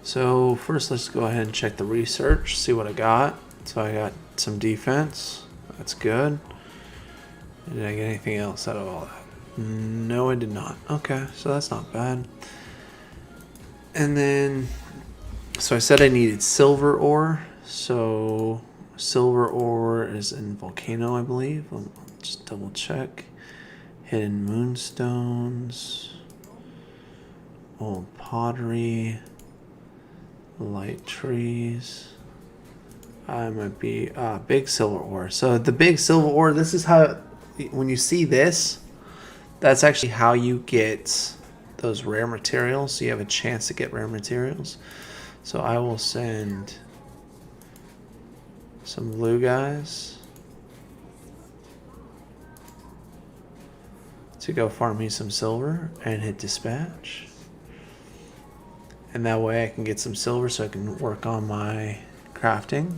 So first let's go ahead and check the research, see what I got. So I got some defense, that's good. Did I get anything else out of all that? No, I did not. Okay, so that's not bad. And then, so I said I needed silver ore. So silver ore is in Volcano, I believe. I'll just double check. Hidden moonstones. Old pottery. Light trees. I might be big silver ore. So the big silver ore, this is how, when you see this, that's actually how you get those rare materials. So you have a chance to get rare materials. So I will send some blue guys to go farm me some silver and hit dispatch. And that way I can get some silver so I can work on my crafting.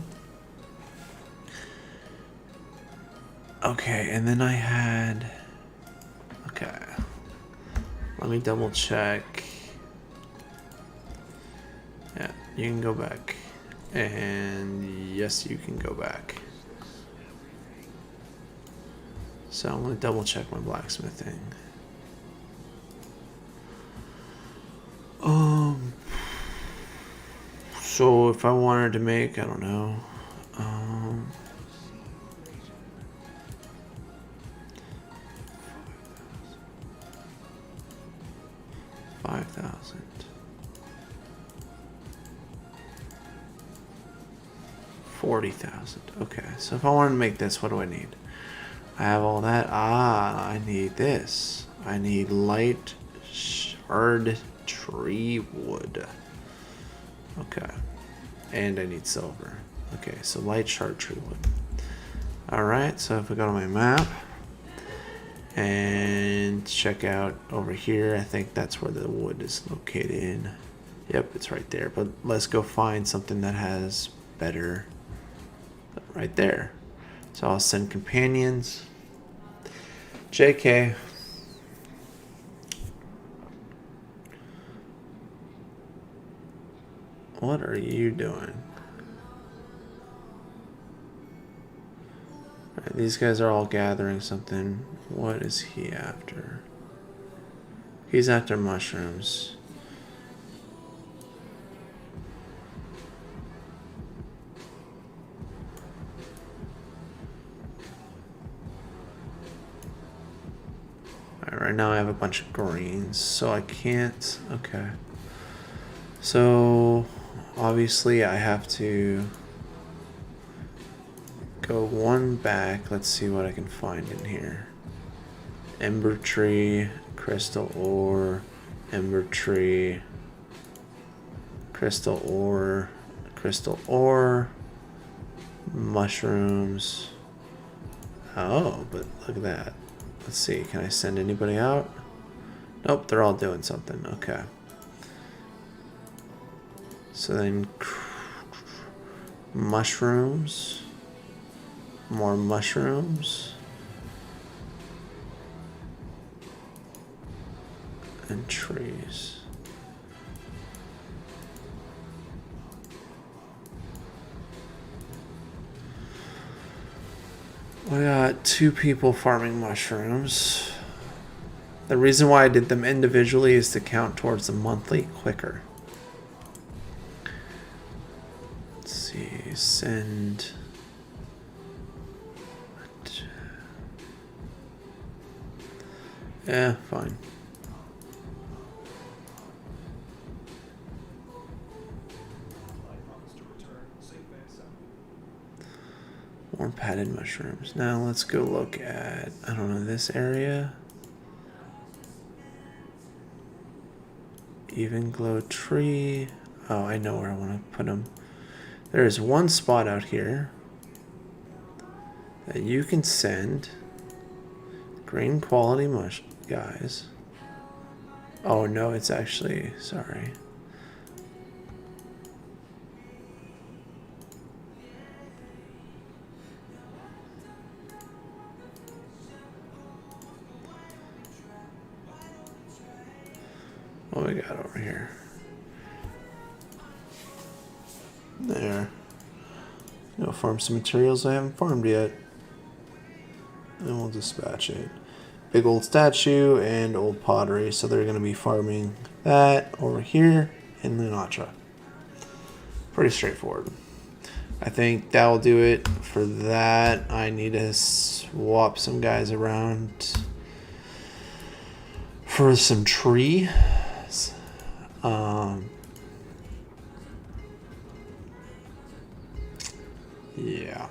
Okay, and then I had... okay. Let me double check. Yeah, you can go back. And yes, you can go back. So I'm going to double check my blacksmithing. So if I wanted to make, I don't know, 5,000. 40,000. Okay, so if I wanted to make this, what do I need? I have all that. I need this. I need light shard tree wood. Okay. And I need silver. Okay, so light shard tree wood. Alright, so if I go to my map and check out over here, I think that's where the wood is located. Yep, it's right there. But let's go find something that has better. Right there. So I'll send companions. JK. What are you doing? Right, these guys are all gathering something. What is he after? He's after mushrooms. Alright, right now I have a bunch of greens, so I can't. Okay. So obviously I have to go one back. Let's see what I can find in here. Ember tree, crystal ore, ember tree, crystal ore, mushrooms. Oh, but look at that. Let's see, can I send anybody out? Nope, they're all doing something. Okay. So then mushrooms, more mushrooms, and trees. We got 2 people farming mushrooms. The reason why I did them individually is to count towards the monthly quicker. Let's see, send. Yeah, fine. More padded mushrooms. Now let's go look at, I don't know, this area. Even glow tree. Oh, I know where I want to put them. There is one spot out here that you can send green quality mush guys. Oh no, it's actually, sorry. What we got over here? There. Go farm some materials I haven't farmed yet. And we'll dispatch it. Big old statue and old pottery. So they're going to be farming that over here in Lunatra. Pretty straightforward. I think that will do it for that. I need to swap some guys around for some tree. Yeah.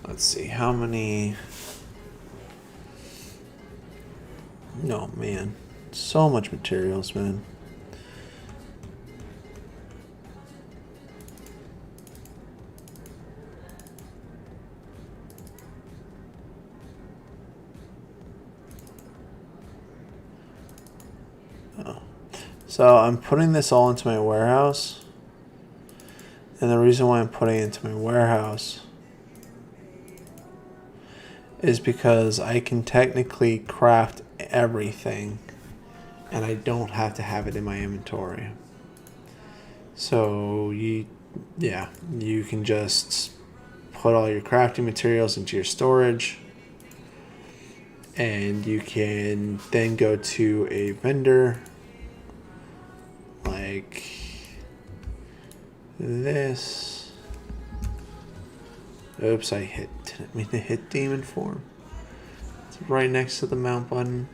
Let's see how many. No, man. So much materials, man. So I'm putting this all into my warehouse. And the reason why I'm putting it into my warehouse is because I can technically craft everything and I don't have to have it in my inventory. So you can just put all your crafting materials into your storage and you can then go to a vendor like this. Oops, didn't mean to hit demon form. It's right next to the mount button.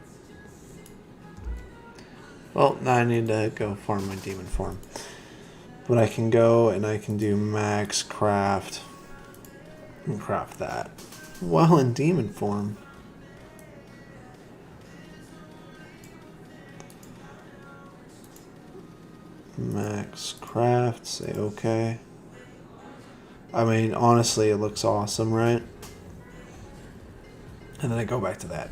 Well, now I need to go farm my demon form. But I can go and I can do max craft and craft that while in demon form. Max craft, say okay. I mean, honestly, it looks awesome, right? And then I go back to that.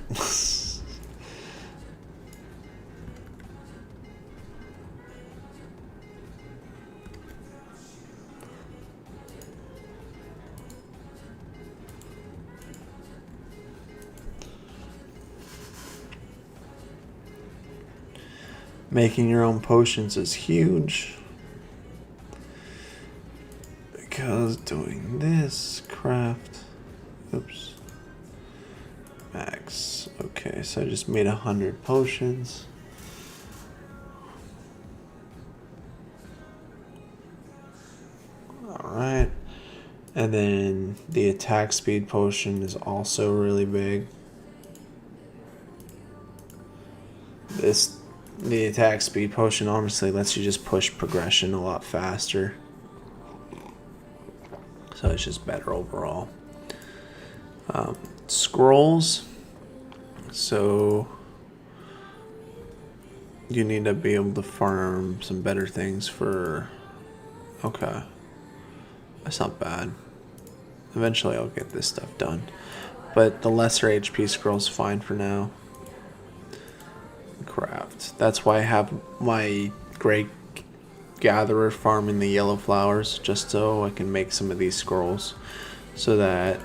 Making your own potions is huge. Because doing this craft. Oops. Max. Okay, so I just made 100 potions. Alright. And then the attack speed potion is also really big. the attack speed potion honestly lets you just push progression a lot faster. So it's just better overall. Scrolls. So you need to be able to farm some better things for... Okay. That's not bad. Eventually I'll get this stuff done. But the lesser HP scroll's fine for now. Craft. That's why I have my Great Gatherer farming the yellow flowers, just so I can make some of these scrolls. So that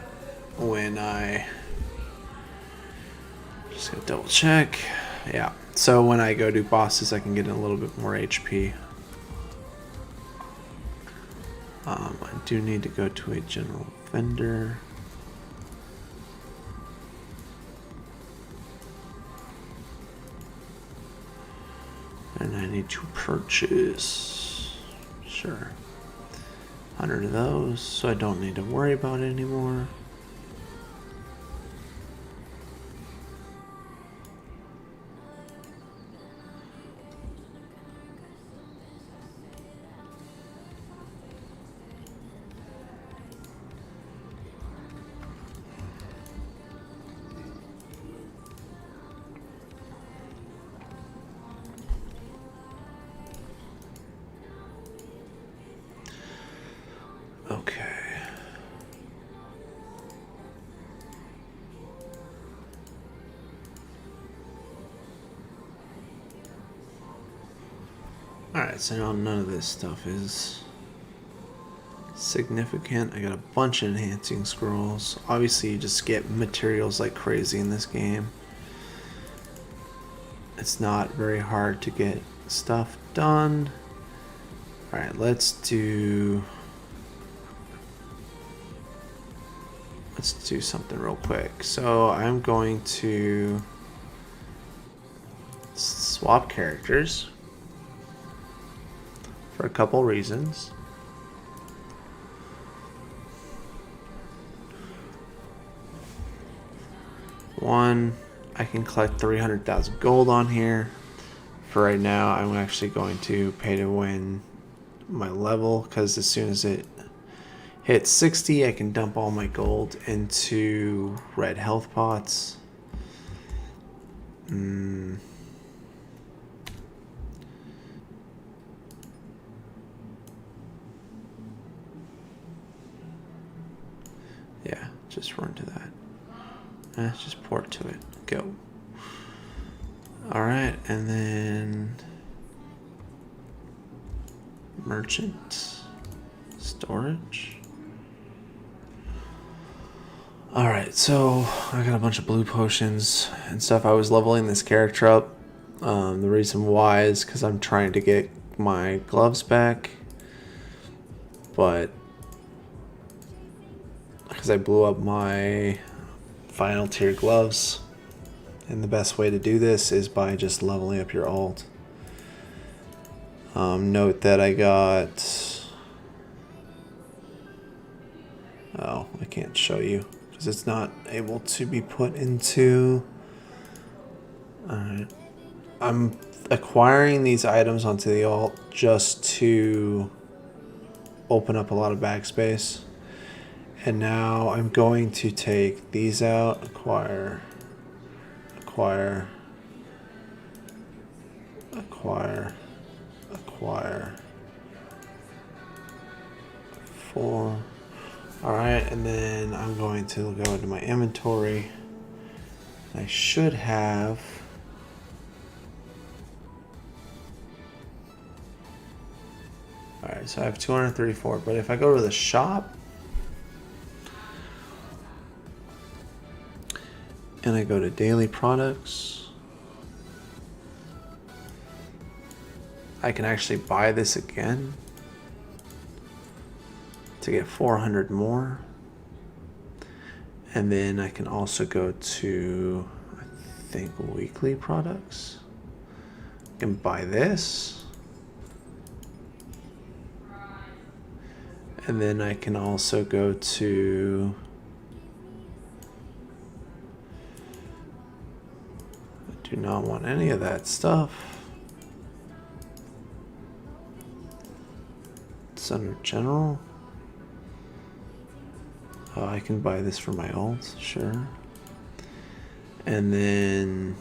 when I... Just gonna double check. Yeah. So when I go do bosses, I can get a little bit more HP. I do need to go to a general vendor. And I need to purchase, sure, 100 of those, so I don't need to worry about it anymore. Okay. Alright, so now none of this stuff is significant. I got a bunch of enhancing scrolls. Obviously, you just get materials like crazy in this game. It's not very hard to get stuff done. Alright, let's do something real quick. So I'm going to swap characters for a couple reasons. One, I can collect 300,000 gold on here. For right now, I'm actually going to pay to win my level, because as soon as it hits 60, I can dump all my gold into red health pots. Yeah, just run to that. Just port to it. Go. Alright, and then merchant storage. Alright, so I got a bunch of blue potions and stuff. I was leveling this character up. The reason why is because I'm trying to get my gloves back. But because I blew up my final tier gloves. And the best way to do this is by just leveling up your alt. Note that I got... Oh, I can't show you because it's not able to be put into... Alright. I'm acquiring these items onto the alt just to open up a lot of backspace. And now I'm going to take these out, acquire, 4. Alright, and then I'm going to go into my inventory. I should have... Alright, so I have 234, but if I go to the shop, and I go to daily products, I can actually buy this again to get 400 more. And then I can also go to, I think, weekly products. I can buy this. And then I can also go to... I do not want any of that stuff. It's under general. Oh, I can buy this for my ult, sure. And then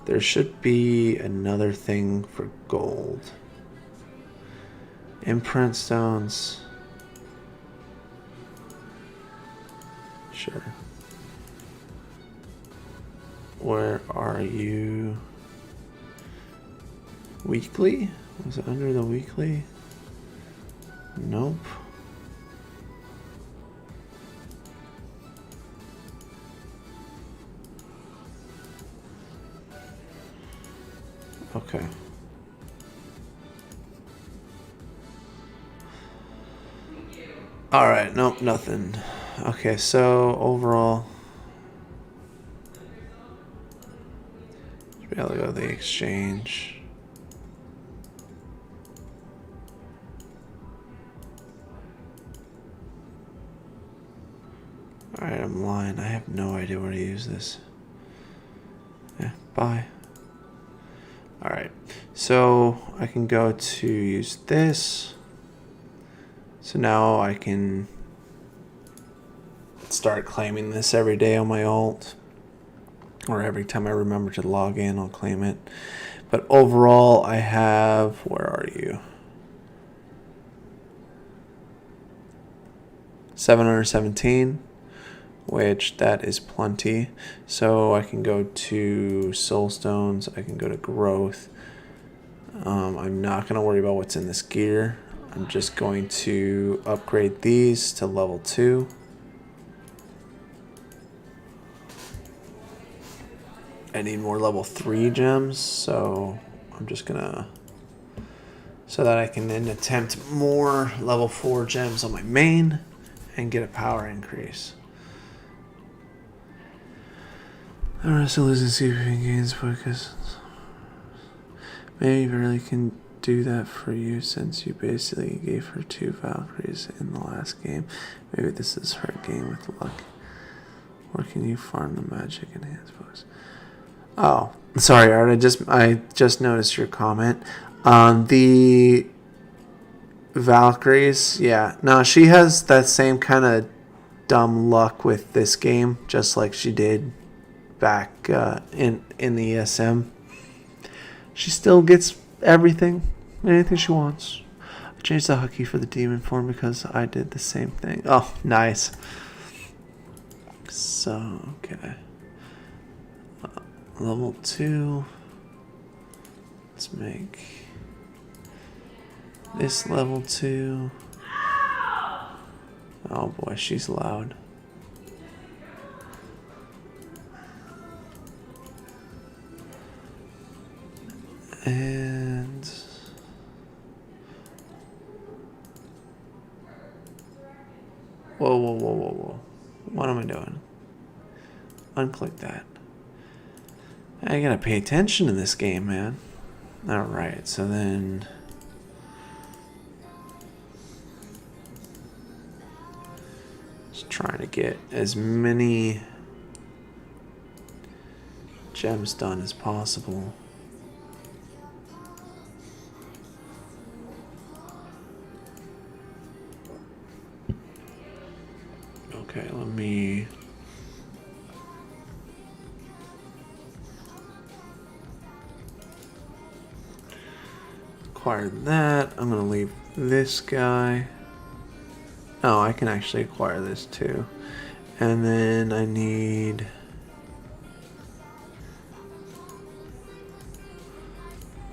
there should be another thing for gold. Imprint stones. Sure. Where are you? Weekly? Was it under the weekly? Nope. Okay. All right, nope, nothing. Okay, so overall, should be able to go to the exchange. All right, I'm lying. I have no idea where to use this. Yeah, bye. All right, so I can go to use this. So now I can start claiming this every day on my ult, or every time I remember to log in, I'll claim it. But overall, I have, where are you? 717, which that is plenty. So I can go to soul stones, I can go to growth. I'm not going to worry about what's in this gear. I'm just going to upgrade these to level 2. I need more level 3 gems, so I'm just gonna, so that I can then attempt more level 4 gems on my main and get a power increase. The rest of losing CP gains focus. Maybe Verily can do that for you since you basically gave her 2 Valkyries in the last game. Maybe this is her game with luck. Or can you farm the magic enhanced focus? Oh, sorry, Art. I just noticed your comment. The Valkyries, yeah. No, she has that same kind of dumb luck with this game, just like she did back in the ESM. She still gets anything she wants. I changed the hotkey for the demon form because I did the same thing. Oh, nice. So, okay. Level 2. Let's make this level 2. Oh boy, she's loud. And whoa. What am I doing? Unclick that. I gotta pay attention to this game, man. Alright, so then just trying to get as many gems done as possible. Okay, let me acquire that. I'm gonna leave this guy. Oh, I can actually acquire this too. And then I need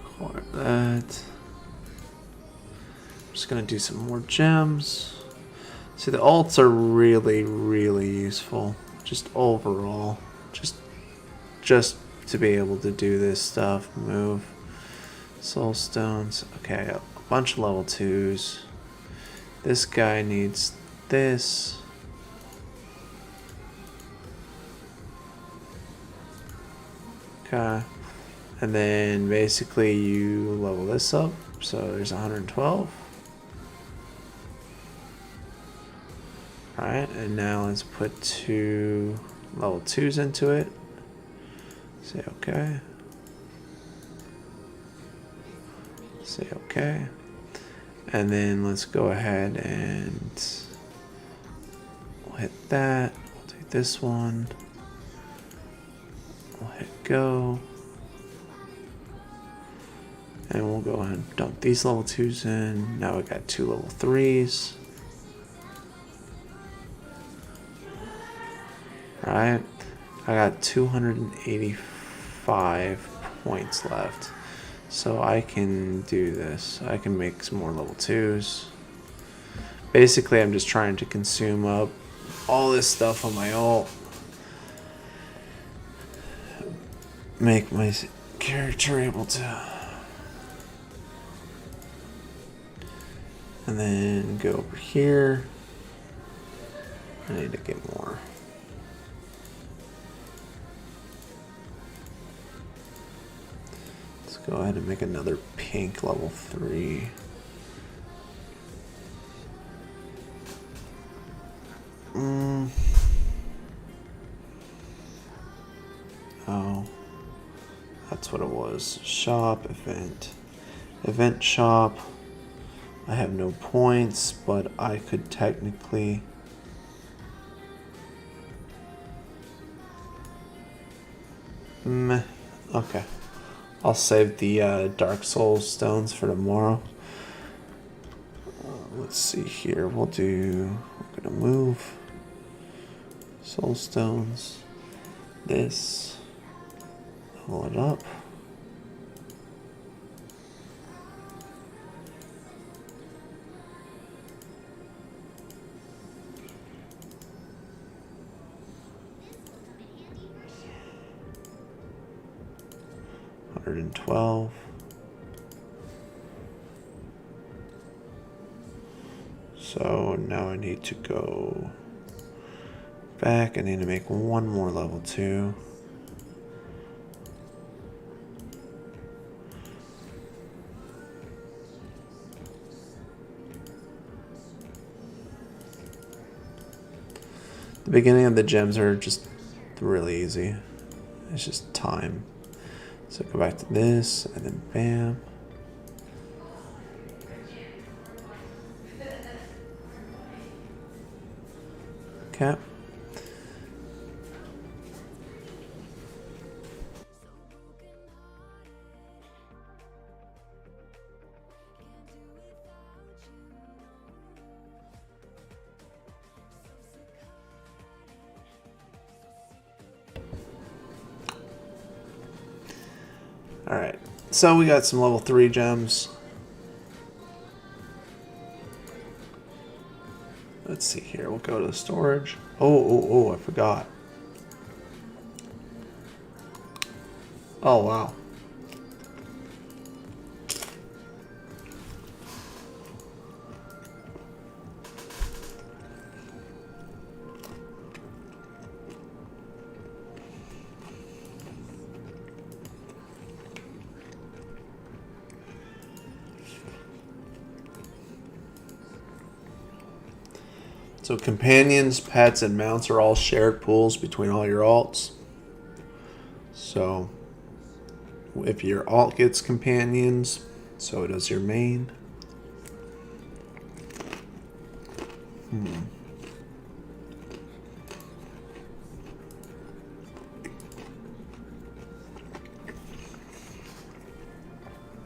acquire that. I'm just gonna do some more gems. See, the ults are really, really useful. Just overall, just to be able to do this stuff. Move. Soul stones. Okay, a bunch of level 2s. This guy needs this. Okay. And then basically you level this up. So there's 112. Alright, and now let's put 2 level 2s into it. Say okay. Say okay. And then let's go ahead and we'll hit that. We'll take this one. We'll hit go. And we'll go ahead and dump these level 2s in. Now we got 2 level 3s. Alright. I got 285 points left. So I can do this. I can make some more level 2s. Basically, I'm just trying to consume up all this stuff on my ult. Make my character able to... And then go over here. I need to get more. Let's go ahead and make another pink level 3. Oh, that's what it was. Shop, event. Event shop. I have no points, but I could technically... Meh. Okay. I'll save the Dark Souls stones for tomorrow. Let's see here. We're gonna move Soul Stones. This. Pull it up. $112. So now I need to go back. I need to make one more level 2. The beginning of the gems are just really easy. It's just time. So go back to this, and then bam. Okay. Alright, so we got some level 3 gems. Let's see here, we'll go to the storage. Oh, I forgot. Oh, wow. So companions, pets, and mounts are all shared pools between all your alts. So if your alt gets companions, so does your main.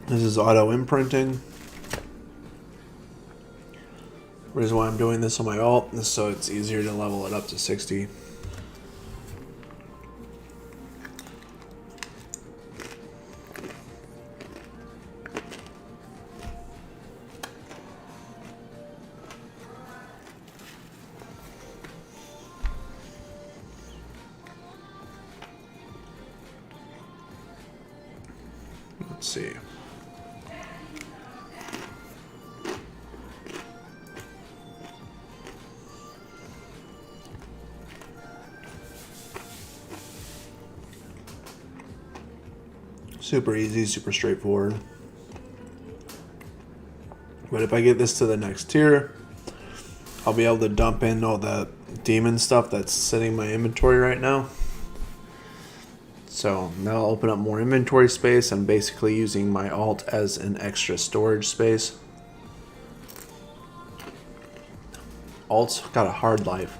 This is auto imprinting. Reason why I'm doing this on my alt is so it's easier to level it up to 60. Let's see. Super easy, super straightforward. But if I get this to the next tier, I'll be able to dump in all the demon stuff that's sitting in my inventory right now. So that'll open up more inventory space. I'm basically using my alt as an extra storage space. Alt's got a hard life.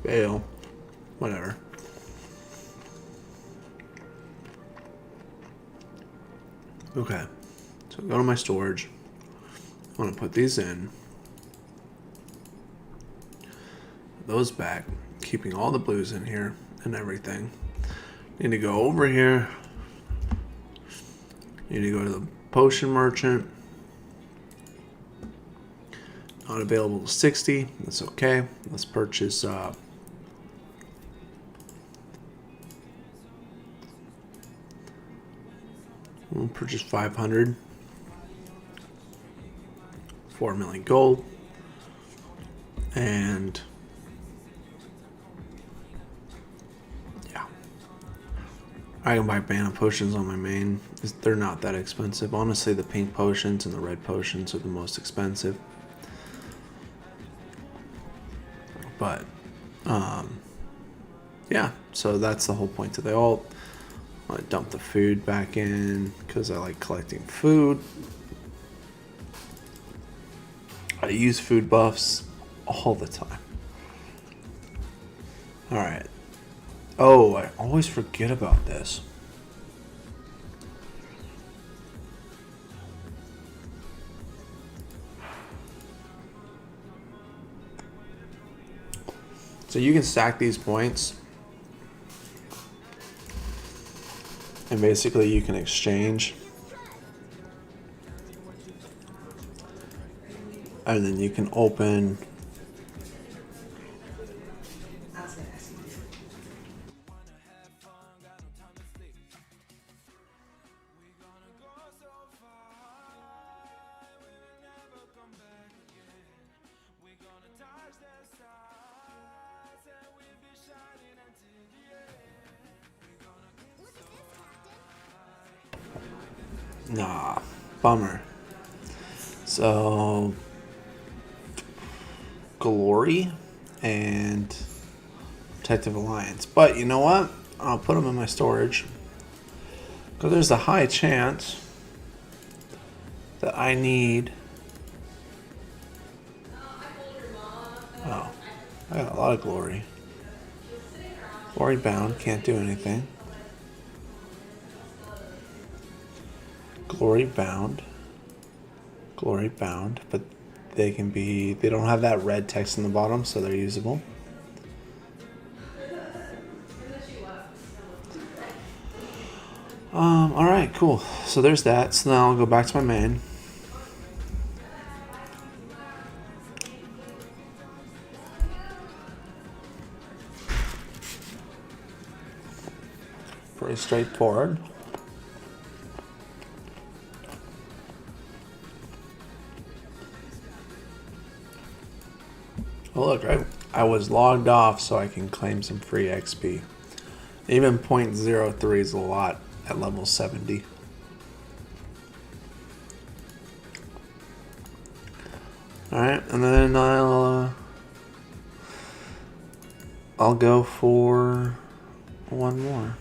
Bail. Whatever. Okay. So go to my storage. I want to put these in. Those back. Keeping all the blues in here and everything. Need to go over here. Need to go to the potion merchant. Not available to 60. That's okay. Let's purchase we'll purchase 500. 4 million gold. And yeah. I can buy mana potions on my main. They're not that expensive. Honestly, the pink potions and the red potions are the most expensive. But, yeah, so that's the whole point of the alt. I dump the food back in because I like collecting food. I use food buffs all the time. Alright. Oh, I always forget about this. So you can stack these points. And basically you can exchange. And then you can open nah, bummer. So Glory and Protective Alliance. But you know what? I'll put them in my storage. Because there's a high chance that I need. Oh, I got a lot of Glory. Glory bound, can't do anything. Glory bound. Glory bound, but they can be, they don't have that red text in the bottom, so they're usable. Alright, cool. So there's that. So now I'll go back to my main. Pretty straightforward. Oh look, I was logged off so I can claim some free XP. Even 0.03 is a lot at level 70. Alright, and then I'll go for one more.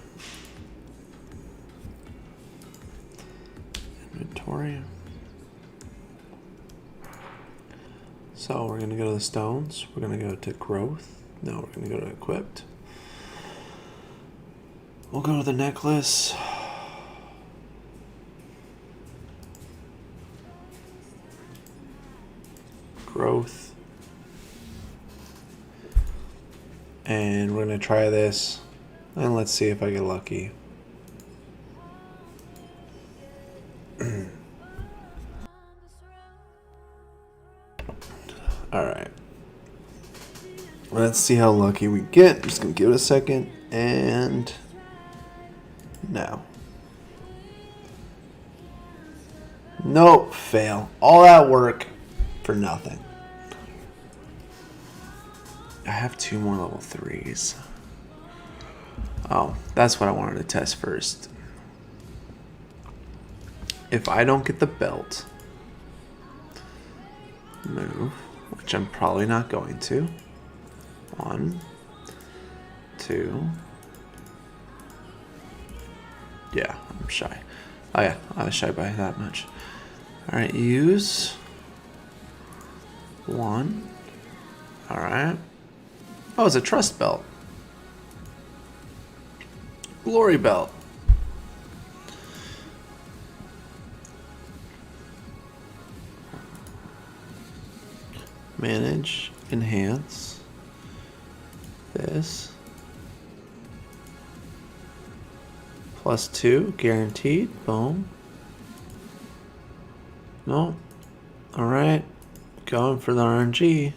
Inventory. So we're going to go to the stones. We're going to go to growth. No, we're going to go to equipped. We'll go to the necklace. Growth. And we're going to try this. And let's see if I get lucky. Alright. Let's see how lucky we get. I'm just going to give it a second. And now. Nope, fail. All that work for nothing. I have 2 more level 3s. Oh, that's what I wanted to test first. If I don't get the belt, move, which I'm probably not going to. 1, 2. Yeah, I'm shy. Oh yeah, I was shy by that much. Alright, use 1. Alright. Oh, it's a trust belt. Glory belt. Manage, enhance. This. +2, guaranteed. Boom. No. Alright. Going for the RNG.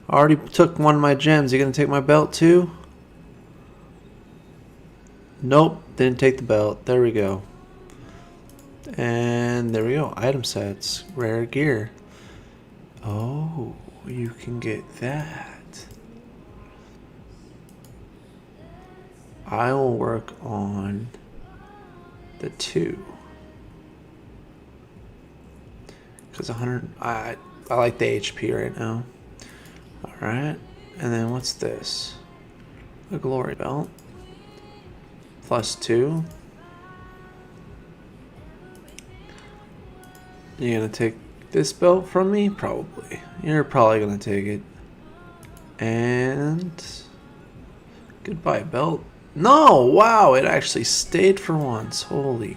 I already took one of my gems. You gonna take my belt too? Nope. Didn't take the belt. There we go. And there we go. Item sets. Rare gear. Oh, you can get that. I will work on the 2. Because 100, I like the HP right now. Alright, and then what's this? A glory belt. +2. You gonna take this belt from me? Probably. You're probably gonna take it. And goodbye, belt. No! Wow, it actually stayed for once. Holy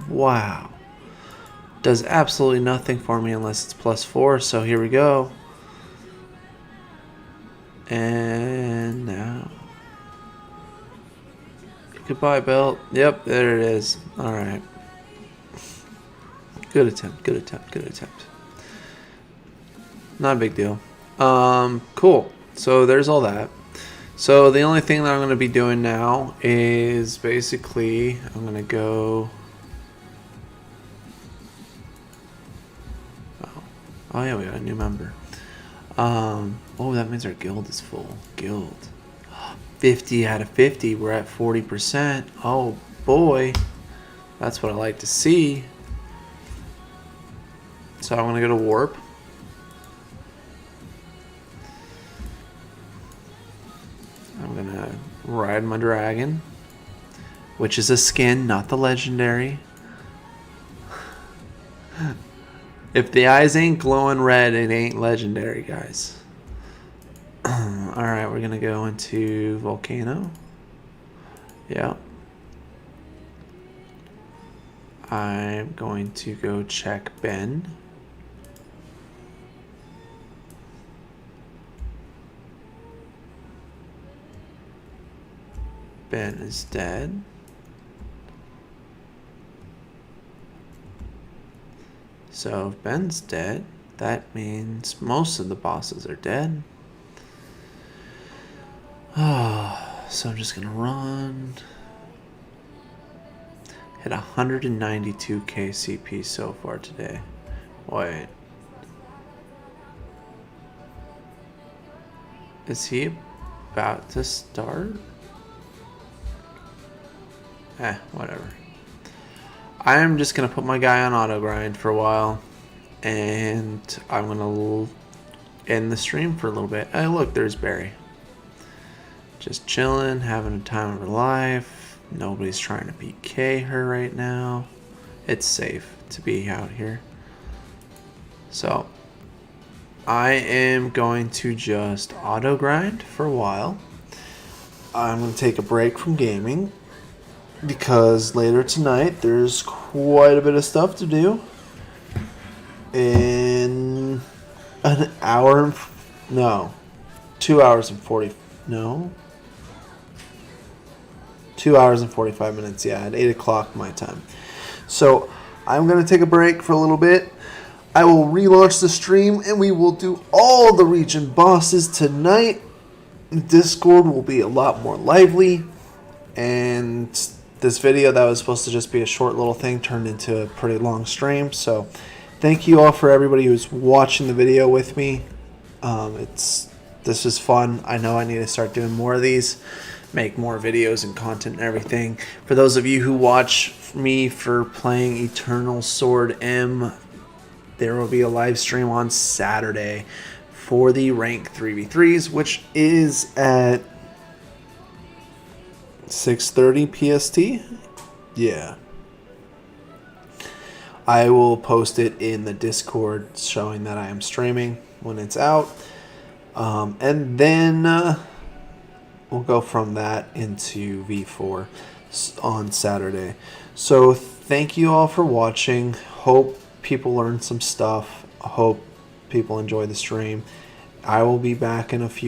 wow. Does absolutely nothing for me unless it's +4, so here we go. And now. Goodbye, belt. Yep, there it is. Alright. Good attempt, good attempt, good attempt. Not a big deal. Cool. So there's all that. So the only thing that I'm going to be doing now is basically I'm going to go. Oh yeah, we got a new member. Oh, that means our guild is full. Guild. 50 out of 50. We're at 40%. Oh boy. That's what I like to see. So I'm going to go to warp. I'm going to ride my dragon, which is a skin, not the legendary. If the eyes ain't glowing red, it ain't legendary, guys. Alright, we're going to go into Volcano. Yeah. I'm going to go check Ben. Ben is dead. So if Ben's dead, that means most of the bosses are dead. So I'm just gonna run. Hit 192k CP so far today. Wait. Is he about to start? Whatever. I'm just gonna put my guy on auto grind for a while, and I'm gonna end the stream for a little bit. Hey, look, there's Barry. Just chilling, having a time of her life. Nobody's trying to PK her right now. It's safe to be out here. So I am going to just auto grind for a while. I'm gonna take a break from gaming, because later tonight there's quite a bit of stuff to do. In an hour, no, 2 hours and 40, no, 2 hours and 45 minutes, yeah, at 8 o'clock my time. So I'm going to take a break for a little bit. I will relaunch the stream and we will do all the region bosses tonight. Discord will be a lot more lively, and this video that was supposed to just be a short little thing turned into a pretty long stream. So thank you all for everybody who's watching the video with me. This is fun. I know I need to start doing more of these, make more videos and content and everything. For those of you who watch me for playing Eternal Sword M, there will be a live stream on Saturday for the rank 3v3s, which is at 6:30 PST. Yeah. I will post it in the Discord showing that I am streaming when it's out. And then we'll go from that into V4 on Saturday. So thank you all for watching. Hope people learned some stuff. Hope people enjoy the stream. I will be back in a few